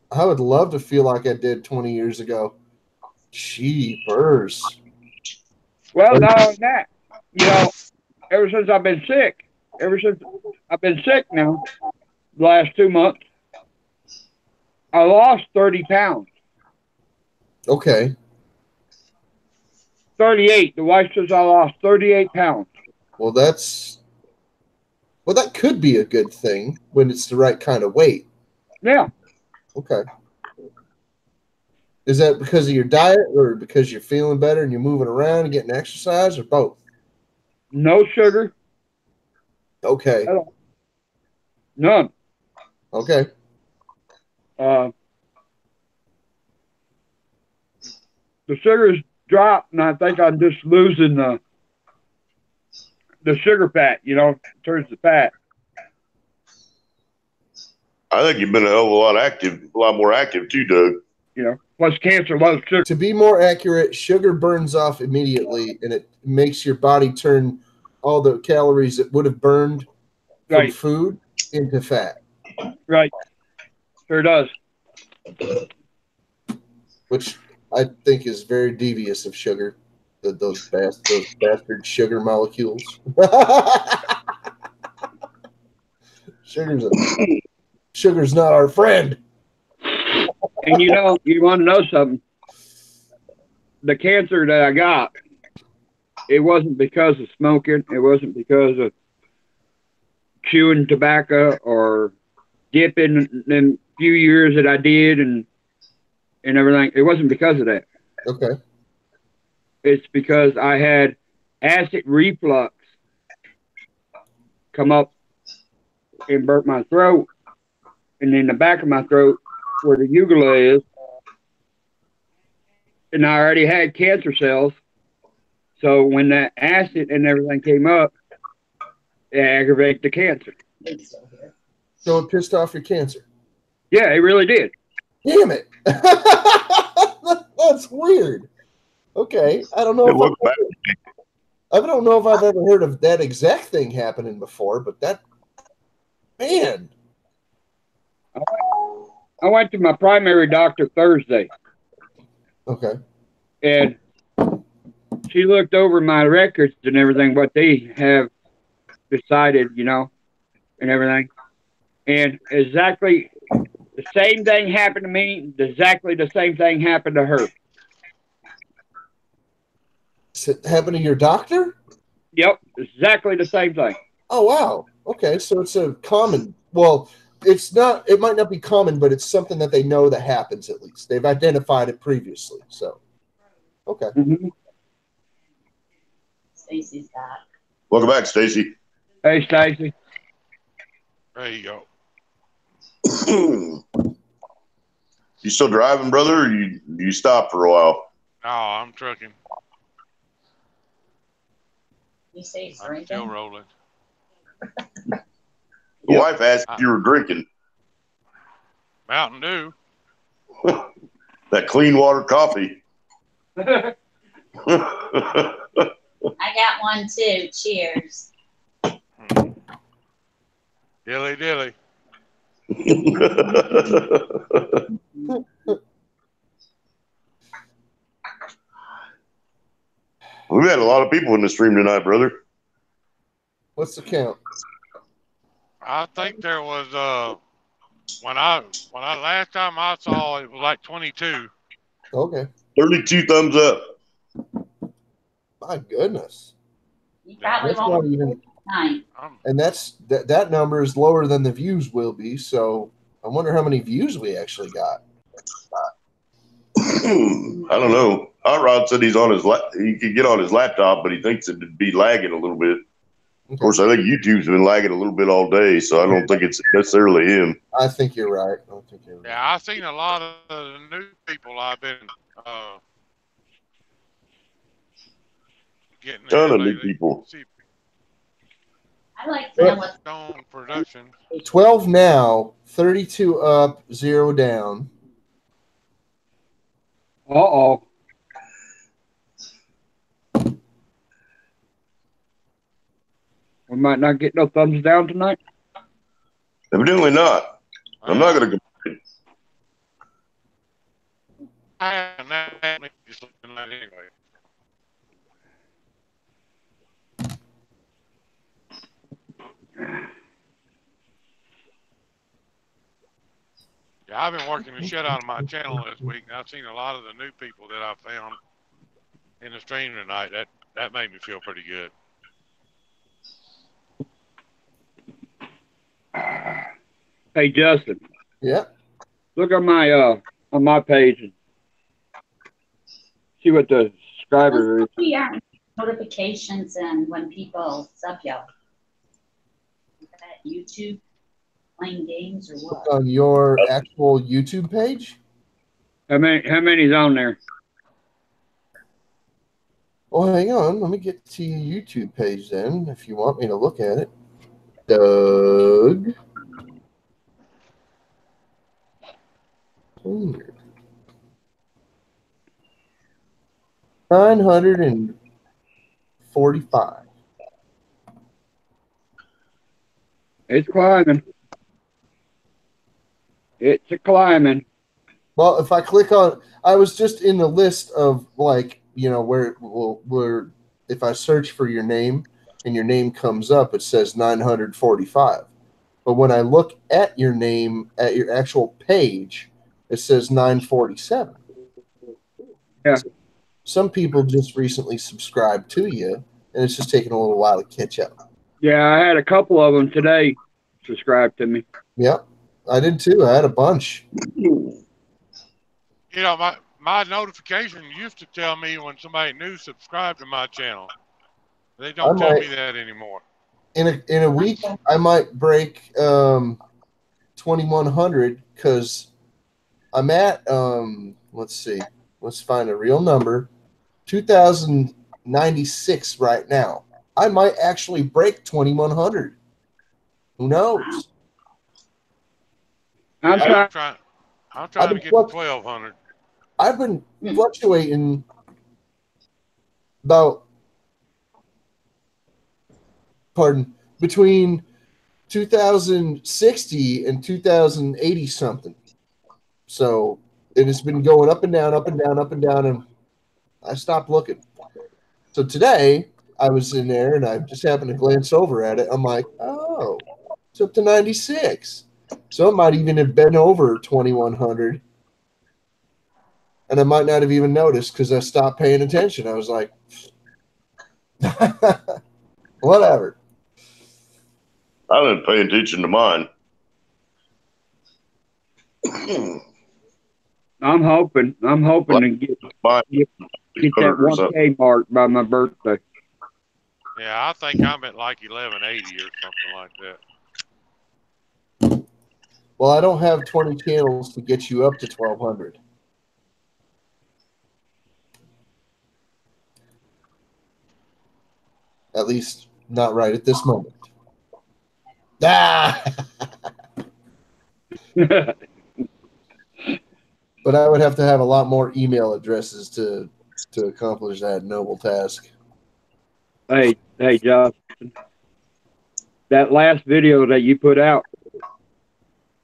C: I would love to feel like I did 20 years ago. Jeepers.
D: Well, not only that, ever since I've been sick now, the last 2 months, I lost 30 pounds.
C: Okay.
D: 38. The wife says I lost 38 pounds.
C: Well, that could be a good thing when it's the right kind of weight.
D: Yeah.
C: Okay. Is that because of your diet or because you're feeling better and you're moving around and getting exercise or both?
D: No sugar.
C: Okay.
D: None.
C: Okay.
D: The sugar's dropped, and I think I'm just losing the sugar fat, turns to fat.
A: I think you've been a hell of a lot more active too, Doug.
D: Plus cancer, was sugar.
C: To be more accurate, sugar burns off immediately, and it makes your body turn all the calories that would have burned from food into fat.
D: Right. Sure does.
C: Which I think is very devious of sugar. Those bastard sugar molecules. Sugar's not our friend.
D: And you want to know something? The cancer that I got, it wasn't because of smoking. It wasn't because of chewing tobacco or dipping them few years that I did and everything. It wasn't because of that.
C: Okay.
D: It's because I had acid reflux come up and burnt my throat, and in the back of my throat where the uvula is, and I already had cancer cells. So when that acid and everything came up, it aggravated the cancer.
C: So it pissed off your cancer?
D: Yeah, it really did.
C: Damn it. That's weird. Okay. I don't know if I've ever heard of that exact thing happening before, but that, man.
D: I went to my primary doctor Thursday.
C: Okay.
D: And she looked over my records and everything, what they have decided, and everything. And exactly the same thing happened to me. Exactly the same thing happened to her.
C: It happened to your doctor?
D: Yep, exactly the same thing.
C: Oh, wow. Okay, so it's a common, well, it might not be common, but it's something that they know that happens at least. They've identified it previously, so. Okay.
D: Mm-hmm.
E: Stacy's back.
A: Welcome back, Stacy.
D: Hey, Stacy.
H: There you go.
A: You still driving, brother, or you stopped for a while?
H: No, I'm trucking.
E: You say he's
H: I'm
E: drinking?
H: still rolling.
A: The wife asked if you were drinking.
H: Mountain Dew.
A: That clean water coffee.
E: I got one too. Cheers.
H: Dilly dilly.
A: We've had a lot of people in the stream tonight, brother.
C: What's the count?
H: I think there was when I last time I saw it was like 22.
C: Okay.
A: 32 thumbs up.
C: My goodness.
E: You probably
C: That's not
E: won't
C: even,
E: tonight.
C: and that number is lower than the views will be. So I wonder how many views we actually got.
A: I don't know. Hot Rod said he's on he could get on his laptop, but he thinks it'd be lagging a little bit. Of course, I think YouTube's been lagging a little bit all day, so I don't think it's necessarily him.
C: I think you're right.
H: Yeah, I've seen a lot of the new people I've been getting.
A: Ton of new people.
E: I like to know what's
H: on production.
C: 12 now, 32 up, 0 down.
D: Uh-oh. We might not get no thumbs down tonight.
A: Evidently not. I'm not going to complain.
H: I haven't had me just looking at it anyway. Yeah, I've been working the shit out of my channel this week, and I've seen a lot of the new people that I found in the stream tonight. That made me feel pretty good.
D: Hey, Justin.
C: Yeah.
D: Look on my page and see what the subscriber is.
E: we are notifications and when people sub you? YouTube playing games or what?
C: On your actual YouTube page?
D: How many's on there?
C: Well, hang on. Let me get to your YouTube page then, if you want me to look at it. Doug. 945.
D: It's climbing. It's a climbing.
C: Well, if I click on, I was just in the list of like, you know, where if I search for your name and your name comes up, it says 945. But when I look at your name at your actual page, it says 947.
D: Yeah.
C: Some people just recently subscribed to you, and it's just taking a little while to catch up.
D: Yeah, I had a couple of them today subscribe to me.
C: Yep, I did too. I had a bunch.
H: You know, my notification used to tell me when somebody new subscribed to my channel. They don't tell me that anymore.
C: In a week, I might break 2,100 because I'm at let's see, let's find a real number, 2,096 right now. I might actually break 2,100. Who knows?
D: I'm trying
H: to get to 1,200.
C: I've been fluctuating between 2,060 and 2,080 something. So it has been going up and down, up and down, up and down, and I stopped looking. So today I was in there and I just happened to glance over at it. I'm like, oh, it's up to 96. So it might even have been over 2,100. And I might not have even noticed because I stopped paying attention. I was like, whatever.
A: I didn't pay attention to mine.
D: I'm hoping to get that 1K mark by my birthday.
H: Yeah, I think I'm at like 1180 or something like that.
C: Well, I don't have 20 channels to get you up to 1200. At least not right at this moment. Ah! But I would have to have a lot more email addresses to accomplish that noble task.
D: Hey, Justin. That last video that you put out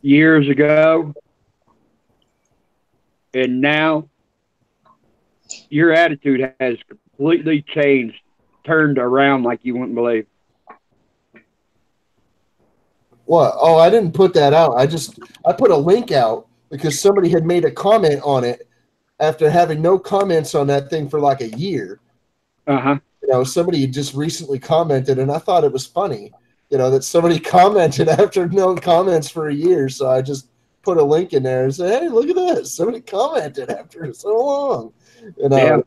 D: years ago, and now your attitude has completely changed, turned around like you wouldn't believe.
C: What? Oh, I didn't put that out. I put a link out because somebody had made a comment on it after having no comments on that thing for like a year.
D: Uh-huh.
C: You know, somebody had just recently commented, and I thought it was funny, you know, that somebody commented after no comments for a year. So I just put a link in there and said, hey, look at this. Somebody commented after so long. You know,
D: Yeah.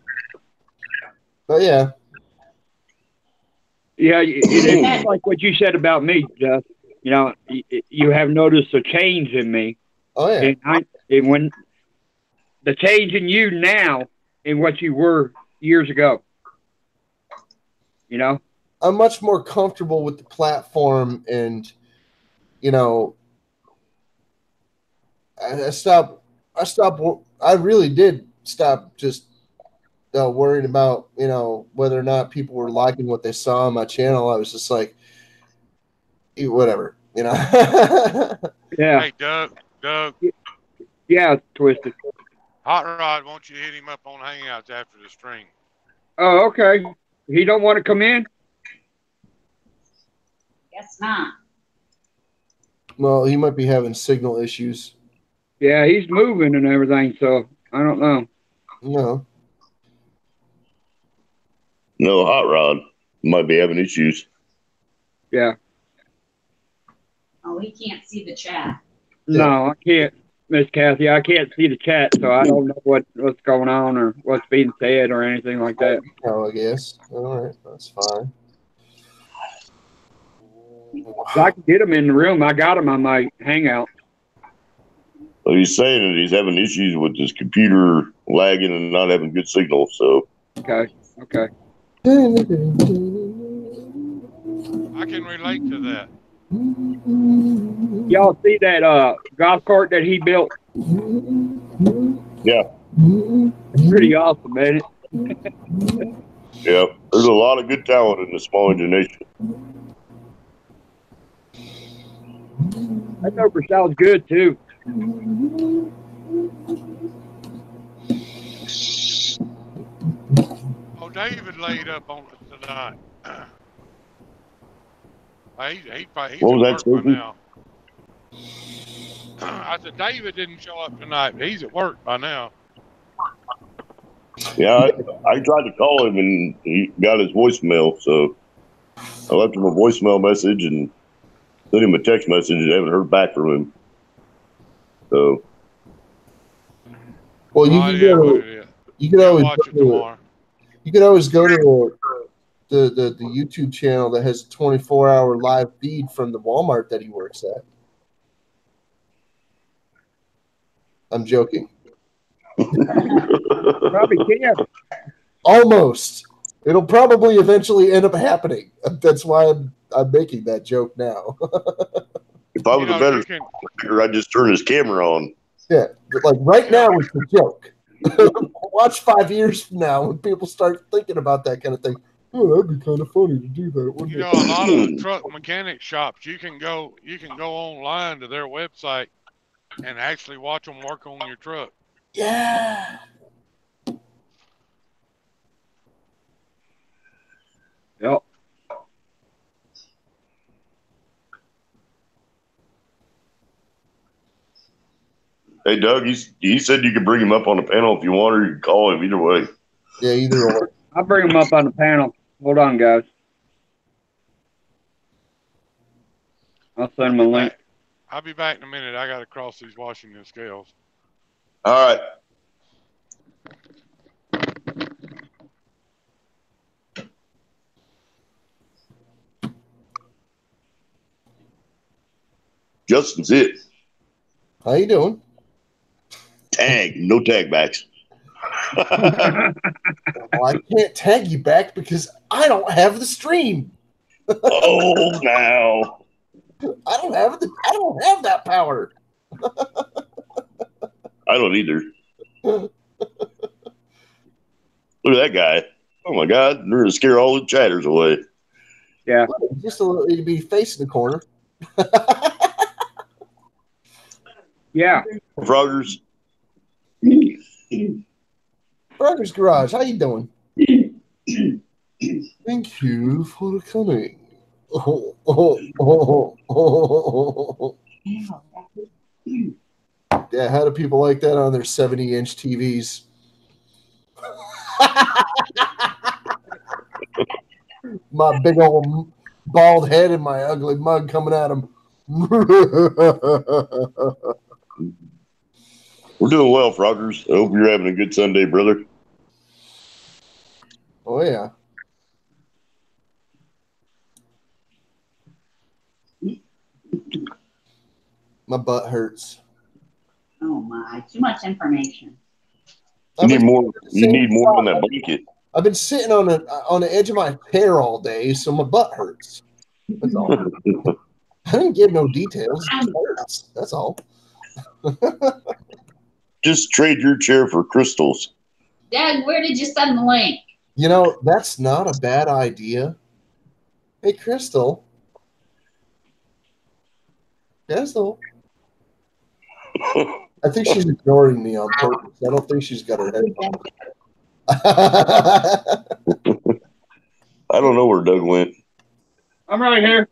C: But yeah.
D: Yeah, it's like what you said about me, Jeff. You know, you have noticed a change in me.
C: Oh, yeah.
D: And when the change in you now and what you were years ago. You know?
C: I'm much more comfortable with the platform, and, you know, I really did stop just worrying about, you know, whether or not people were liking what they saw on my channel. I was just like, whatever, you know.
D: Yeah.
H: Hey, Doug.
D: Yeah, Twisted.
H: Hot Rod, won't you hit him up on Hangouts after the stream?
D: Oh, okay. He don't want to come in?
E: Guess not.
C: Well, he might be having signal issues.
D: Yeah, he's moving and everything, so I don't know.
C: No.
A: No, Hot Rod might be having issues.
D: Yeah.
E: Oh, he can't see the chat.
D: No, I can't, Miss Kathy. I can't see the chat, so I don't know what's going on or what's being said or anything like that.
C: Oh, I guess. All right, that's fine.
D: I can get him in the room. I got him on my Hangout.
A: Well, he's saying that he's having issues with his computer lagging and not having good signal. So
D: Okay.
H: I can relate to that.
D: Y'all see that golf cart that he built?
A: yeah,
D: Pretty awesome, man.
A: yeah. There's a lot of good talent in the Small Engine Nation.
D: That number sounds good too.
H: Oh, David laid up on it tonight. He's
A: What was
H: at
A: that,
H: work by
A: Stevie?
H: now. I said David didn't show up tonight, but he's at work by now.
A: Yeah, I tried to call him and he got his voicemail. So I left him a voicemail message and sent him a text message and haven't heard back from him. So.
C: Well, you could always
H: watch it tomorrow.
C: You could always go to the YouTube channel that has a 24-hour live feed from the Walmart that he works at. I'm joking.
D: Probably can.
C: Almost. It'll probably eventually end up happening. That's why I'm making that joke now.
A: If I was a better speaker, I'd just turn his camera on.
C: Yeah, but like right now it's a joke. Watch 5 years from now when people start thinking about that kind of thing. Oh, that'd be kind of funny to do that.
H: You know, a lot of the truck mechanic shops, you can go online to their website and actually watch them work on your truck.
C: Yeah.
D: Yep.
A: Hey, Doug, he said you could bring him up on the panel if you want, or you can call him. Either way.
C: Yeah, either way.
D: I'll bring him up on the panel. Hold on, guys. I'll send him a link.
H: I'll be back in a minute. I got to cross these Washington scales.
A: All right. Justin's it.
C: How you doing?
A: Tag, no tag backs.
C: Well, I can't tag you back because I don't have the stream.
A: Oh, now.
C: I don't have that power.
A: I don't either. Look at that guy. Oh my God, they're gonna scare all the chatters away.
D: Yeah.
C: Just a little to be facing the corner.
D: Yeah.
A: Froggers.
C: Burger's Garage, how you doing? Thank you for coming. Yeah, how do people like that on their 70-inch TVs? My big old bald head and my ugly mug coming at them.
A: We're doing well, Froggers. I hope you're having a good Sunday, brother.
C: Oh, yeah. My butt hurts.
E: Oh my, too much information.
A: You need more than that blanket.
C: I've been sitting on the edge of my chair all day, so my butt hurts. That's all. I didn't give no details. It just hurts. That's all.
A: Just trade your chair for crystals.
E: Dad, where did you send the link?
C: You know, that's not a bad idea. Hey, Crystal. Crystal. I think she's ignoring me on purpose. I don't think she's got her head.
A: I don't know where Doug went.
D: I'm right here.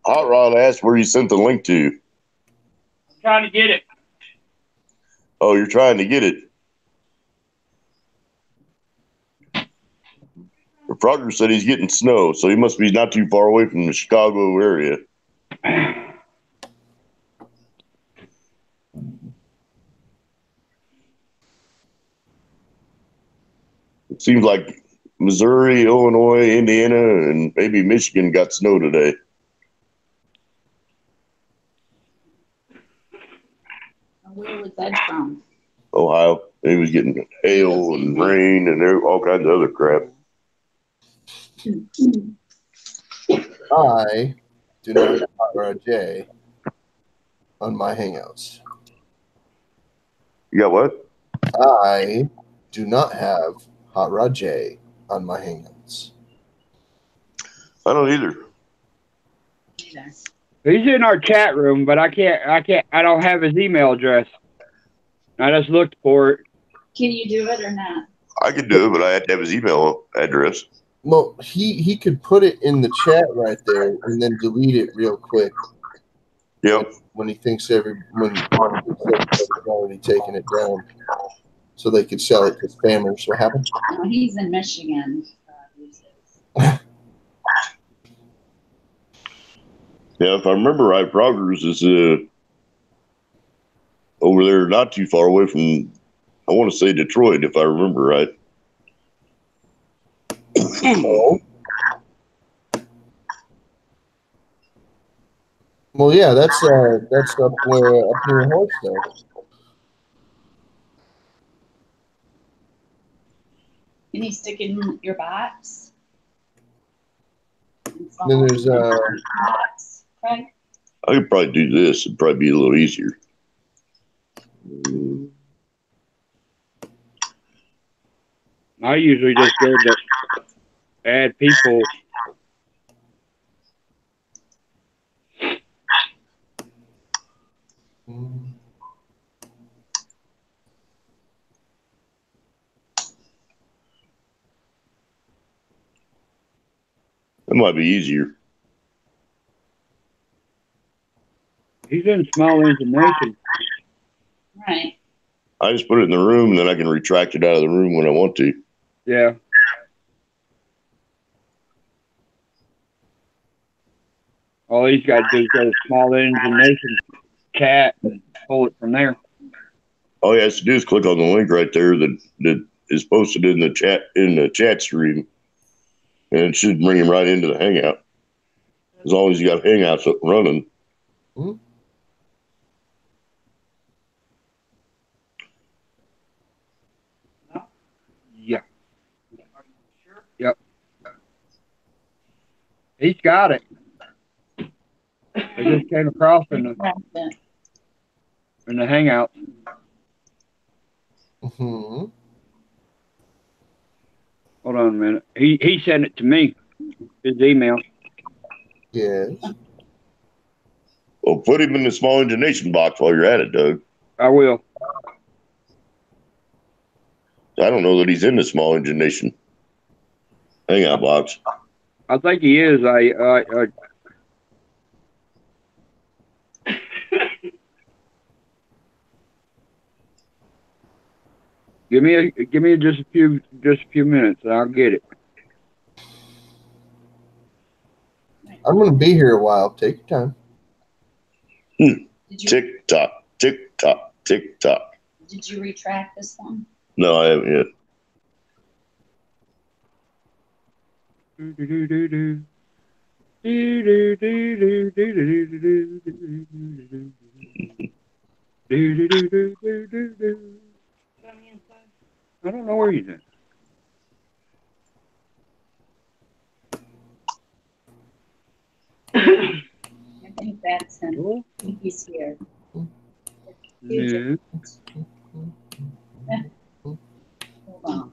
A: Hot Rod asked where you sent the link to.
D: I'm trying to get it.
A: Oh, you're trying to get it. The Frogger said he's getting snow, so he must be not too far away from the Chicago area. It seems like Missouri, Illinois, Indiana, and maybe Michigan got snow today.
E: Where was that from?
A: Ohio. He was getting hail and rain and all kinds of other crap.
C: I do not have Hot Rod J on my Hangouts.
A: You got what?
C: I do not have Hot Rod J on my Hangouts.
A: I don't either.
D: He's in our chat room, but I don't have his email address. I just looked for it.
E: Can you do it or not?
A: I could do it, but I had to have his email address.
C: Well, he could put it in the chat right there and then delete it real quick.
A: Yep.
C: When he thinks everybody's already taken it down, so they could sell it to spammers. What happened?
E: Oh, he's in Michigan.
A: Yeah, if I remember right, Froggers is over there not too far away from, I want to say Detroit, if I remember right.
C: Well, yeah, that's up near Horse.
E: Can you stick it in your box?
C: Then there's
E: box, Craig?
A: I could probably do this. It'd probably be a little easier.
D: I usually just go to add people.
A: That might be easier.
D: He's in small information.
E: Right.
A: I just put it in the room, and then I can retract it out of the room when I want to.
D: Yeah. All he's got to do is go to small information chat and pull it from there.
A: All he has to do is click on the link right there that is posted in the chat stream, and it should bring him right into the Hangout. As long as you got Hangouts up and running.
C: Hmm?
D: Yeah. Yep. He's got it. I just came across in the hangout.
C: Hmm.
D: Hold on a minute. He sent it to me. His email.
C: Yes.
A: Well, put him in the small engine nation box while you're at it, Doug.
D: I will.
A: I don't know that he's in the small engine nation hangout box.
D: I think he is. Give me just a few minutes and I'll get it.
C: I'm going to be here a while. Take your time.
E: Did you,
A: Tick tock, tick tock, tick tock.
E: did you retract this one?
A: No, I haven't yet.
D: I don't know where he's at.
E: I think that's him. He's here.
D: Yeah.
E: Hold on.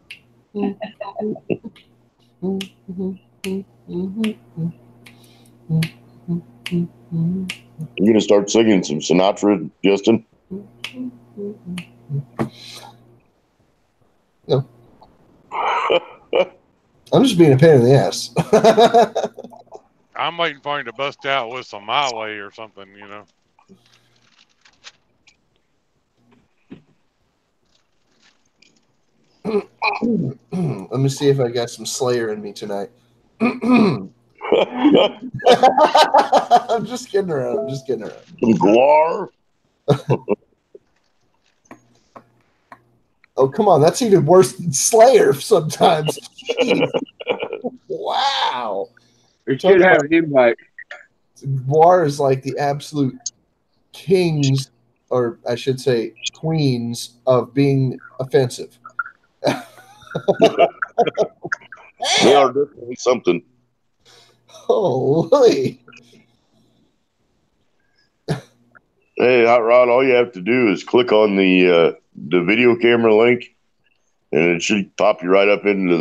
A: You gonna start singing some Sinatra, Justin?
C: No. I'm just being a pain in the ass.
H: I'm waiting for him to bust out with some My Way or something, you know.
C: Let me see if I got some Slayer in me tonight. I'm just kidding around.
A: Guar.
C: Oh, come on. That's even worse than Slayer sometimes. Jeez. Wow.
D: It should have an invite.
C: Guar is like the absolute kings, or I should say queens, of being offensive.
A: They are definitely something.
C: Holy.
A: Hey, Hot Rod, all you have to do is click on the video camera link, and it should pop you right up into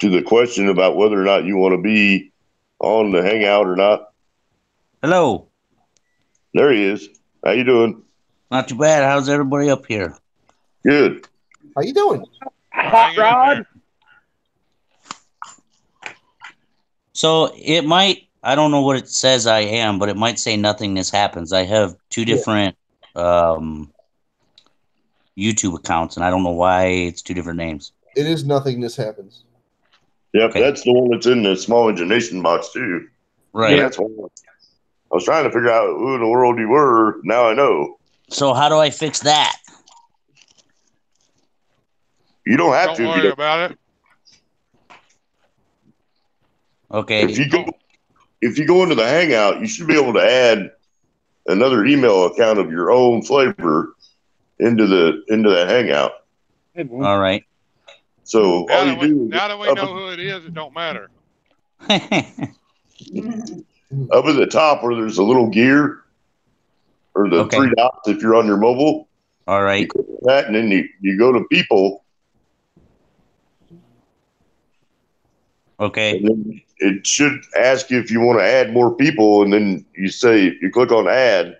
A: the question about whether or not you want to be on the hangout or not.
I: Hello.
A: There he is. How you doing?
I: Not too bad. How's everybody up here?
A: Good.
C: How you doing?
D: Hot Rod.
I: So it might, I don't know what it says I am, but it might say nothingness happens. I have two different YouTube accounts, and I don't know why it's two different names.
C: It is nothingness happens.
A: Yep,
I: Okay.
A: that's the one that's in the small engine nation box too.
I: Right.
A: Yeah, that's one. I was trying to figure out who in the world you were. Now I know.
I: So how do I fix that?
A: You don't have
H: Don't
A: to.
H: worry about it.
I: Okay.
A: If you go into the hangout, you should be able to add another email account of your own flavor into that hangout.
I: All right.
A: So
H: Now
A: all
H: that
A: you
H: we,
A: do
H: now that we know who it is, it don't matter.
A: up at the top where there's a little gear or the
I: Okay.
A: three dots if you're on your mobile.
I: All
A: You
I: right.
A: click that and then you go to people.
I: Okay.
A: And then it should ask you if you want to add more people, and then you click on add,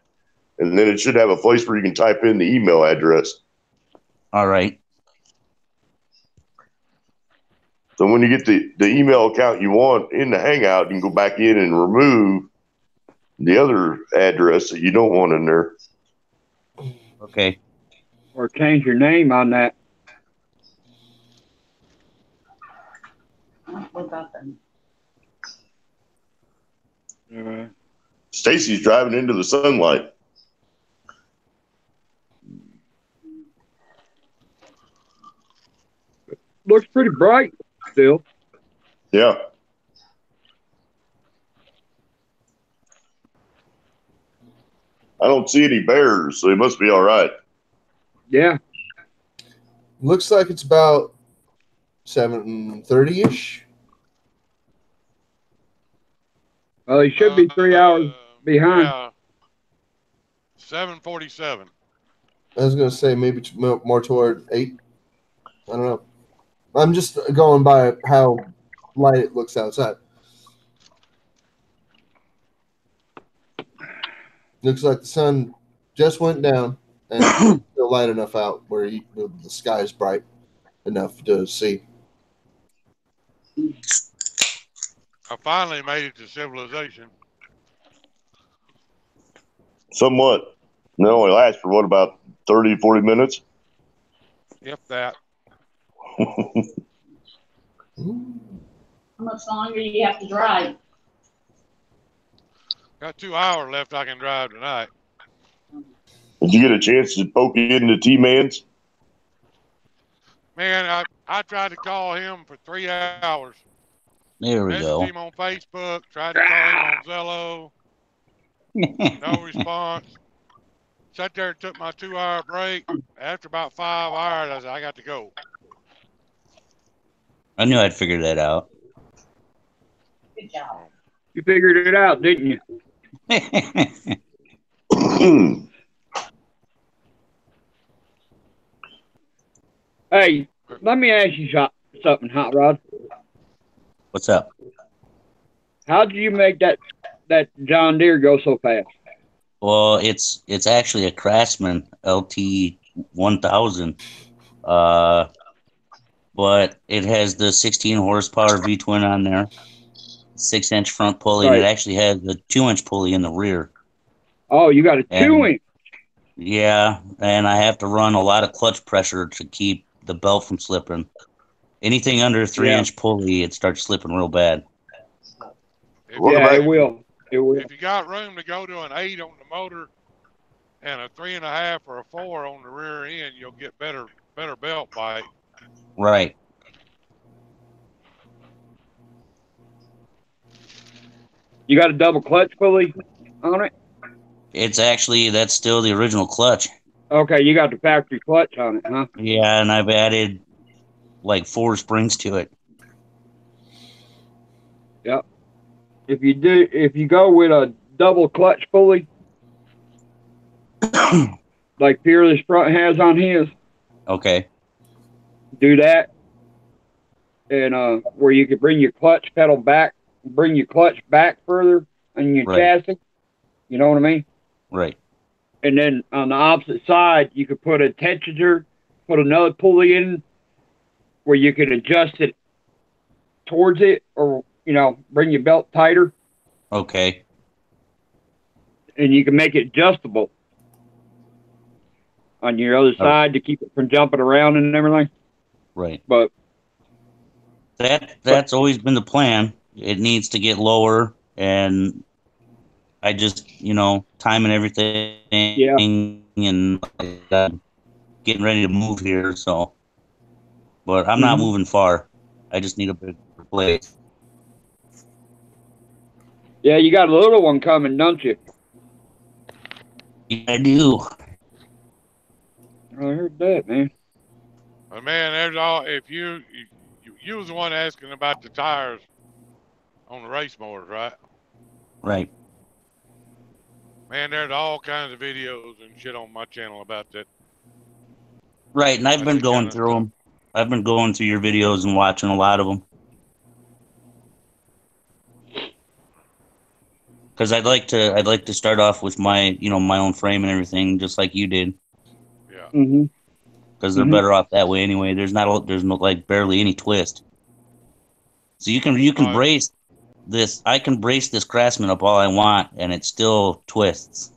A: and then it should have a place where you can type in the email address.
I: All right.
A: So when you get the email account you want in the hangout, you can go back in and remove the other address that you don't want in there.
I: Okay.
D: Or change your name on that.
E: What about them?
A: Stacy's driving into the sunlight.
D: Looks pretty bright still.
A: Yeah. I don't see any bears, so he must be all right.
D: Yeah.
C: Looks like it's about 7:30-ish.
D: Well, he should be 3 hours behind.
H: Yeah. 7:47.
C: I was going to say maybe more toward 8. I don't know. I'm just going by how light it looks outside. Looks like the sun just went down and still light enough out where the sky is bright enough to see.
H: I finally made it to civilization.
A: Somewhat. It only lasts for what, about 30, 40 minutes?
H: If that.
E: How much longer do you have to drive?
H: Got 2 hours left I can drive tonight.
A: Did you get a chance to poke into T-Man's?
H: Man, I tried to call him for 3 hours.
I: There we
H: Messaged
I: go.
H: him on Facebook, tried to call him on Zello. No response. Sat there and took my 2-hour break. After about 5 hours, I said, I got to go.
I: I knew I'd figure that out.
E: Good job.
D: You figured it out, didn't you? Hey, let me ask you something, Hot Rod.
I: What's up?
D: How did you make that John Deere go so fast?
I: Well, it's actually a Craftsman LT 1000, but it has the 16 horsepower V twin on there, 6-inch front pulley, and it actually has a 2-inch pulley in the rear.
D: Oh, you got a 2-inch.
I: Yeah, and I have to run a lot of clutch pressure to keep the belt from slipping. Anything under a 3-inch pulley, it starts slipping real bad.
D: Yeah, it will. It will.
H: If you got room to go to an 8 on the motor and a 3.5 or a 4 on the rear end, you'll get better belt bite.
I: Right.
D: You got a double clutch pulley on it?
I: It's actually, that's still the original clutch.
D: Okay, you got the factory clutch on it, huh?
I: Yeah, and I've added like 4 springs to it.
D: Yep. If you go with a double clutch pulley, like Peerless Front has on his,
I: Okay.
D: do that, and where you could bring your clutch pedal back, bring your clutch back further on your chassis. You know what I mean?
I: Right.
D: And then on the opposite side, you could put a tensioner, put another pulley in where you could adjust it towards it, or bring your belt tighter.
I: Okay.
D: And you can make it adjustable on your other side to keep it from jumping around and everything.
I: Right.
D: But
I: that's always been the plan. It needs to get lower, and I just, timing everything and getting ready to move here. So, but I'm not moving far. I just need a bigger place.
D: Yeah, you got a little one coming, don't you?
I: Yeah, I do.
D: I heard that, man.
H: But man, there's all. If you was the one asking about the tires on the race motors, right?
I: Right.
H: Man, there's all kinds of videos and shit on my channel about that.
I: Right, and I've been going through them. I've been going through your videos and watching a lot of them. Because I'd like to start off with my my own frame and everything, just like you did.
H: Yeah.
D: Mhm.
I: Because they're better off that way anyway. There's no like barely any twist. So you can brace this. I can brace this Craftsman up all I want, and it still twists.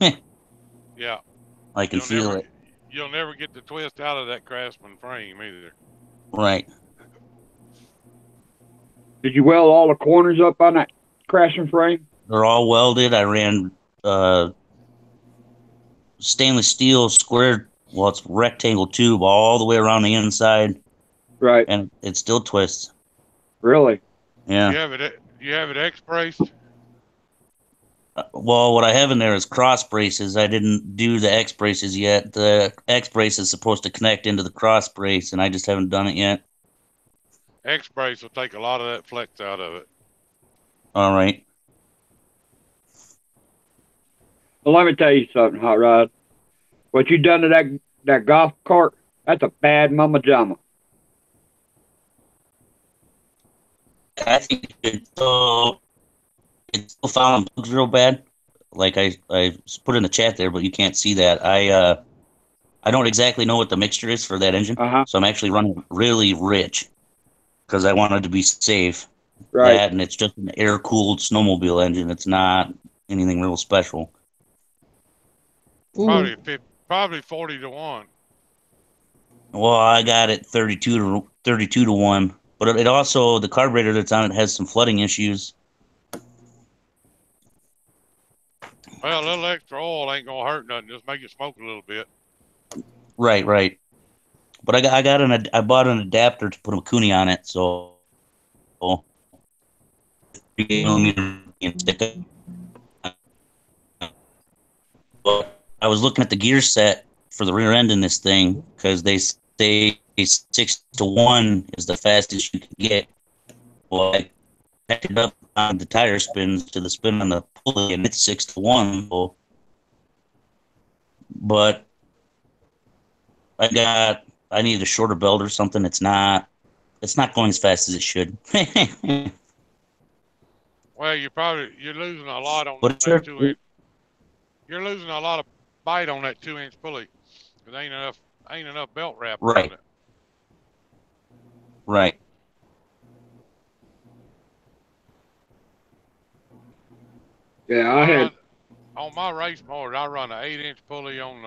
H: Yeah.
I: I can feel it.
H: You'll never get the twist out of that Craftsman frame either.
I: Right.
D: Did you weld all the corners up on that Craftsman frame?
I: They're all welded. I ran stainless steel square, it's rectangle tube all the way around the inside.
D: Right.
I: And it still twists.
D: Really?
I: Yeah.
H: You have it X-braced?
I: Well, what I have in there is cross braces. I didn't do the X braces yet. The X brace is supposed to connect into the cross brace, and I just haven't done it yet.
H: X brace will take a lot of that flex out of it.
I: All right.
D: Well, let me tell you something, Hot Rod. What you done to that golf cart, that's a bad mama jama.
I: I think it's still found bugs real bad. Like I put in the chat there, but you can't see that. I don't exactly know what the mixture is for that engine, so I'm actually running really rich because I wanted to be safe.
D: Right.
I: That, and it's just an air-cooled snowmobile engine. It's not anything real special.
H: Probably 40 to 1.
I: Well, I got it 32 to 1, but it also, the carburetor that's on it has some flooding issues.
H: Well, a little extra oil ain't gonna hurt nothing. Just make it smoke a little bit.
I: Right. But I bought an adapter to put a Makuni on it, so 3mm stick. But I was looking at the gear set for the rear end in this thing because they say 6 to 1 is the fastest you can get. Well, I packed it up on the tire spins to the spin on the pulley, and it's 6 to 1. So, but I need a shorter belt or something. It's not going as fast as it should.
H: Well, you're losing a lot on
I: But
H: that 2-inch. You're losing a lot of bite on that 2-inch pulley. There ain't enough belt wrap on it.
I: Right.
D: Yeah,
H: on my race motor, I run an 8-inch pulley on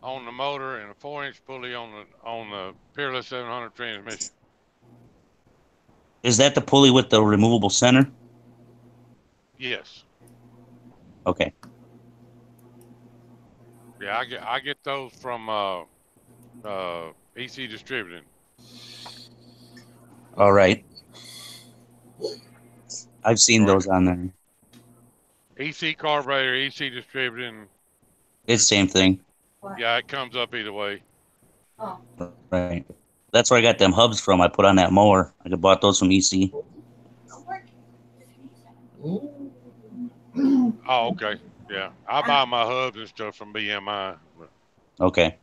H: the motor and a 4-inch pulley on the Peerless 700 transmission.
I: Is that the pulley with the removable center?
H: Yes.
I: Okay.
H: Yeah, I get those from EC Distributing.
I: All right. I've seen those on there.
H: EC Carburetor, EC Distributing.
I: It's the same thing.
H: Yeah, it comes up either way.
E: Oh.
I: Right. That's where I got them hubs from. I put on that mower. I bought those from EC.
H: Oh, okay. Yeah, I buy my hubs and stuff from BMI. But.
I: Okay.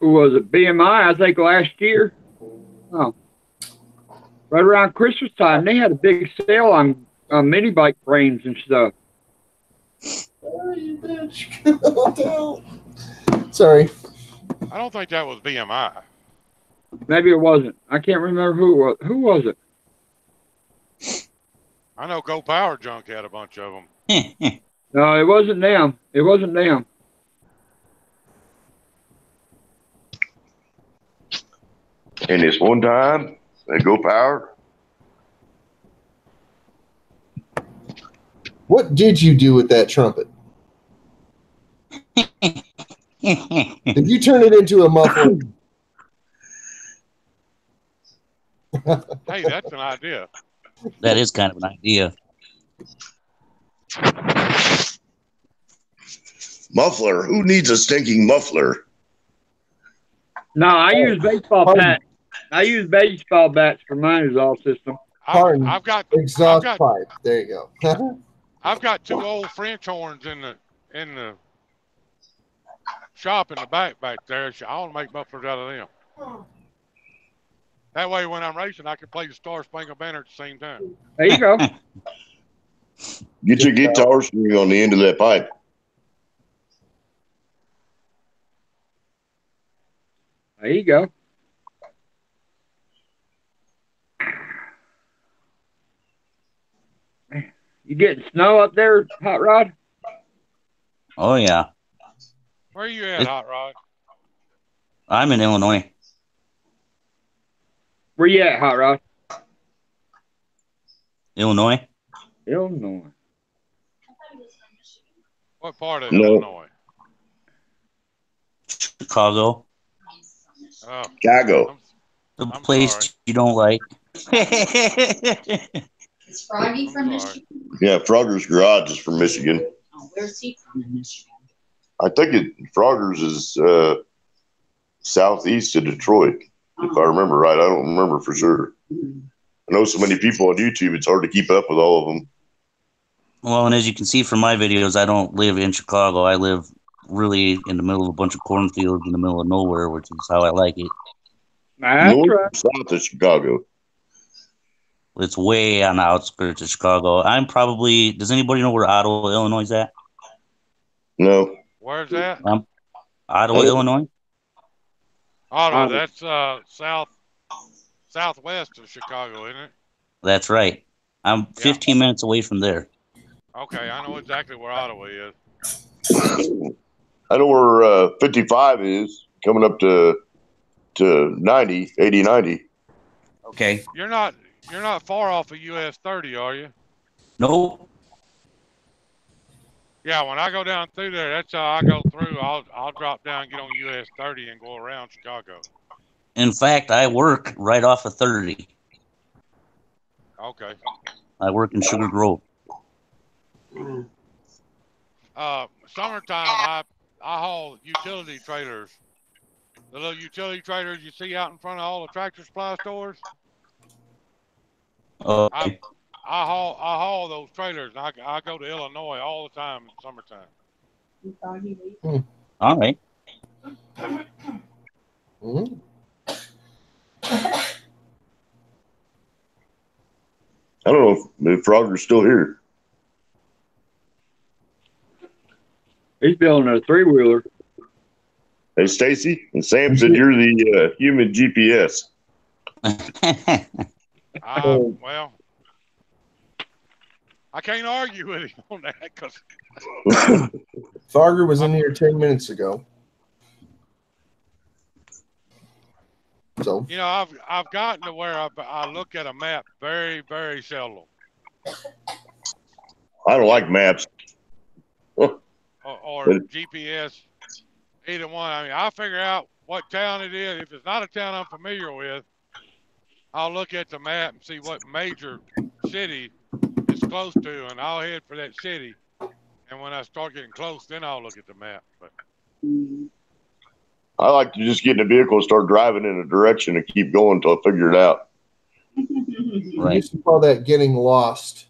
D: Who was it? BMI, I think last year. Oh. Right around Christmas time, they had a big sale on mini bike frames and stuff.
C: Oh, you bitch. Sorry.
H: I don't think that was BMI.
D: Maybe it wasn't. I can't remember who it was. Who was it?
H: I know Go Power Junk had a bunch of them.
D: No, it wasn't them. It wasn't them.
A: And this one time, they Go Power.
C: What did you do with that trumpet? Did you turn it into a muffler?
H: Hey, that's an idea.
I: That is kind of an idea.
A: Muffler. Who needs a stinking muffler?
D: No, I use baseball bats. I use baseball bats for mine exhaust system.
H: I've got
C: exhaust pipe. There you go.
H: I've got 2 old French horns in the shop in the back there. I want to make mufflers out of them. That way, when I'm racing, I can play the Star Spangled Banner at the same time.
D: There you go.
A: Get your guitar string on the end of that pipe.
D: There you go. You getting snow up there, Hot Rod?
I: Oh, yeah.
H: Where are you at, Hot Rod?
I: I'm in Illinois.
D: Where you at, Hot Rod?
I: Illinois.
D: Illinois.
H: What part of
A: No.
H: Illinois?
I: Chicago.
H: Oh,
A: Chicago.
I: The
H: I'm
I: place
H: sorry.
I: you don't like.
E: Is Froggy from
H: I'm sorry.
E: Michigan?
A: Yeah, Frogger's Garage is from Michigan.
E: Oh, where's he from in Michigan?
A: I think Frogger's is southeast of Detroit, if I remember right. I don't remember for sure. I know so many people on YouTube, it's hard to keep up with all of them.
I: Well, and as you can see from my videos, I don't live in Chicago. I live really in the middle of a bunch of cornfields in the middle of nowhere, which is how I like it.
D: That's
A: North
D: right.
A: and south of Chicago.
I: It's way on the outskirts of Chicago. I'm probably. Does anybody know where Ottawa, Illinois is at?
A: No.
H: Where's that?
I: Ottawa, Illinois.
H: Ottawa. That's southwest of Chicago, isn't it?
I: That's right. I'm 15 minutes away from there.
H: Okay, I know exactly where Ottawa is.
A: I know where 55 is, coming up to 90, 80, 90.
I: Okay.
H: You're not far off of US 30, are you?
I: Nope.
H: Yeah, when I go down through there, that's how I go through. I'll drop down, get on US 30, and go around Chicago.
I: In fact, I work right off of 30.
H: Okay.
I: I work in Sugar Grove.
H: Summertime, I haul utility trailers. The little utility trailers you see out in front of all the Tractor Supply stores.
I: Okay.
H: I haul those trailers. And I go to Illinois all the time in summertime.
I: All right.
C: Mm-hmm.
A: I don't know if Frogger's still here.
D: He's building a 3-wheeler.
A: Hey, Stacy and Sam said you're the human GPS.
H: Well, I can't argue with him on that because
C: Farger was in here 10 minutes ago. So
H: you know I've gotten to where I look at a map very, very seldom.
A: I don't like maps.
H: or GPS, either one. I mean, I figure out what town it is. If it's not a town I'm familiar with, I'll look at the map and see what major city it's close to, and I'll head for that city. And when I start getting close, then I'll look at the map. But
A: I like to just get in a vehicle and start driving in a direction and keep going until I figure it out.
C: we used to call that getting lost.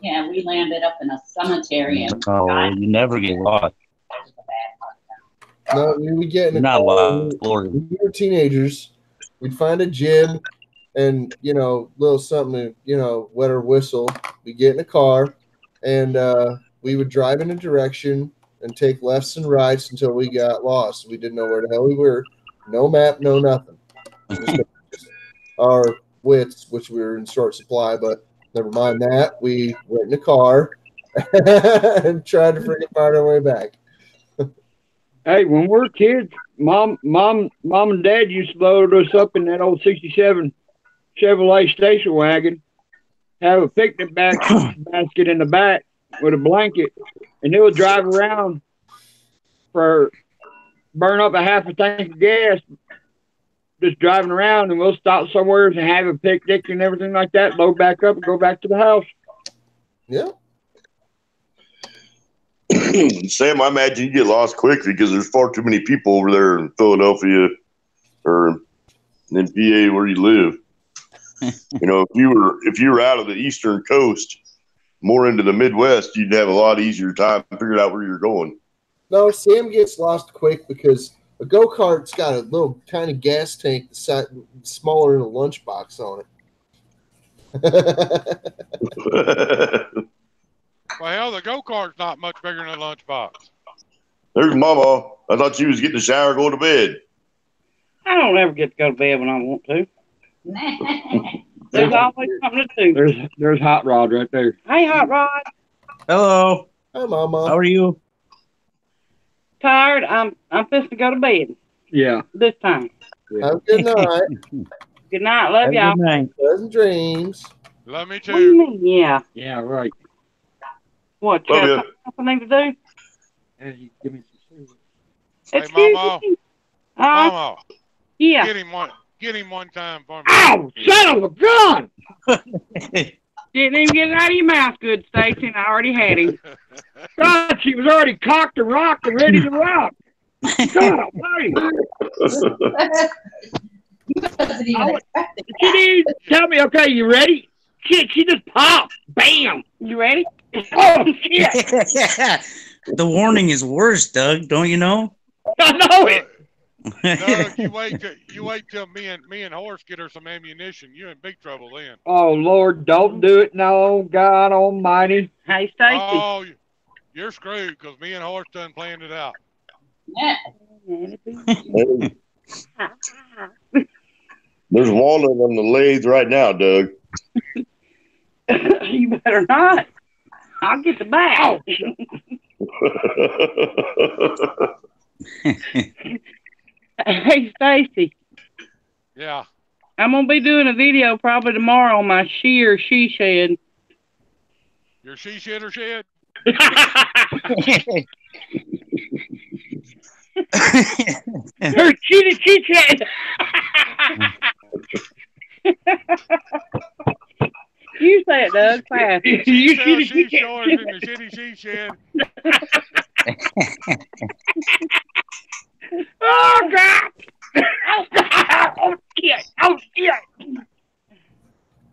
E: Yeah, we landed up in a cemetery and
I: You never get lost.
C: No, we would get in a
I: Not
C: car
I: lost,
C: when we were teenagers. We'd find a gym and, little something to, wet our whistle. We'd get in a car and we would drive in a direction and take lefts and rights until we got lost. We didn't know where the hell we were. No map, no nothing. Just our wits, which we were in short supply, but never mind that. We went in the car and tried to freaking find our way back.
D: Hey, when we're kids, mom and dad used to load us up in that old '67 Chevrolet station wagon, have a picnic basket in the back with a blanket, and they would drive around burn up a half a tank of gas, just driving around, and we'll stop somewhere and have a picnic and everything like that, load back up and go back to the house.
C: Yeah.
A: Sam, I imagine you get lost quick because there's far too many people over there in Philadelphia or in PA where you live. If you were out of the Eastern Coast, more into the Midwest, you'd have a lot easier time figuring out where you're going.
C: No, Sam gets lost quick because a go-kart's got a little tiny gas tank the size, smaller than a lunchbox on it.
H: well, hell, the go-kart's not much bigger than a lunchbox.
A: There's Mama. I thought she was getting a shower and going to bed.
J: I don't ever get to go to bed when I want to. There's always something to do.
D: There's Hot Rod right there.
J: Hey, Hot Rod.
I: Hello.
C: Hi, Mama.
I: How are you?
J: Tired. I'm fixing to go to bed.
D: Yeah.
J: This time.
C: Have a good night.
J: Good night. Love y'all.
I: Good night.
C: Pleasant dreams.
H: Love me
J: What do you
H: too.
J: mean? Yeah.
D: Yeah, right.
J: What?
A: Love
J: You
A: ya.
J: got something to do?
D: Hey, give me some food.
H: Hey,
J: Excuse
H: Mama.
J: me.
H: Mama,
J: Yeah.
H: get get him one time for me.
D: Ow! Son of a gun! Didn't even get it out of your mouth, good Stacy, and I already had him. God, she was already cocked and rocked and ready to rock. God almighty. She didn't tell me, okay, you ready? Shit, she just popped. Bam! You ready? Oh, shit!
I: The warning is worse, Doug. Don't you know?
D: I know it.
H: Doug, you wait till me and Horse get her some ammunition. You're in big trouble then.
D: Oh, Lord, don't do it. No, God almighty. Hey, Stacy.
H: Oh, you're screwed because me and Horse done planned it out.
A: There's walnut on the lathe right now, Doug.
J: You better not. I'll get the bag. Hey, Stacy.
H: Yeah.
J: I'm going to be doing a video probably tomorrow on my she shed.
H: Your she shitter shed?
D: Her she shed.
J: You say it, Doug. Fast.
H: She sells she shores in the shitty she shed.
D: Oh, God. Oh, God. Oh, shit. Oh, shit.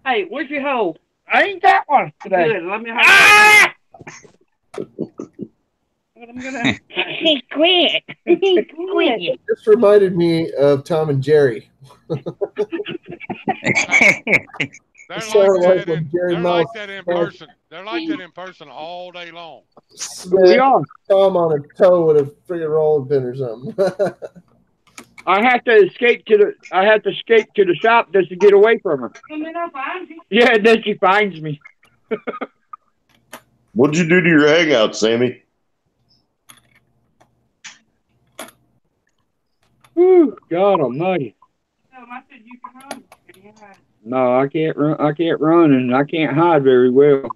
J: Hey, where's your hoe?
D: I ain't got one today.
J: Good. Let me have I'm gonna.
D: He quit. He quit.
C: This reminded me of Tom and Jerry.
H: They're
C: Sounded
H: like
C: like
H: that
C: when
H: in,
C: Jerry
H: they're
C: Mouse
H: like that in person. They're like that in person all day long.
C: smacked Tom on a toe with a friggin' rolling pin or something.
D: I have to escape to the shop just to get away from her. Yeah, and then she finds me.
A: What'd you do to your hangout, Sammy?
D: Whew, God almighty. No, I can't run. I can't run, and I can't hide very well.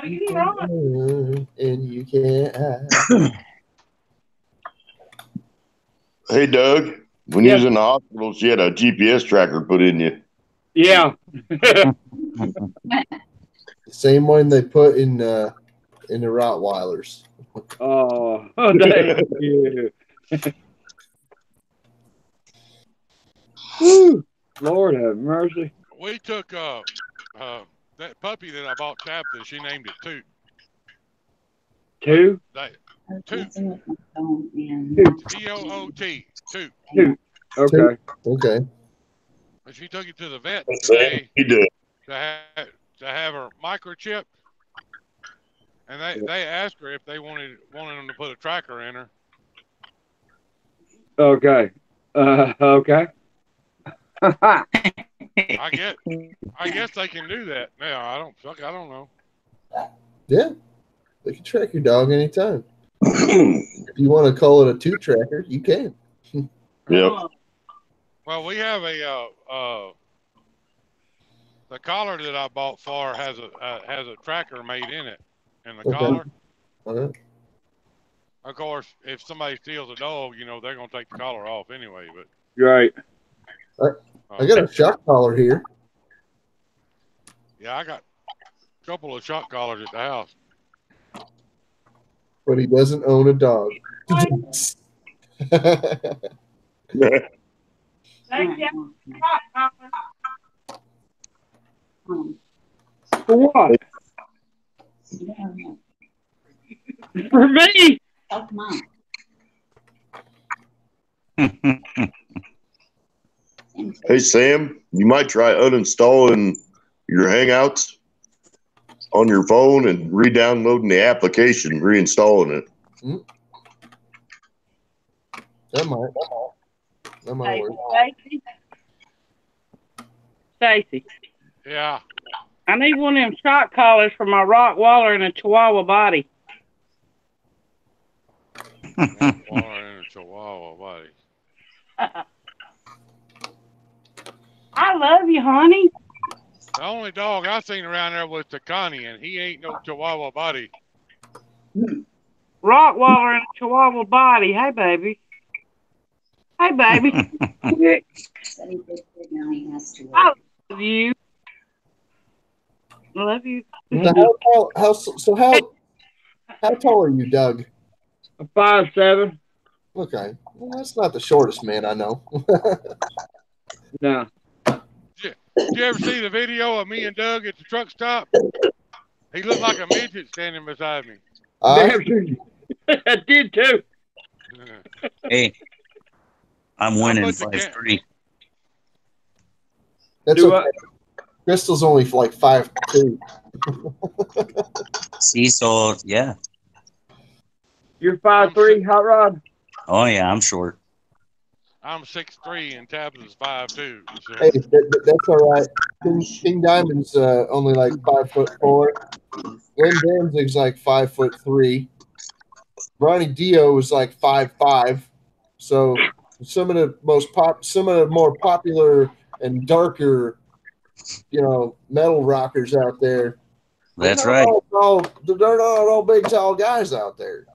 C: And you can't hide.
A: Hey, Doug. When you was in the hospital, she had a GPS tracker put in you.
D: Yeah.
C: Same one they put in the Rottweilers.
D: Oh, yeah. Whew. Lord have mercy.
H: We took that puppy that I bought Tabitha. She named it Toot.
D: Two?
H: Toot. T-O-O-T. Toot.
D: Okay.
C: Okay.
H: But she took it to the vet today to have her microchipped, and they asked her if they wanted them to put a tracker in her.
D: Okay. Okay.
H: I guess they can do that now. I don't know.
C: Yeah. They can track your dog anytime. If you want to call it a toot tracker, you can.
A: Yep.
H: Well, we have the collar that I bought for has a tracker made in it, in the collar.
C: Okay.
H: Of course, if somebody steals a dog, they're gonna take the collar off anyway. But
D: right.
C: I got a shock collar here.
H: Yeah, I got a couple of shock collars at the house.
C: But he doesn't own a dog.
D: For what? For me?
E: Oh, come on.
A: Hey, Sam, you might try uninstalling your Hangouts on your phone and re-downloading the application, reinstalling it.
C: That might work.
J: Stacy.
H: Yeah.
J: I need one of them shock collars for my Rottweiler and a Chihuahua body.
H: Rottweiler and a Chihuahua body.
J: I love you, honey.
H: The only dog I seen around there was Takani, and he ain't no Chihuahua body.
J: Rottweiler and a Chihuahua body. Hey, baby. Hi, baby. I love you. I love you.
C: So how tall are you, Doug?
D: 5'7".
C: Okay, well, that's not the shortest man I know.
D: No.
H: Did you ever see the video of me and Doug at the truck stop? He looked like a midget standing beside me.
D: I did too.
I: Hey, I'm winning
H: put the
I: 5'3".
C: That's okay. Crystal's only like 5'2".
I: See, so yeah.
D: You're 5'3", Hot Rod?
I: Oh yeah, I'm short.
H: I'm 6'3" and Tabs is 5'2". So.
C: Hey, that's all right. King Diamond's only like 5'4". Glenn Danzig's like 5'3". Ronnie Dio is like 5'5". So some of the more popular and darker, metal rockers out there.
I: That's right.
C: They're not all big, tall guys out there.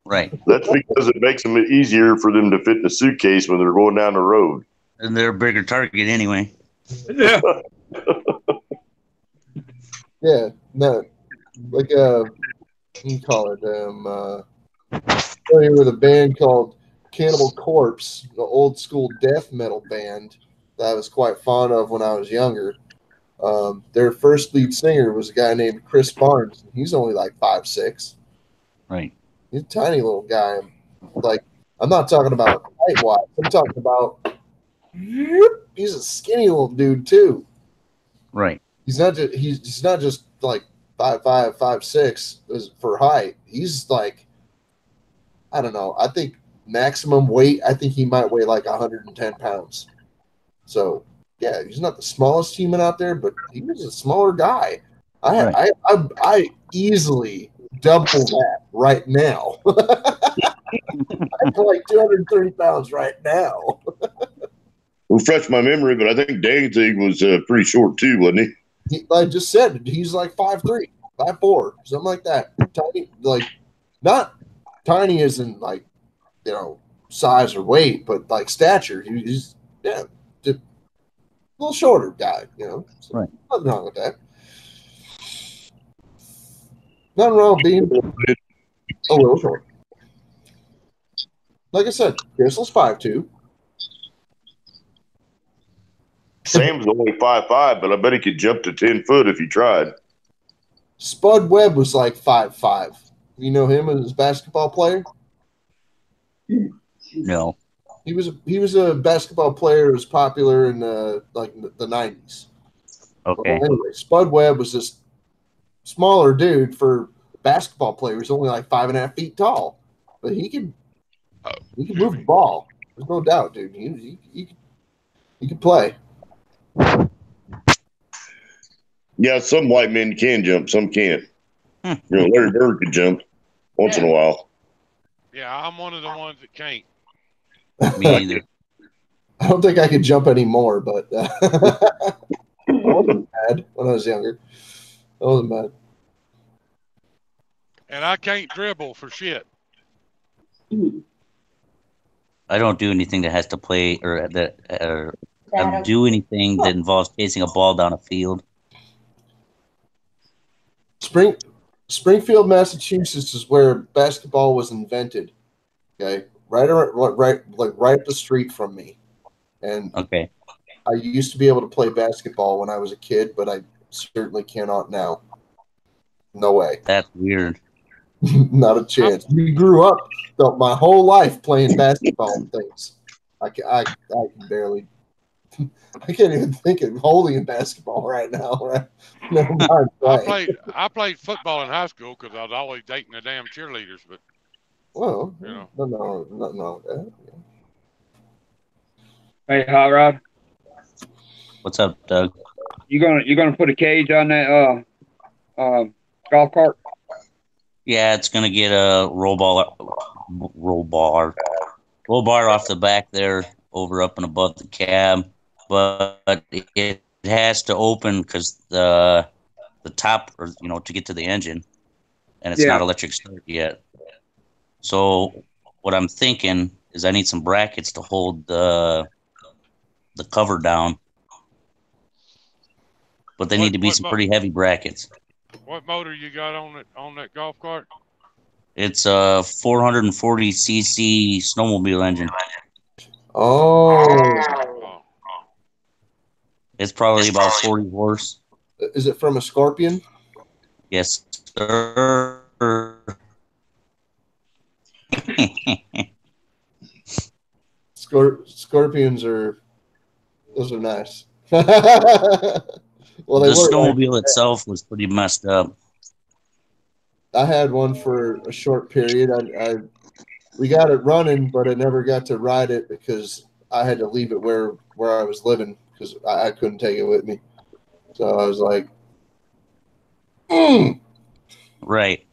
I: Right.
A: That's because it makes them easier for them to fit in a suitcase when they're going down the road.
I: And they're a bigger target anyway.
D: Yeah.
C: Yeah. No. Like what do you call it? With a band called Cannibal Corpse, the old school death metal band that I was quite fond of when I was younger. Their first lead singer was a guy named Chris Barnes. He's only like 5'6".
I: Right.
C: He's a tiny little guy. Like, I'm not talking about height-wise. I'm talking about he's a skinny little dude too.
I: Right.
C: He's not just like 5'5", 5'6" for height. He's like, I don't know. I think maximum weight, I think he might weigh like 110 pounds. So yeah, he's not the smallest human out there, but he was a smaller guy. I easily double that right now. I'm like 230 pounds right now.
A: Refresh my memory, but I think Danzig was pretty short too, wasn't he?
C: I just said he's like 5'3", 5'4", something like that. Tiny, like not tiny as in like size or weight, but like stature. He's just a little shorter guy. So
I: right.
C: Nothing wrong with that. Nothing wrong with being a little short. Like I said, Crystal's 5'2".
A: Sam's only 5'5", but I bet he could jump to 10 foot if he tried.
C: Spud Webb was like 5'5". You know him as a basketball player?
I: No.
C: He was a basketball player who was popular in the 90s.
I: Okay.
C: Well, anyway, Spud Webb was this smaller dude for basketball player. He's only like 5.5 feet tall, but he can move the ball. There's no doubt, dude. He can play.
A: Yeah, some white men can jump, some can't. Larry Bird could jump once in a while.
H: Yeah, I'm one of the ones that can't.
I: Me either.
C: I don't think I could jump anymore, but I wasn't bad when I was younger. I wasn't bad.
H: And I can't dribble for shit.
I: I don't do anything that has to play or do anything that involves chasing a ball down a field.
C: Springfield, Massachusetts is where basketball was invented. Okay, right up the street from me, and
I: okay,
C: I used to be able to play basketball when I was a kid, but I certainly cannot now. No way.
I: That's weird.
C: Not a chance. We grew up my whole life playing basketball things. I can barely. I can't even think of holding a basketball right now. Right? Never mind.
H: I played football in high school because I was always dating the damn cheerleaders. But
C: well, no.
D: Hey, Hot Rod.
I: What's up, Doug?
D: You gonna put a cage on that golf cart?
I: Yeah, it's gonna get a roll bar off the back there, over up and above the cab, but it has to open because the top, or to get to the engine, and it's not electric start yet. So what I'm thinking is I need some brackets to hold the cover down. But they need to be some pretty heavy brackets.
H: What motor you got on that golf cart?
I: It's a 440cc snowmobile engine.
C: Oh.
I: It's probably about 40 horse.
C: Is it from a Scorpion?
I: Yes, sir.
C: Scorpions are nice. Well,
I: the snowmobile itself was pretty messed up.
C: I had one for a short period. We got it running, but I never got to ride it because I had to leave it where I was living because I couldn't take it with me. So I was like,
I: Right.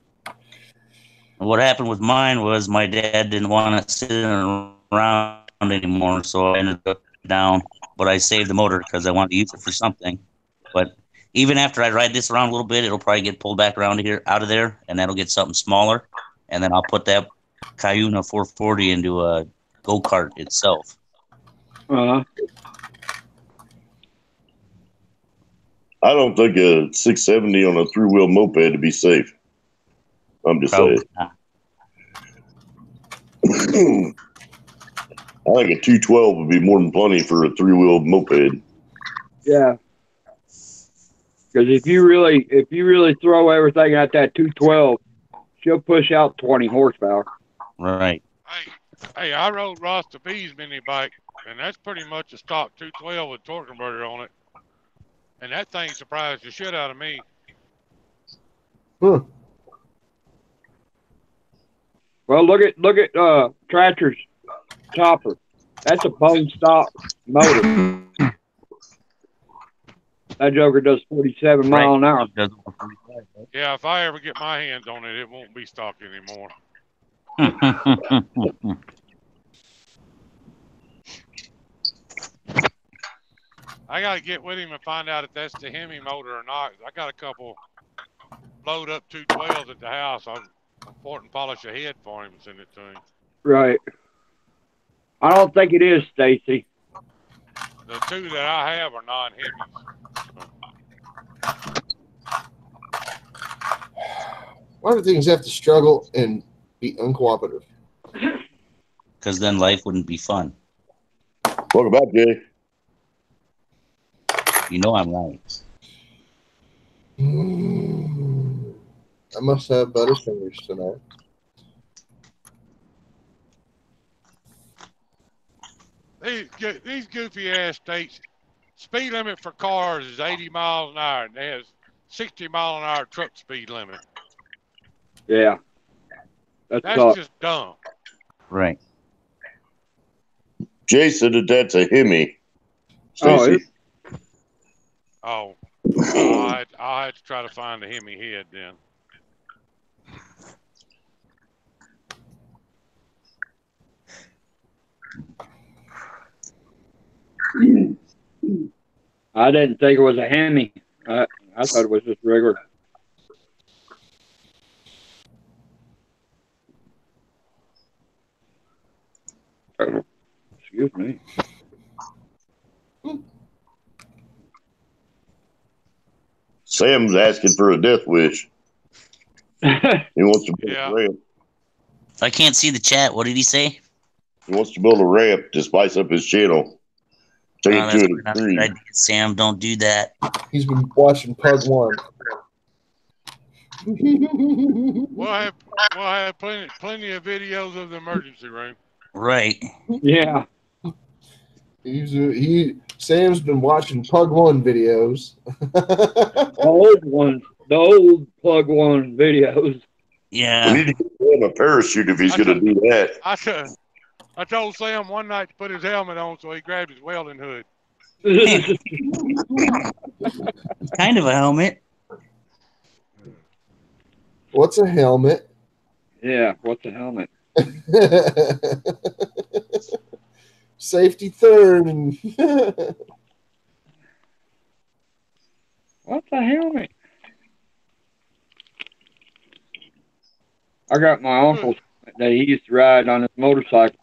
I: What happened with mine was my dad didn't want to sit around anymore, so I ended up down. But I saved the motor because I wanted to use it for something. But even after I ride this around a little bit, it'll probably get pulled back around here, out of there, and that'll get something smaller. And then I'll put that Cuyuna 440 into a go-kart itself.
C: Uh-huh.
A: I don't think a 670 on a three-wheel moped to be safe. I'm just saying. I think a 212 would be more than plenty for a three-wheel moped.
D: Yeah. Because if you really throw everything at that 212, she'll push out 20 horsepower.
I: Right.
H: Hey, I rode Ross DeBee's mini bike, and that's pretty much a stock 212 with torque converter on it. And that thing surprised the shit out of me.
C: Huh.
D: Well, look at Tractor's chopper. That's a bone stock motor. That joker does 47 mile an hour.
H: Yeah, if I ever get my hands on it, it won't be stock anymore. I got to get with him and find out if that's the Hemi motor or not. I got a couple load up 212s at the house. I'm important polish a head for him and send it to him.
D: Right. I don't think it is, Stacy.
H: The two that I have are non-Hemis.
C: Why do things have to struggle and be uncooperative?
I: Because then life wouldn't be fun.
A: Welcome back, Jay.
I: You know I'm right.
C: I must have butterfingers tonight.
H: These goofy ass states, speed limit for cars is 80 miles an hour, and they have 60 mile an hour truck speed limit.
D: Yeah.
H: That's just dumb.
I: Right.
A: Jay said that's a Hemi. Stacy.
H: Oh, I'll have to try to find the Hemi head then.
D: I didn't think it was a Hemi. I thought it was just regular. Excuse me.
A: Sam's asking for a death wish. He wants to build a ramp.
I: I can't see the chat. What did he say?
A: He wants to build a ramp to spice up his channel. Take it to an extreme.
I: Sam, don't do that.
C: He's been watching Pug 1.
H: We'll have plenty of videos of the emergency room.
I: Right.
D: Yeah.
C: Sam's been watching Pug 1 videos.
D: The old Plug 1 videos.
I: Yeah.
A: We need to get him a parachute if he's going to do that.
H: I told Sam one night to put his helmet on, so he grabbed his welding hood.
I: Kind of a helmet.
C: What's a helmet?
D: Yeah, what's a helmet?
C: Safety third. And
D: what's a helmet? I got my uncle that he used to ride on his motorcycle.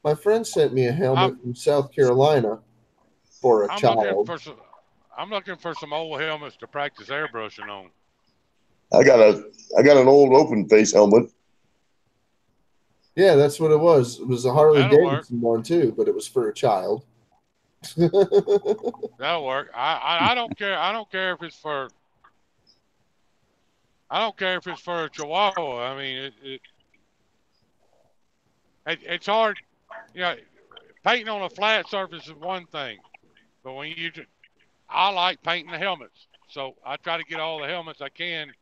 C: My friend sent me a helmet from South Carolina for a child.
H: I'm looking for some old helmets to practice airbrushing on.
A: I got an old open face helmet.
C: Yeah, that's what it was. It was a Harley Davidson one too, but it was for a child.
H: That'll work. I don't care. I don't care if it's for a Chihuahua. I mean, it's hard. You know, painting on a flat surface is one thing, but when I like painting the helmets, so I try to get all the helmets I can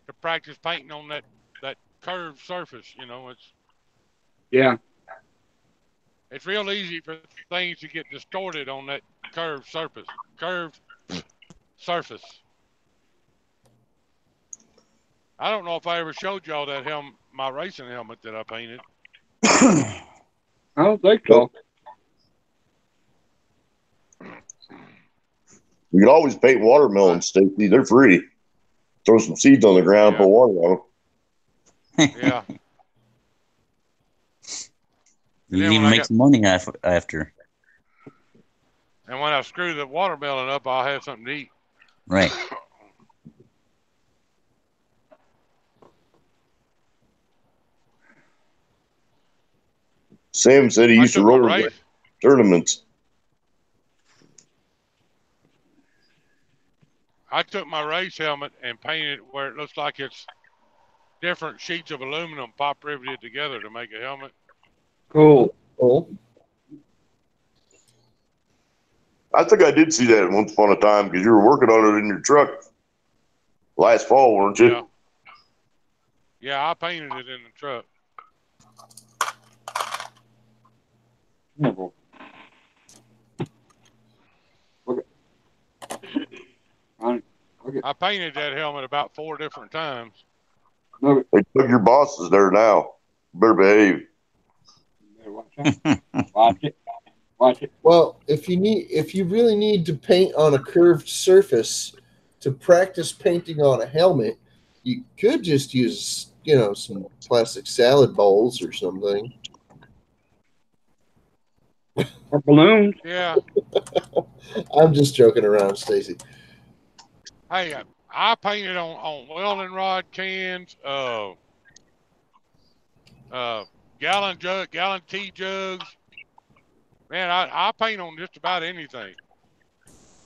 H: to practice painting on that curved surface. You know, it's real easy for things to get distorted on that curved surface. I don't know if I ever showed y'all that my racing helmet that I painted.
D: I don't think so.
A: You can always paint watermelons, Stacy. They're free. Throw some seeds on the ground, put water on them.
H: Yeah.
I: You can even make some money after.
H: And when I screw the watermelon up, I'll have something to eat.
I: Right.
A: Sam said he used to roll tournaments.
H: I took my race helmet and painted it where it looks like it's different sheets of aluminum pop riveted together to make a helmet.
D: Cool.
A: I think I did see that once upon a time because you were working on it in your truck last fall, weren't you?
H: Yeah, I painted it in the truck. I painted that helmet about 4 different times.
A: They took your bosses there now. Better behave.
D: Watch it.
C: Well, if you really need to paint on a curved surface to practice painting on a helmet, you could just use, some plastic salad bowls or something.
D: Or balloons.
H: Yeah.
C: I'm just joking around, Stacy.
H: Hey, I painted on welding rod cans, gallon tea jugs. Man, I paint on just about anything.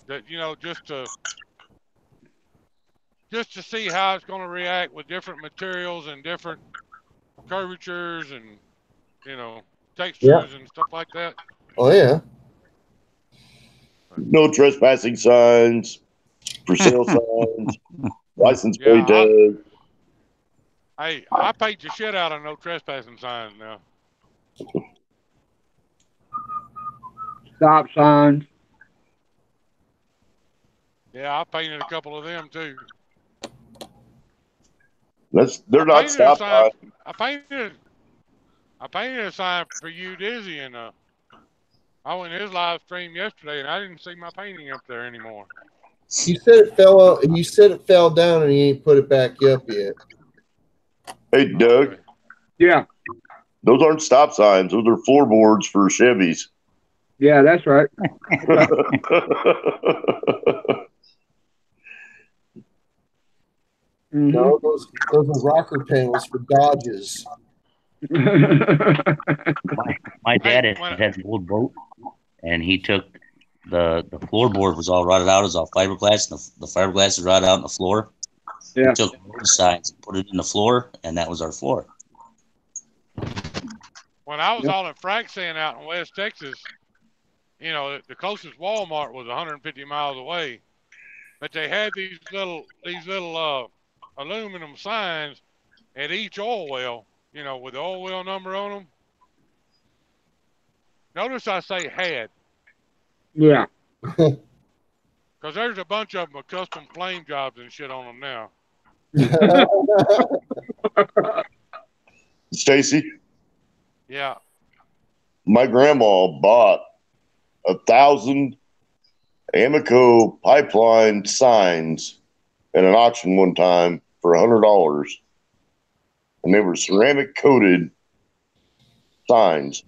H: That just to see how it's going to react with different materials and different curvatures and textures and stuff like that.
C: Oh yeah.
A: No trespassing signs, for sale signs, license plate tags.
H: Hey, I paint the shit out of no trespassing signs now.
D: Stop signs.
H: Yeah, I painted a couple of them too.
A: They're not stop signs.
H: I painted a sign for you, Dizzy, and I went in his live stream yesterday, and I didn't see my painting up there anymore.
C: You said it fell out, and you said it fell down, and you ain't put it back up yet.
A: Hey, Doug.
H: Okay.
D: Yeah.
A: Those aren't stop signs. Those are floorboards for Chevys.
D: Yeah, that's right.
C: No, those are rocker panels for Dodges.
I: My dad had an old boat, and he took the floorboard was all rotted out. It was all fiberglass, and the fiberglass is rotted out on the floor.
D: Yeah.
I: We took road signs and put it in the floor, and that was our floor.
H: When I was all in frac sand out in West Texas, the closest Walmart was 150 miles away, but they had these little aluminum signs at each oil well, with the oil well number on them. Notice I say had.
D: Yeah.
H: Because there's a bunch of them with custom flame jobs and shit on them now.
A: Stacy?
H: Yeah.
A: My grandma bought 1,000 Amoco pipeline signs at an auction one time for $100. And they were ceramic coated signs.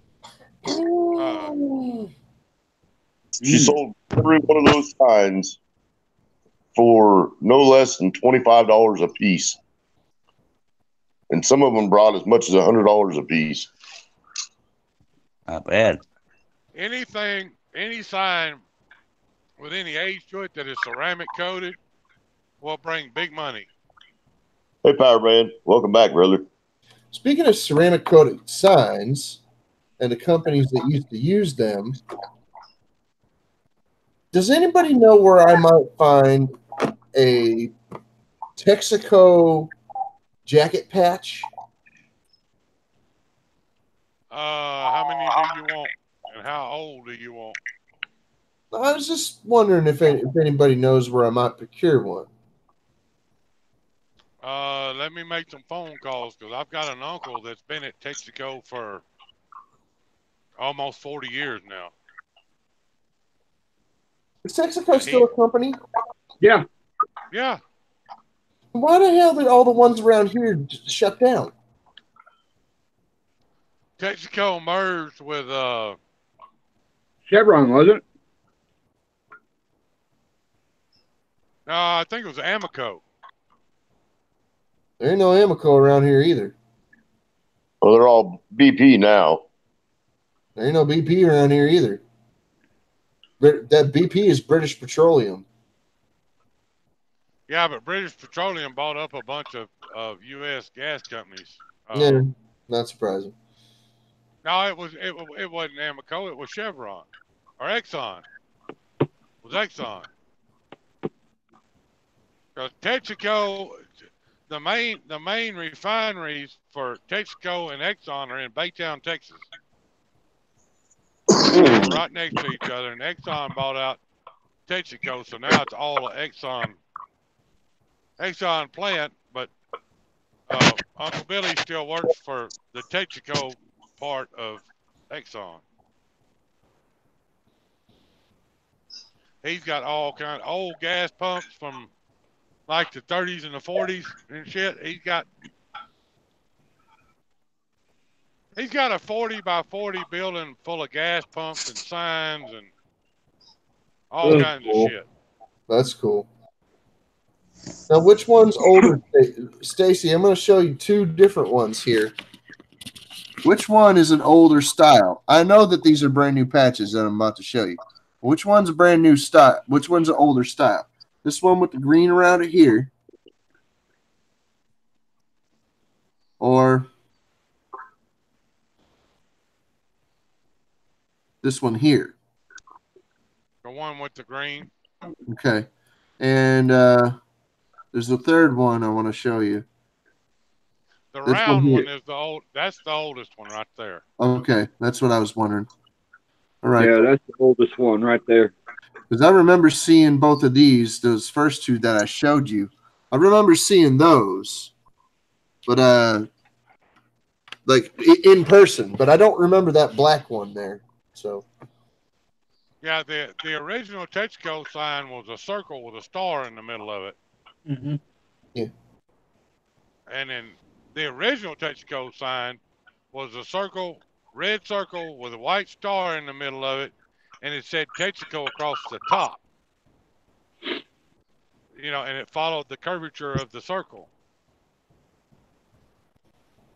A: She sold every one of those signs for no less than $25 a piece. And some of them brought as much as $100 a piece.
I: Not bad.
H: Anything, any sign with any age to it that is ceramic coated will bring big money.
A: Hey, Power Man. Welcome back, brother.
C: Speaking of ceramic coated signs and the companies that used to use them, does anybody know where I might find a Texaco jacket patch?
H: How many do you want, and how old do you want?
C: I was just wondering if anybody knows where I might procure one.
H: Let me make some phone calls because I've got an uncle that's been at Texaco for almost 40 years now.
C: Is Texaco still a company?
D: Yeah.
H: Yeah.
C: Why the hell did all the ones around here shut down?
H: Texaco merged with
D: Chevron, wasn't it?
H: no, I think it was Amoco.
C: There ain't no Amoco around here either.
A: Well, they're all BP now.
C: There ain't no BP around here either. That BP is British Petroleum.
H: Yeah, but British Petroleum bought up a bunch of U.S. gas companies.
C: Yeah, not surprising.
H: No, it wasn't Amoco. It was Chevron or Exxon. It was Exxon. Because Texaco, the main refineries for Texaco and Exxon are in Baytown, Texas. They're right next to each other, and Exxon bought out Texaco, so now it's all an Exxon plant. But Uncle Billy still works for the Texaco part of Exxon. He's got all kind of old gas pumps from like the 30s and the 40s and shit. He's got a 40 by 40 building full of gas pumps and signs and all kinds of shit.
C: That's cool. Now, which one's older, Stacy? I'm going to show you two different ones here. Which one is an older style? I know that these are brand new patches that I'm about to show you. Which one's a brand new style? Which one's an older style? This one with the green around it here, or this one here?
H: The one with the green.
C: Okay. And there's the third one I want to show you.
H: The round one is that's the oldest one right there.
C: Okay, that's what I was wondering. All right.
D: Yeah, that's the oldest one right there.
C: Because I remember seeing both of those first two that I showed you. I remember seeing those, but like in person. But I don't remember that black one there. So.
H: Yeah, the original Texaco sign was a circle with a star in the middle of it.
D: Mm-hmm.
C: Yeah.
H: And then the original Texaco sign was a red circle with a white star in the middle of it, and it said Texaco across the top. You know, and it followed the curvature of the circle.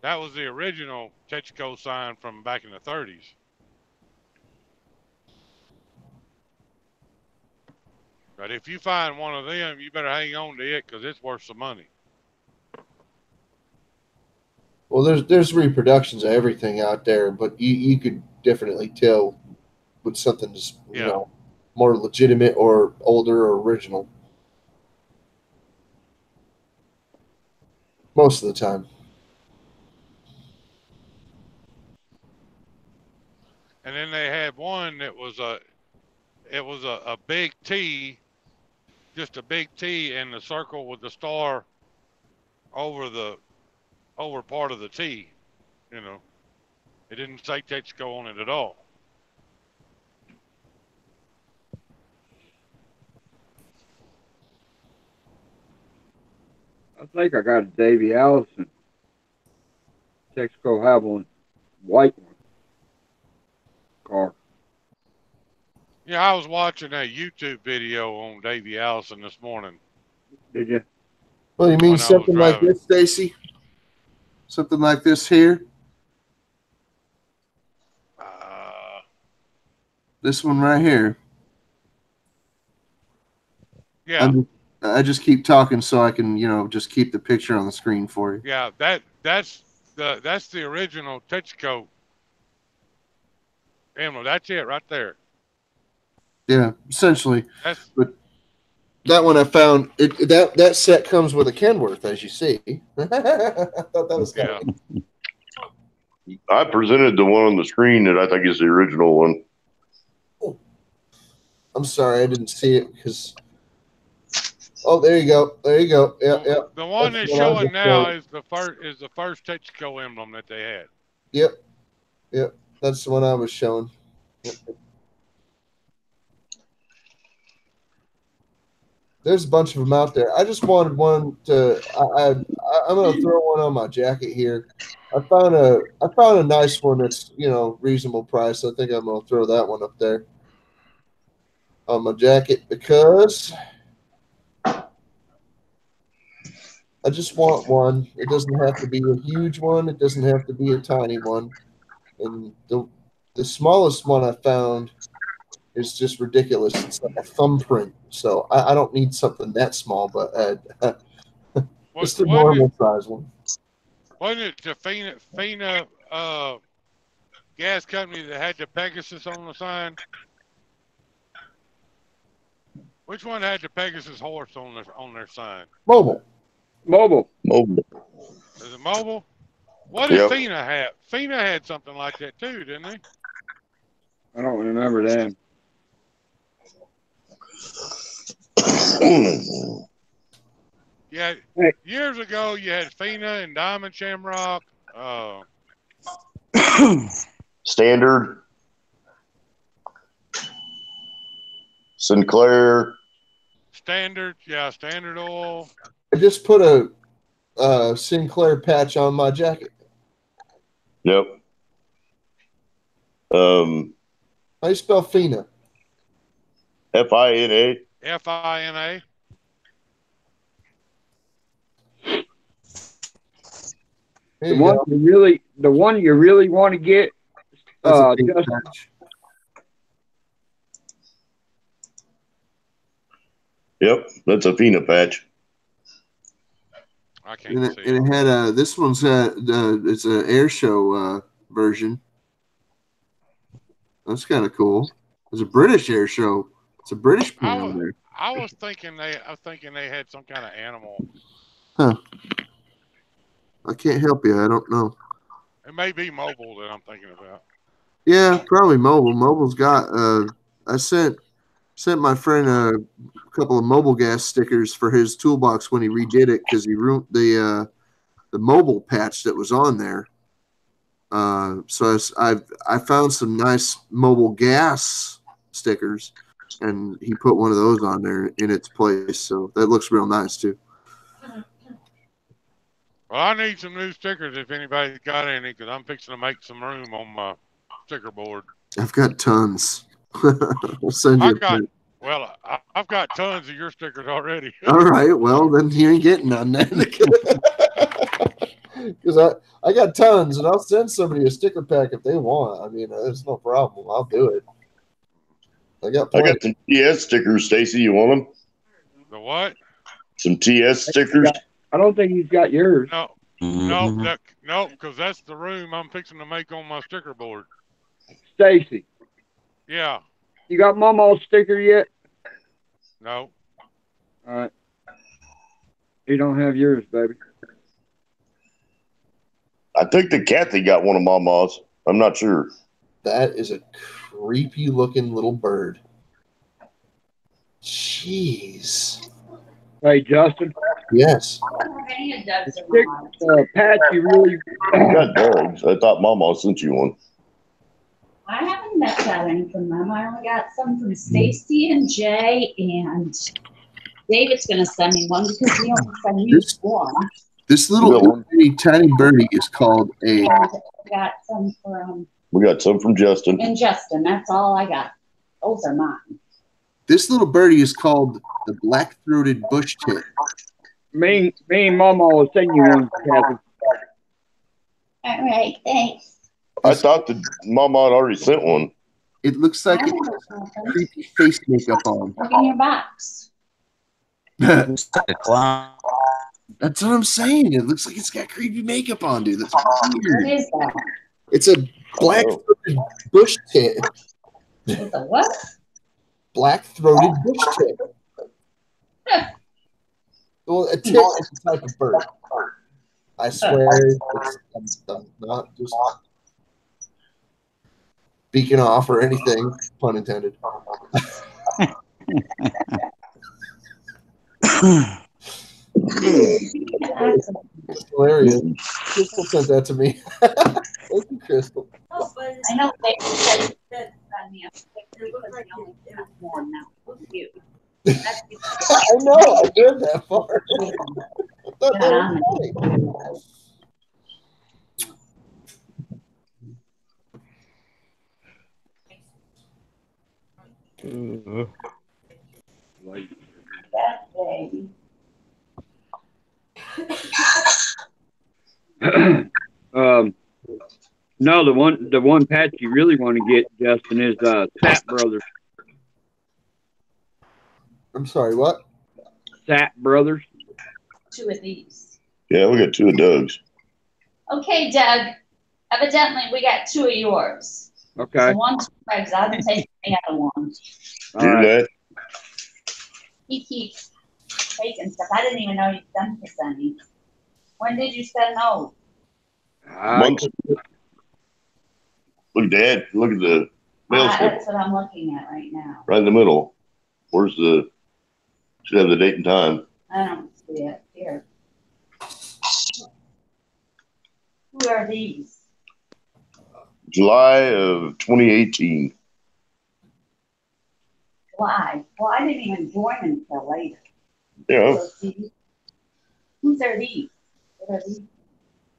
H: That was the original Texaco sign from back in the 30s. But if you find one of them, you better hang on to it because it's worth some money.
C: Well, there's reproductions of everything out there, but you could definitely tell when something's more legitimate or older or original. Most of the time.
H: And then they had one that was a big T, just a big T in the circle with the star over part of the T. You know, it didn't say Texaco on it at all.
D: I think I got a Davy Allison Texaco have one, white one. car.
H: Yeah, I was watching a YouTube video on Davey Allison this morning.
D: Did you?
C: Well, you mean
H: When I was
C: something like
H: driving.
C: this, Stacy? Something like this here? This one right here.
H: Yeah,
C: I just keep talking so I can, just keep the picture on the screen for you.
H: yeah. That's the original Texaco emblem. That's it right there.
C: Yeah, essentially.
H: That's
C: But that one I found that set comes with a Kenworth, as you see. I thought that was kind of
A: I presented the one on the screen that I think is the original one.
C: I'm sorry, I didn't see it because. Oh, there you go. There you go. Yeah, yeah.
H: the one that's
C: what I was
H: showing now
C: showing.
H: is the first Texaco emblem that they had.
C: Yep. Yep. That's the one I was showing. Yep. There's a bunch of them out there. I just wanted one to. I'm going to throw one on my jacket here. I found a nice one that's reasonable price. I think I'm going to throw that one up there on my jacket because I just want one. It doesn't have to be a huge one. It doesn't have to be a tiny one. And the smallest one I found is just ridiculous. It's like a thumbprint. So I don't need something that small, but just a normal size one.
H: Wasn't it the Fina gas company that had the Pegasus on the sign? Which one had the Pegasus horse on their sign?
C: Mobile.
H: Is it Mobile? What did
A: Yep.
H: Fina have? Fina had something like that too, didn't they?
D: I don't remember that.
H: Yeah, years ago you had Fina and Diamond Shamrock.
A: Standard. Sinclair.
H: Standard oil.
C: I just put a Sinclair patch on my jacket.
A: Yep.
C: How do you spell Fina?
A: FINA.
H: FINA.
C: There
D: The
C: you
D: one
C: go.
D: the one you really want to get,
C: That's a pink
D: just
C: patch.
A: Yep, that's a FINA patch.
H: I can't
C: And
H: see
C: it had this one's it's an air show version. That's kind of cool. It's a British air show. It's a British pin on there.
H: I was thinking they had some kind of animal.
C: Huh. I can't help you. I don't know.
H: It may be Mobile that I'm thinking about.
C: Yeah, probably Mobile. Mobile's got. I sent my friend a couple of Mobile gas stickers for his toolbox when he redid it because he ruined the Mobile patch that was on there. So I found some nice Mobile gas stickers, and he put one of those on there in its place. So that looks real nice too.
H: Well, I need some new stickers if anybody's got any, because I'm fixing to make some room on my sticker board.
C: I've got tons. We'll send you.
H: I've got tons of your stickers already.
C: All right. Well, then you ain't getting none then. Because I got tons, and I'll send somebody a sticker pack if they want. I mean, there's no problem. I'll do it. I got
A: some TS stickers, Stacy. You want them?
H: The what?
A: Some TS stickers?
D: I don't think he's got yours.
H: No, because that's the room I'm fixing to make on my sticker board.
D: Stacy,
H: Yeah.
D: you got Momo's sticker yet?
H: No.
D: All right. You don't have yours, baby.
A: I think the Kathy got one of Mama's. I'm not sure.
C: That is a creepy looking little bird. Jeez.
D: Hey, Justin.
C: Yes.
D: Pat, you really.
A: I got dogs. I thought Mama sent you one.
E: I haven't got any from them. I only got some from Stacy and Jay, and David's going to send me one because he only sent me one.
C: This little tiny birdie is called a.
E: And I got some from.
A: We got some from Justin.
E: And Justin, that's all I got. Those are mine.
C: This little birdie is called the black-throated bush tit.
D: Me and Mama will send you one, Kathy.
E: All right, thanks.
A: I thought that Mama had already sent one.
C: It looks like
E: I
C: it's
E: don't
C: got
E: know.
C: creepy face makeup on.
E: Look in your box.
I: Looks like a clown.
C: That's what I'm saying. It looks like it's got creepy makeup on, dude. That's
E: What
C: weird.
E: is that?
C: It's a black-throated bush tit.
E: It's a what?
C: Black-throated bush tit. Well, a tit is a type of bird. I swear, I'm not just speaking off or anything, pun intended. It's hilarious. Crystal sent that to me. Thank you, Crystal.
G: Oh, but
E: I know they said
G: that
E: on the
G: it looked like it was
E: one now. Look at you.
C: I know. I read that far. I thought that was funny.
E: That day.
D: No, the one patch you really want to get, Justin, is Sap Brothers.
C: I'm sorry, what?
D: Sap Brothers.
E: 2 of these.
A: Yeah, we got 2 of Doug's.
E: Okay, Doug. Evidently, we got 2 of yours.
D: Okay.
E: So 1, 2, 5. I've been taking the other one.
A: Do that.
E: He keeps taking stuff. I didn't even know you sent this any. When did you send those?
A: Months. Look, Dad. Look at the mail slip
E: That's what I'm looking at right now.
A: right in the middle. Where's the? Should have the date and time.
E: I don't see it here. Who are these?
A: July of 2018.
E: Why? Well, I didn't even join until later.
A: Yeah,
E: So, see, whose are these? What are these?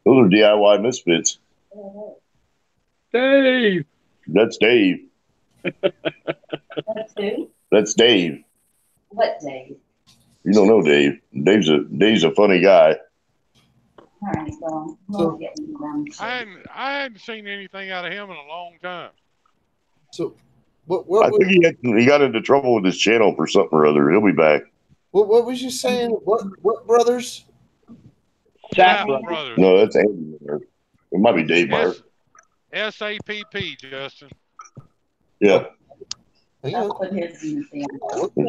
A: those are DIY Misfits.
E: What
D: Dave.
A: That's Dave.
E: are those? That's who?
A: That's Dave.
E: What Dave?
A: You don't know Dave. Dave's a funny guy.
E: All right, so we'll get into them.
H: I hadn't seen anything out of him in a long time.
C: So,
A: I
C: what
A: think he got into trouble with his channel for something or other. He'll be back.
C: was you saying? What brothers?
D: Sap
H: Brothers.
D: Brothers.
A: No, that's Andy Meyer. It might be Dave Meyer.
H: SAPP, Justin.
A: Yeah.
C: Hang
E: I'll
C: on.
E: put his in the thing.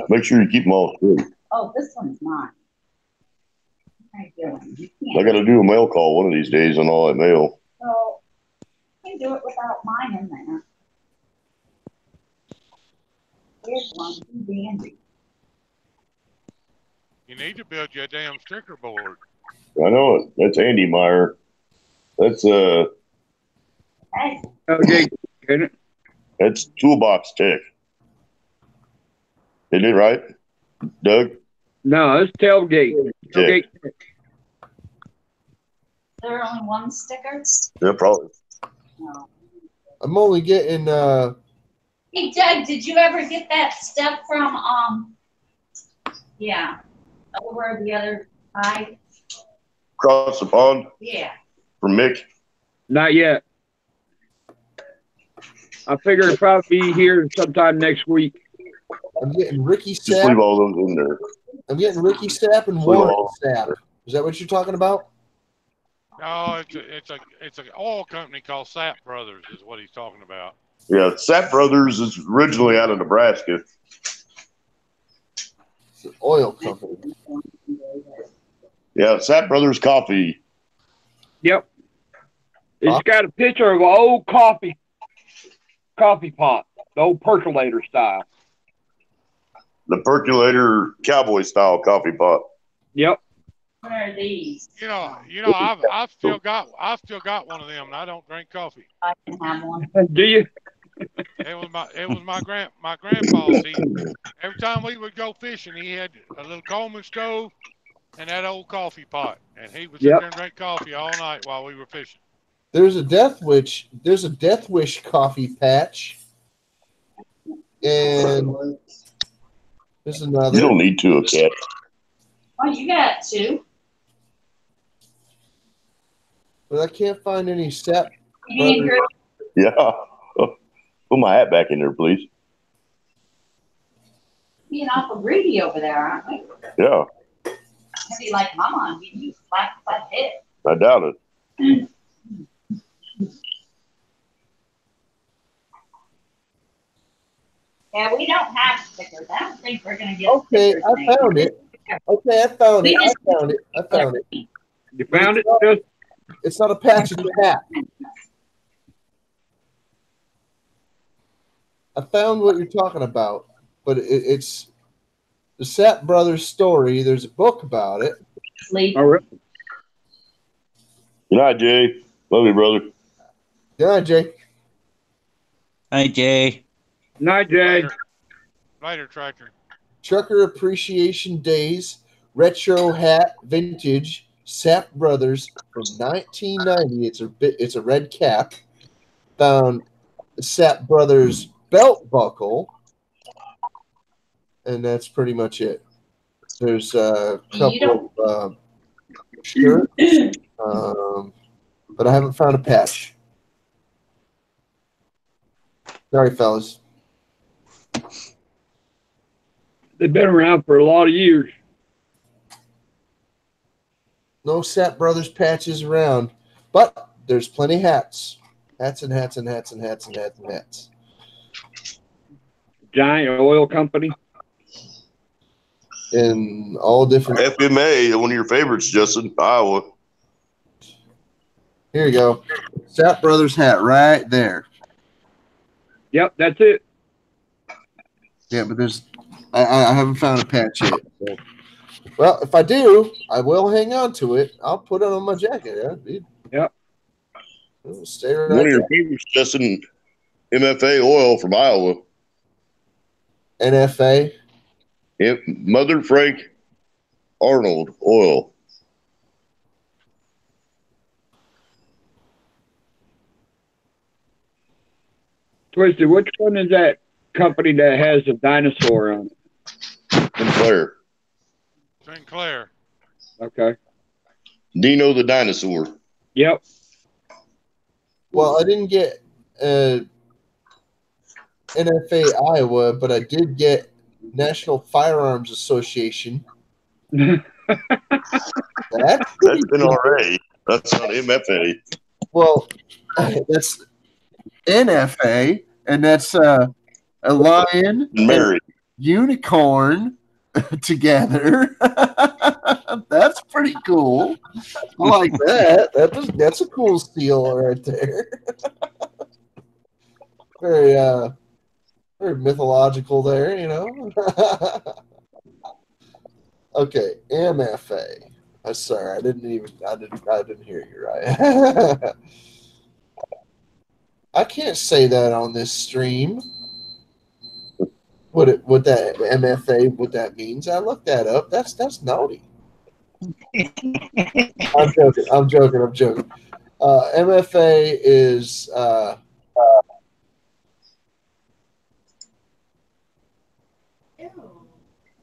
A: Make sure you keep them all straight.
E: Oh, this one's mine. How you doing? You
A: I
E: can't.
A: got to do a mail call one of these days on all that mail.
E: So, you can do it without mine in there. Here's one. Dandy.
H: You need to build you a damn sticker board.
A: I know it. That's Andy Meyer. That's
E: Hey,
D: Okay. Isn't it?
A: that's Toolbox Tech. Isn't it right, Doug?
D: No, it's Tailgate. Tailgate.
E: there are only one sticker?
A: Yeah, probably.
E: No.
C: I'm only getting.
E: Hey, Doug, did you ever get that stuff from, yeah, over the other side?
A: Across the pond
E: Yeah.
A: from Mick.
D: Not yet. I figure it'll probably be here sometime next week.
C: I'm getting Ricky
A: Just
C: Sapp.
A: leave all those in there.
C: I'm getting Ricky Sapp and Warren Sapp. Is that what you're talking about?
H: No, it's an oil company called Sap Brothers is what he's talking about.
A: Yeah, Sap Brothers is originally out of Nebraska.
C: It's an oil company.
A: Yeah, Sap Brothers Coffee.
D: Yep. It's got a picture of an old coffee pot, the old percolator style.
A: The percolator cowboy style coffee pot.
D: Yep.
E: What are these?
H: You know, I've still got one of them, and I don't drink coffee.
E: I can have one.
D: Do you?
H: It was my grandpa's. Every time we would go fishing, he had a little Coleman stove and that old coffee pot, and he would sit there and drink coffee all night while we were fishing.
C: There's a Death Wish. There's a Death Wish coffee patch, and there's another.
A: You don't need two, okay?
E: Oh, you got two.
C: But I can't find any Sap.
A: Yeah. Put my hat back in there, please.
E: Being awful greedy over there, aren't we?
A: Yeah.
E: Maybe like Mama, you slap that head.
A: I doubt it.
E: Yeah, we don't have stickers. I don't think we're gonna get
C: Okay,
E: stickers.
C: I found it. Okay, I found it. I found it.
D: You found it?
C: It's not a patch, it's a hat. I found what you're talking about, but it's the Sap Brothers story. There's a book about it.
D: All right.
A: Good night, Jay. Love you, brother.
C: Good night, Jay.
I: Hi, Jay.
D: Night, Jay.
H: Later, Tractor.
C: Trucker Appreciation Days, retro hat, vintage, Sap Brothers from 1990. It's a red cap. Found the Sap Brothers belt buckle, and that's pretty much it. There's a couple of shirts, but I haven't found a patch. Sorry, fellas.
D: They've been around for a lot of years.
C: No Sap Brothers patches around, but there's plenty of hats. Hats and hats and hats and hats and hats and hats.
D: Giant oil company.
C: In all different.
A: FMA, one of your favorites, Justin, Iowa.
C: Here you go. Sap Brothers hat right there.
D: Yep, that's it.
C: Yeah, but I haven't found a patch yet. So. Well, if I do, I will hang on to it. I'll put it on my jacket. Yeah, dude.
D: Yep.
C: It'll stay right
A: One of your
C: there.
A: favorites, Justin, MFA oil from Iowa.
C: NFA.
A: Yep, Mother Frank Arnold oil.
D: Twisted, which one is that company that has a dinosaur on it?
A: Sinclair.
H: Sinclair.
D: Okay.
A: Dino the dinosaur.
D: Yep.
C: Well, I didn't get NFA Iowa, but I did get National Firearms Association. That's
A: NRA. That's not MFA.
C: Well, that's NFA, and that's a lion,
A: Mary,
C: unicorn together. That's pretty cool. I like that. That's a cool seal right there. Very mythological there, you know. Okay, MFA. I'm sorry, I didn't hear you right. I can't say that on this stream. What that MFA, what that means? I looked that up. That's naughty. I'm joking. MFA is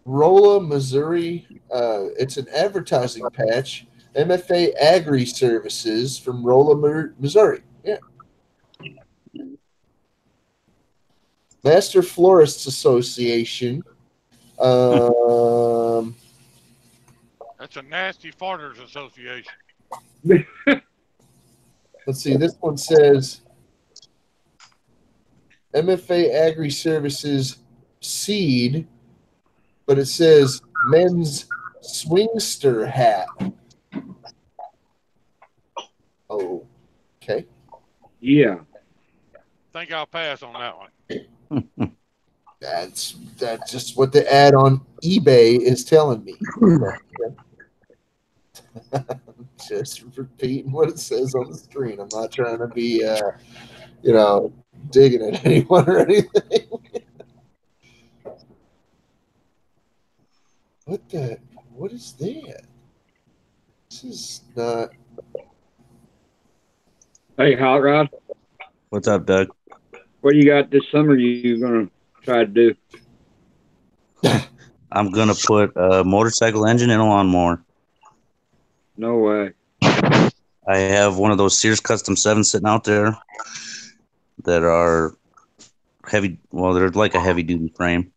C: Rolla, Missouri. It's an advertising patch. MFA Agri Services from Rolla, Missouri. Yeah. Master Florists Association.
H: That's a nasty farters association.
C: Let's see. This one says MFA Agri Services Seed, but it says men's swingster hat. Oh, okay.
D: Yeah.
H: Think I'll pass on that one.
C: That's just what the ad on eBay is telling me. Just repeating what it says on the screen. I'm not trying to be, digging at anyone or anything. What is that? This is not.
D: Hey, Hot Rod,
I: What's up, Doug?
D: what you got this summer you gonna try to do?
I: I'm gonna put a motorcycle engine in a lawnmower.
D: No way.
I: I have one of those Sears Custom 7s sitting out there that are heavy. Well, they're like a heavy duty frame.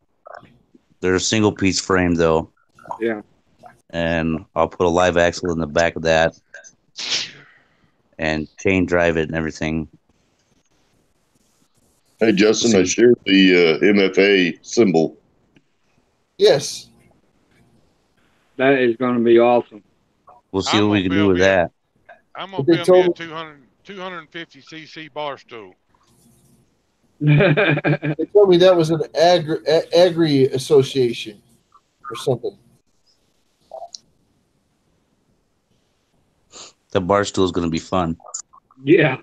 I: They're a single piece frame though,
D: Yeah.
I: and I'll put a live axle in the back of that and chain drive it and everything.
A: Hey, Justin, I shared the MFA symbol.
C: Yes.
D: That is gonna be awesome.
I: We'll see what we can do with that.
H: I'm gonna
C: They
H: build me a
C: told-
H: 250cc bar stool.
C: They told me that was an agri association or something.
I: The bar stool is gonna be fun.
D: Yeah.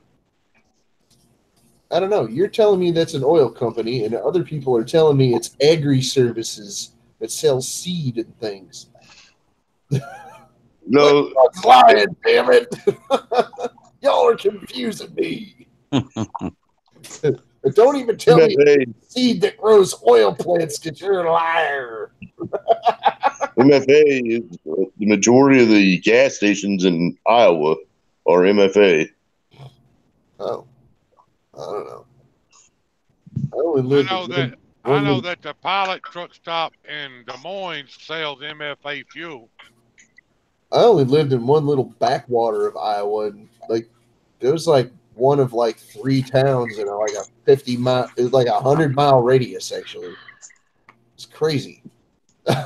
C: I don't know. You're telling me that's an oil company, and other people are telling me it's agri services that sells seed and things.
A: No,
C: I'm lying, damn it! Y'all are confusing me. But don't even tell me
A: MFA,
C: it's seed that grows oil plants, because you're a liar.
A: MFA is the majority of the gas stations in Iowa are MFA.
C: Oh, I don't know. I only lived
H: I know that the Pilot truck stop in Des Moines sells MFA fuel.
C: I only lived in one little backwater of Iowa, and like there was like one of like 3 towns in like a 50-mile, it was like a 100-mile radius. Actually, it's crazy.
A: And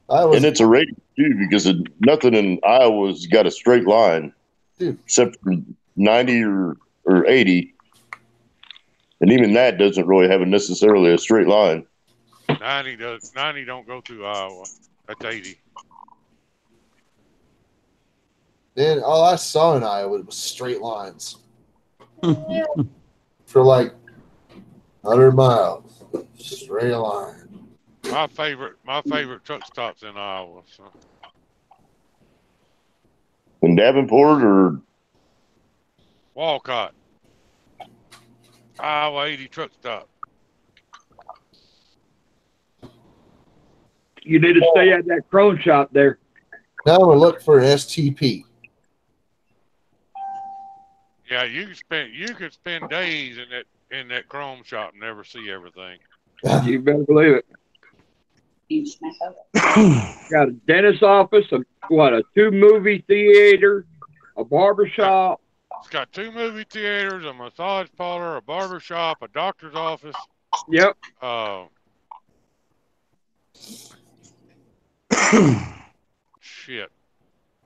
A: it's a radius too, because nothing in Iowa's got a straight line,
C: dude,
A: except for 90 or 80, and even that doesn't really have necessarily a straight line.
H: 90 don't go through Iowa. That's 80.
C: Then all I saw in Iowa was straight lines for like 100 miles, straight line.
H: My favorite truck stops in Iowa. So.
A: In Davenport or
H: Walcott, Iowa 80 truck stop.
D: You need to stay at that Crone shop there.
C: Now I'm gonna look for STP.
H: Yeah, you could spend days in that chrome shop and never see everything.
D: You better believe it. Got a dentist office, a 2 movie theater, a barber shop.
H: It's got 2 movie theaters, a massage parlor, a barber shop, a doctor's office.
D: Yep.
H: Shit.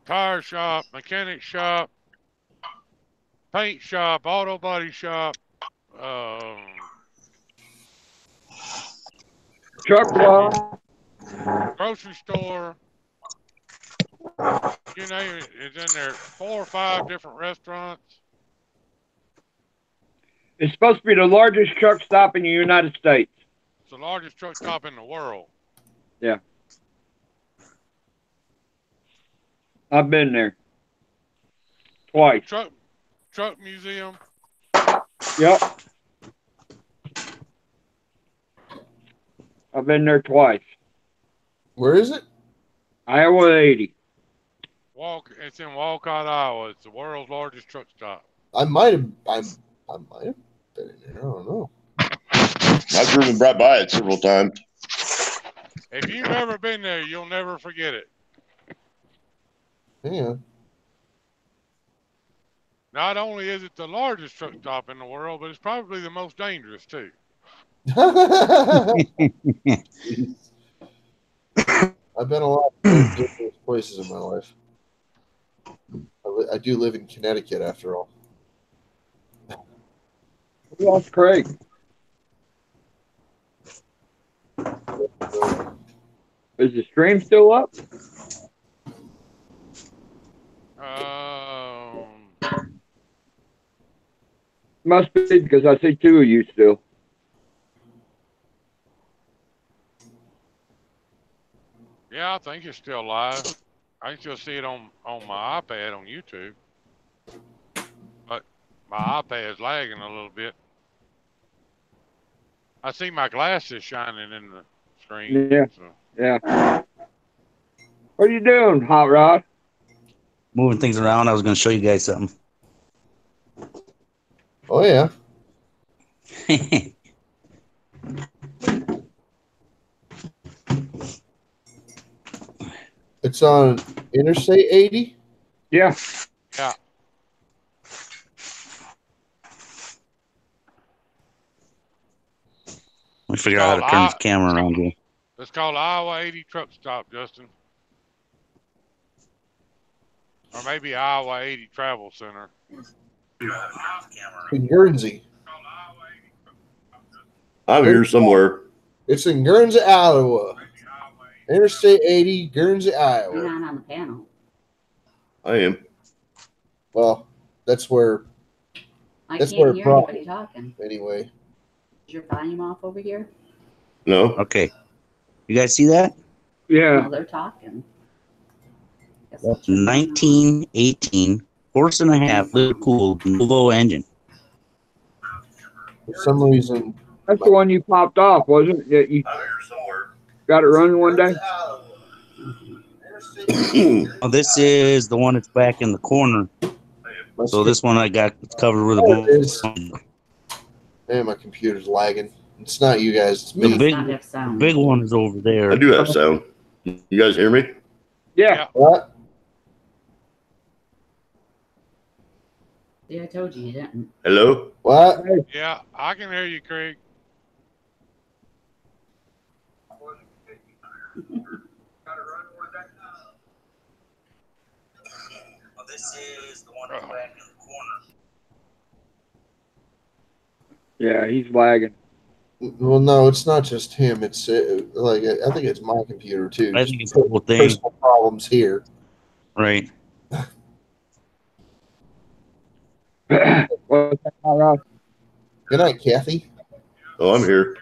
H: Tire shop, mechanic shop, paint shop, auto body shop,
D: truck lot,
H: grocery store. You name it, it's in there. 4 or 5 different restaurants.
D: It's supposed to be the largest truck stop in the United States.
H: It's the largest truck stop in the world.
D: Yeah. I've been there. Twice.
H: Truck museum.
D: Yep. I've been there twice.
C: Where is it?
D: Iowa 80.
H: It's in Walcott, Iowa. It's the world's largest truck stop.
C: I might have been in there. I don't know.
A: I've driven right by it several times.
H: If you've ever been there, you'll never forget it.
C: Yeah.
H: Not only is it the largest truck stop in the world, but it's probably the most dangerous too.
C: I've been a lot of different places in my life. I do live in Connecticut, after all.
D: We lost Craig. Is the stream still up? Must be, because I see 2 of you still.
H: Yeah, I think it's still live. I can still see it on my iPad on YouTube. My iPad's lagging a little bit. I see my glasses shining in the screen.
D: Yeah.
H: So.
D: Yeah. What are you doing, Hot Rod?
I: Moving things around. I was going to show you guys something.
C: Oh yeah. It's on Interstate 80.
D: Yeah.
H: Yeah.
I: Let me figure out how to turn this camera around here.
H: It's called Iowa 80 Truck Stop, Justin. Or maybe Iowa 80 Travel Center.
C: In Guernsey.
A: I'm here somewhere.
C: It's in Guernsey, Iowa. Interstate 80, Guernsey,
E: You're
C: Iowa.
E: not on the panel.
A: I am.
C: Well, that's where.
E: I
C: That's
E: can't
C: where
E: hear
C: problem-
E: anybody talking.
C: Anyway.
E: Is your volume off over here?
A: No.
I: Okay. You guys see that?
D: Yeah.
E: No, they're talking. Guess
I: That's
E: I'll turn mine on.
I: 1918 horse and a half Liverpool Novo engine.
C: For some reason.
D: That's the one you popped off, wasn't it? That you got it running one day?
I: Oh, this is the one that's back in the corner. So this one I got covered with
C: There it is.
I: a
C: Man, my computer's lagging. It's not you guys, it's
I: The
C: me.
I: big,
E: Not have sound.
I: big one is over there.
A: I do have sound. You guys hear me?
D: Yeah.
C: What?
E: See, I told you didn't.
A: Hello?
C: What?
H: Yeah, I can hear you, Craig.
I: Well, this is the one that's back in the corner.
D: Yeah, he's lagging.
C: Well, no, it's not just him. It's like I think it's my computer too.
I: I think it's the whole thing.
C: Personal problems here.
I: Right.
D: What's that, Hot Rod?
C: Good night, Kathy.
A: Oh, I'm here.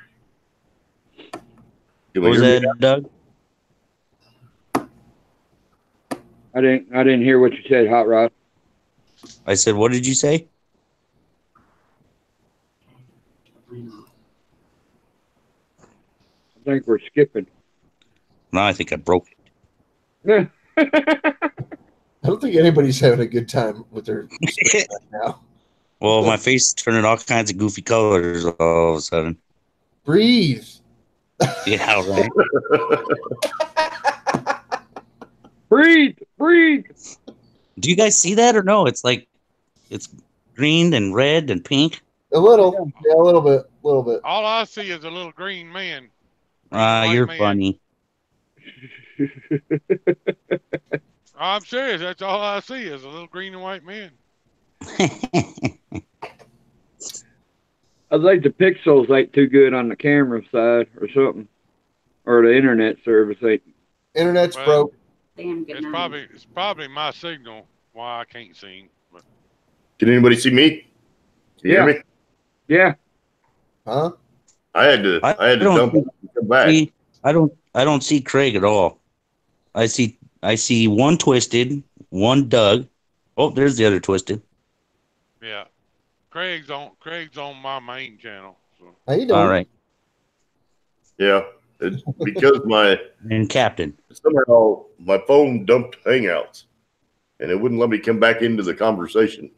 A: Can
I: What
A: we
I: was
A: hear me?
I: that, Doug?
D: I didn't hear what you said, Hot Rod.
I: I said, what did you say?
D: I think we're skipping.
I: No, I think I broke it.
D: Yeah.
C: I don't think anybody's having a good time with their screen right now.
I: Well, my face is turning all kinds of goofy colors all of a sudden.
C: Breathe.
I: Yeah, right.
D: Breathe, breathe.
I: Do you guys see that or no? It's like it's green and red and pink.
C: A little. Yeah, a little bit. A little bit.
H: All I see is a little green man.
I: You're
H: man.
I: funny.
H: I'm serious. That's all I see is a little green and white man.
D: I think the pixels ain't too good on the camera side or something. Or the internet service ain't.
C: Internet's
H: Well,
C: broke.
E: Damn, good night.
H: It's probably my signal why I can't see him. But
A: Can anybody see me? Can you
D: Yeah.
A: hear me?
D: Yeah.
C: Huh?
A: I had to
I: don't
A: dump it and come back.
I: See, I don't see Craig at all. I see one Twisted, one Doug. Oh, there's the other Twisted.
H: yeah, Craig's on my main channel. So.
C: How you doing?
I: All right.
A: Yeah. It's because
I: And Captain.
A: somehow my phone dumped Hangouts and it wouldn't let me come back into the conversation.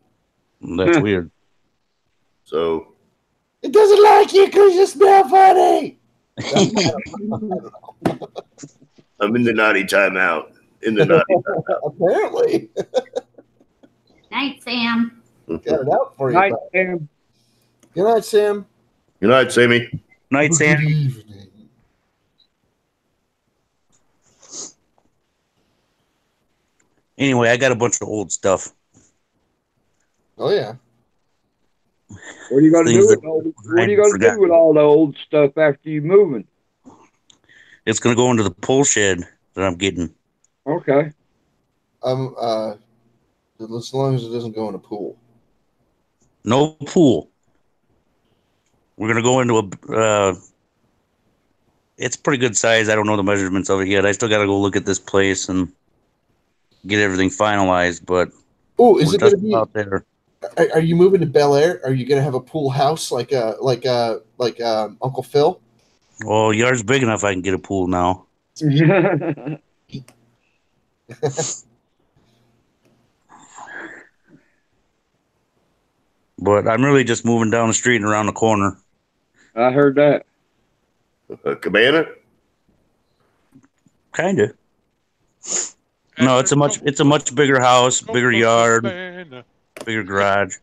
I: That's weird.
A: So
C: It doesn't like you because you smell funny.
A: I'm in the naughty timeout. In the naughty timeout.
C: Apparently.
E: Night, Sam.
C: Got it out for you.
D: Night,
C: bud.
D: Sam.
C: Good night, Sam.
A: Good night, Sammy.
I: Night,
C: Good
I: Sam.
C: evening.
I: Anyway, I got a bunch of old stuff.
C: Oh yeah.
D: What are you gonna
I: Things
D: do with
I: that
D: all,
I: I
D: what are you gonna
I: forgot.
D: do with all the old stuff after you moving?
I: It's gonna go into the pull shed that I'm getting.
D: Okay.
C: As long as it doesn't go in a pool.
I: No pool. We're gonna go into a. It's pretty good size. I don't know the measurements of it yet. I still gotta go look at this place and get everything finalized. But
C: Oh, is
I: we're
C: it gonna
I: just
C: be?
I: out there.
C: Are you moving to Bel Air? Are you gonna have a pool house like Uncle Phil?
I: Well, yard's big enough. I can get a pool now. But I'm really just moving down the street and around the corner.
D: I heard that.
A: Cabana?
I: Kinda. No, it's a much bigger house, bigger yard, bigger garage.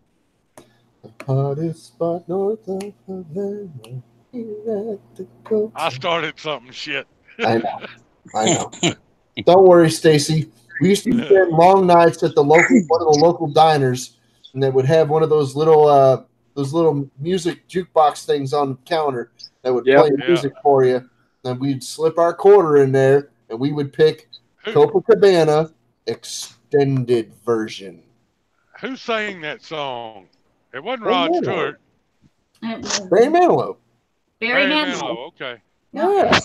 C: Hottest spot north of Havana.
H: I started something shit.
C: I know. Don't worry, Stacy. We used to spend long nights at one of the local diners, and they would have one of those little music jukebox things on the counter that would play music for you. And we'd slip our quarter in there, and we would pick Copacabana extended version.
H: Who sang that song? It wasn't Rod Stewart.
C: Barry Manilow.
E: Barry Manilow.
H: Okay.
C: Yeah.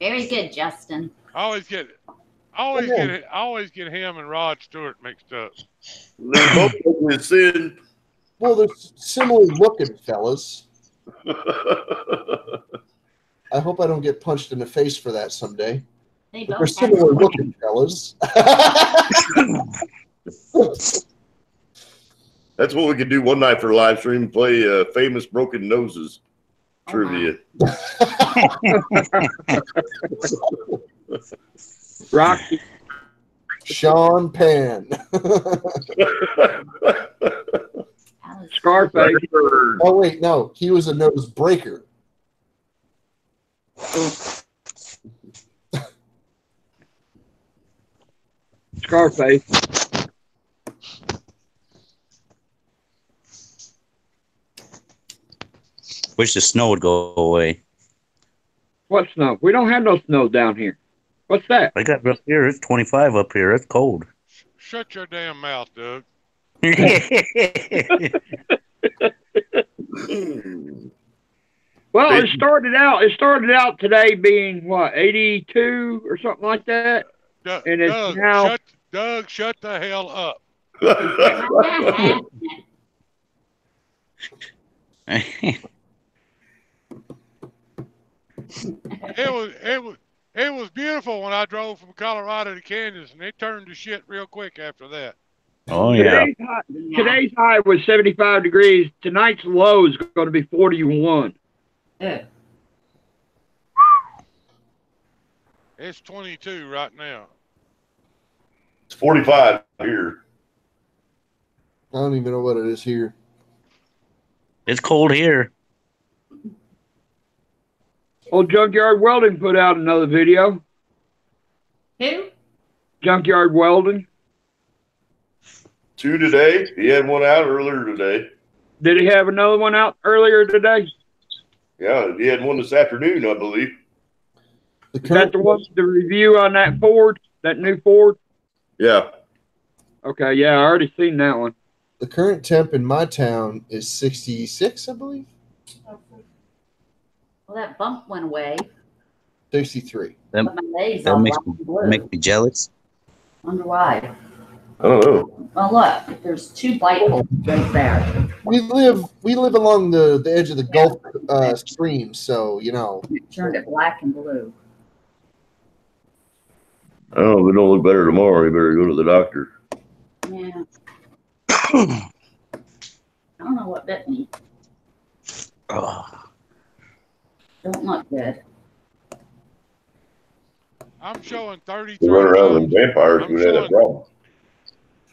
E: Very good, Justin.
H: I always get him and Rod Stewart mixed up.
A: They're both with sin.
C: Well, they're similar looking, fellas. I hope I don't get punched in the face for that someday. They're similar looking, fellas.
A: That's what we could do one night for a live stream, play famous broken noses trivia.
D: Rocky.
C: Sean Penn.
D: Scarface.
C: Oh, wait, no. He was a nose breaker.
D: Scarface.
I: Wish the snow would go away.
D: What snow? We don't have no snow down here. What's that?
I: I got up here. It's 25 up here. It's cold.
H: Shut your damn mouth, Doug.
D: Well, it started out today being what, 82 or something like that, and it's
H: Doug,
D: now.
H: shut the hell up. It was beautiful when I drove from Colorado to Kansas, and it turned to shit real quick after that.
I: Oh yeah.
D: Today's high was 75 degrees. Tonight's low is going to be 41.
H: It's 22 right now.
A: It's 45 here.
C: I don't even know what it is here.
I: It's cold here.
D: Old Junkyard Welding put out another video.
E: Who?
D: Junkyard Welding.
A: 2 today. He had one out earlier today.
D: Did he have another one out earlier today?
A: Yeah, he had one this afternoon, I believe.
D: Is that the one, the review on that Ford, that new Ford?
A: Yeah.
D: Okay, yeah, I already seen that one.
C: The current temp in my town is 66, I believe.
E: Well, that bump went away.
C: 63.
E: But my legs
I: That
E: all
I: makes
E: black and blue.
I: me jealous.
E: Wonder why.
A: I don't know.
E: Well, look, there's 2 light poles right there.
C: We live along the edge of the Gulf Stream, so you know.
E: Turned it black and blue.
A: Oh, we don't look better tomorrow. You better go to the doctor.
E: Yeah. I don't know what bit me. Don't look good.
H: I'm showing 33.
A: You run around with vampires, we had a problem.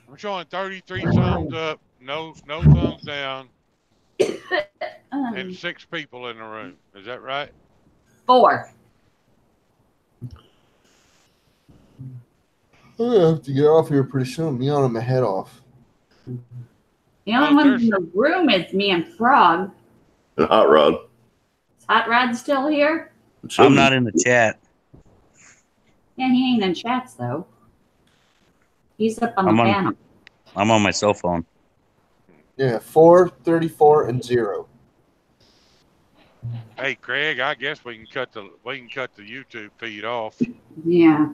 H: I'm showing 33 thumbs up, no thumbs down, and 6 people in the room. Is that right?
E: 4.
C: I'm gonna have to get off here pretty soon. I'm yawning my head off.
E: The only one in the room is me and Frog.
A: And Hot Rod.
E: Is Hot Rod still here?
I: I'm not in the chat.
E: Yeah, he ain't in chats though. He's up on the panel.
I: I'm on my cell phone.
C: Yeah, 4, 34, and 0.
H: Hey, Craig, I guess we can cut the YouTube feed off.
E: Yeah.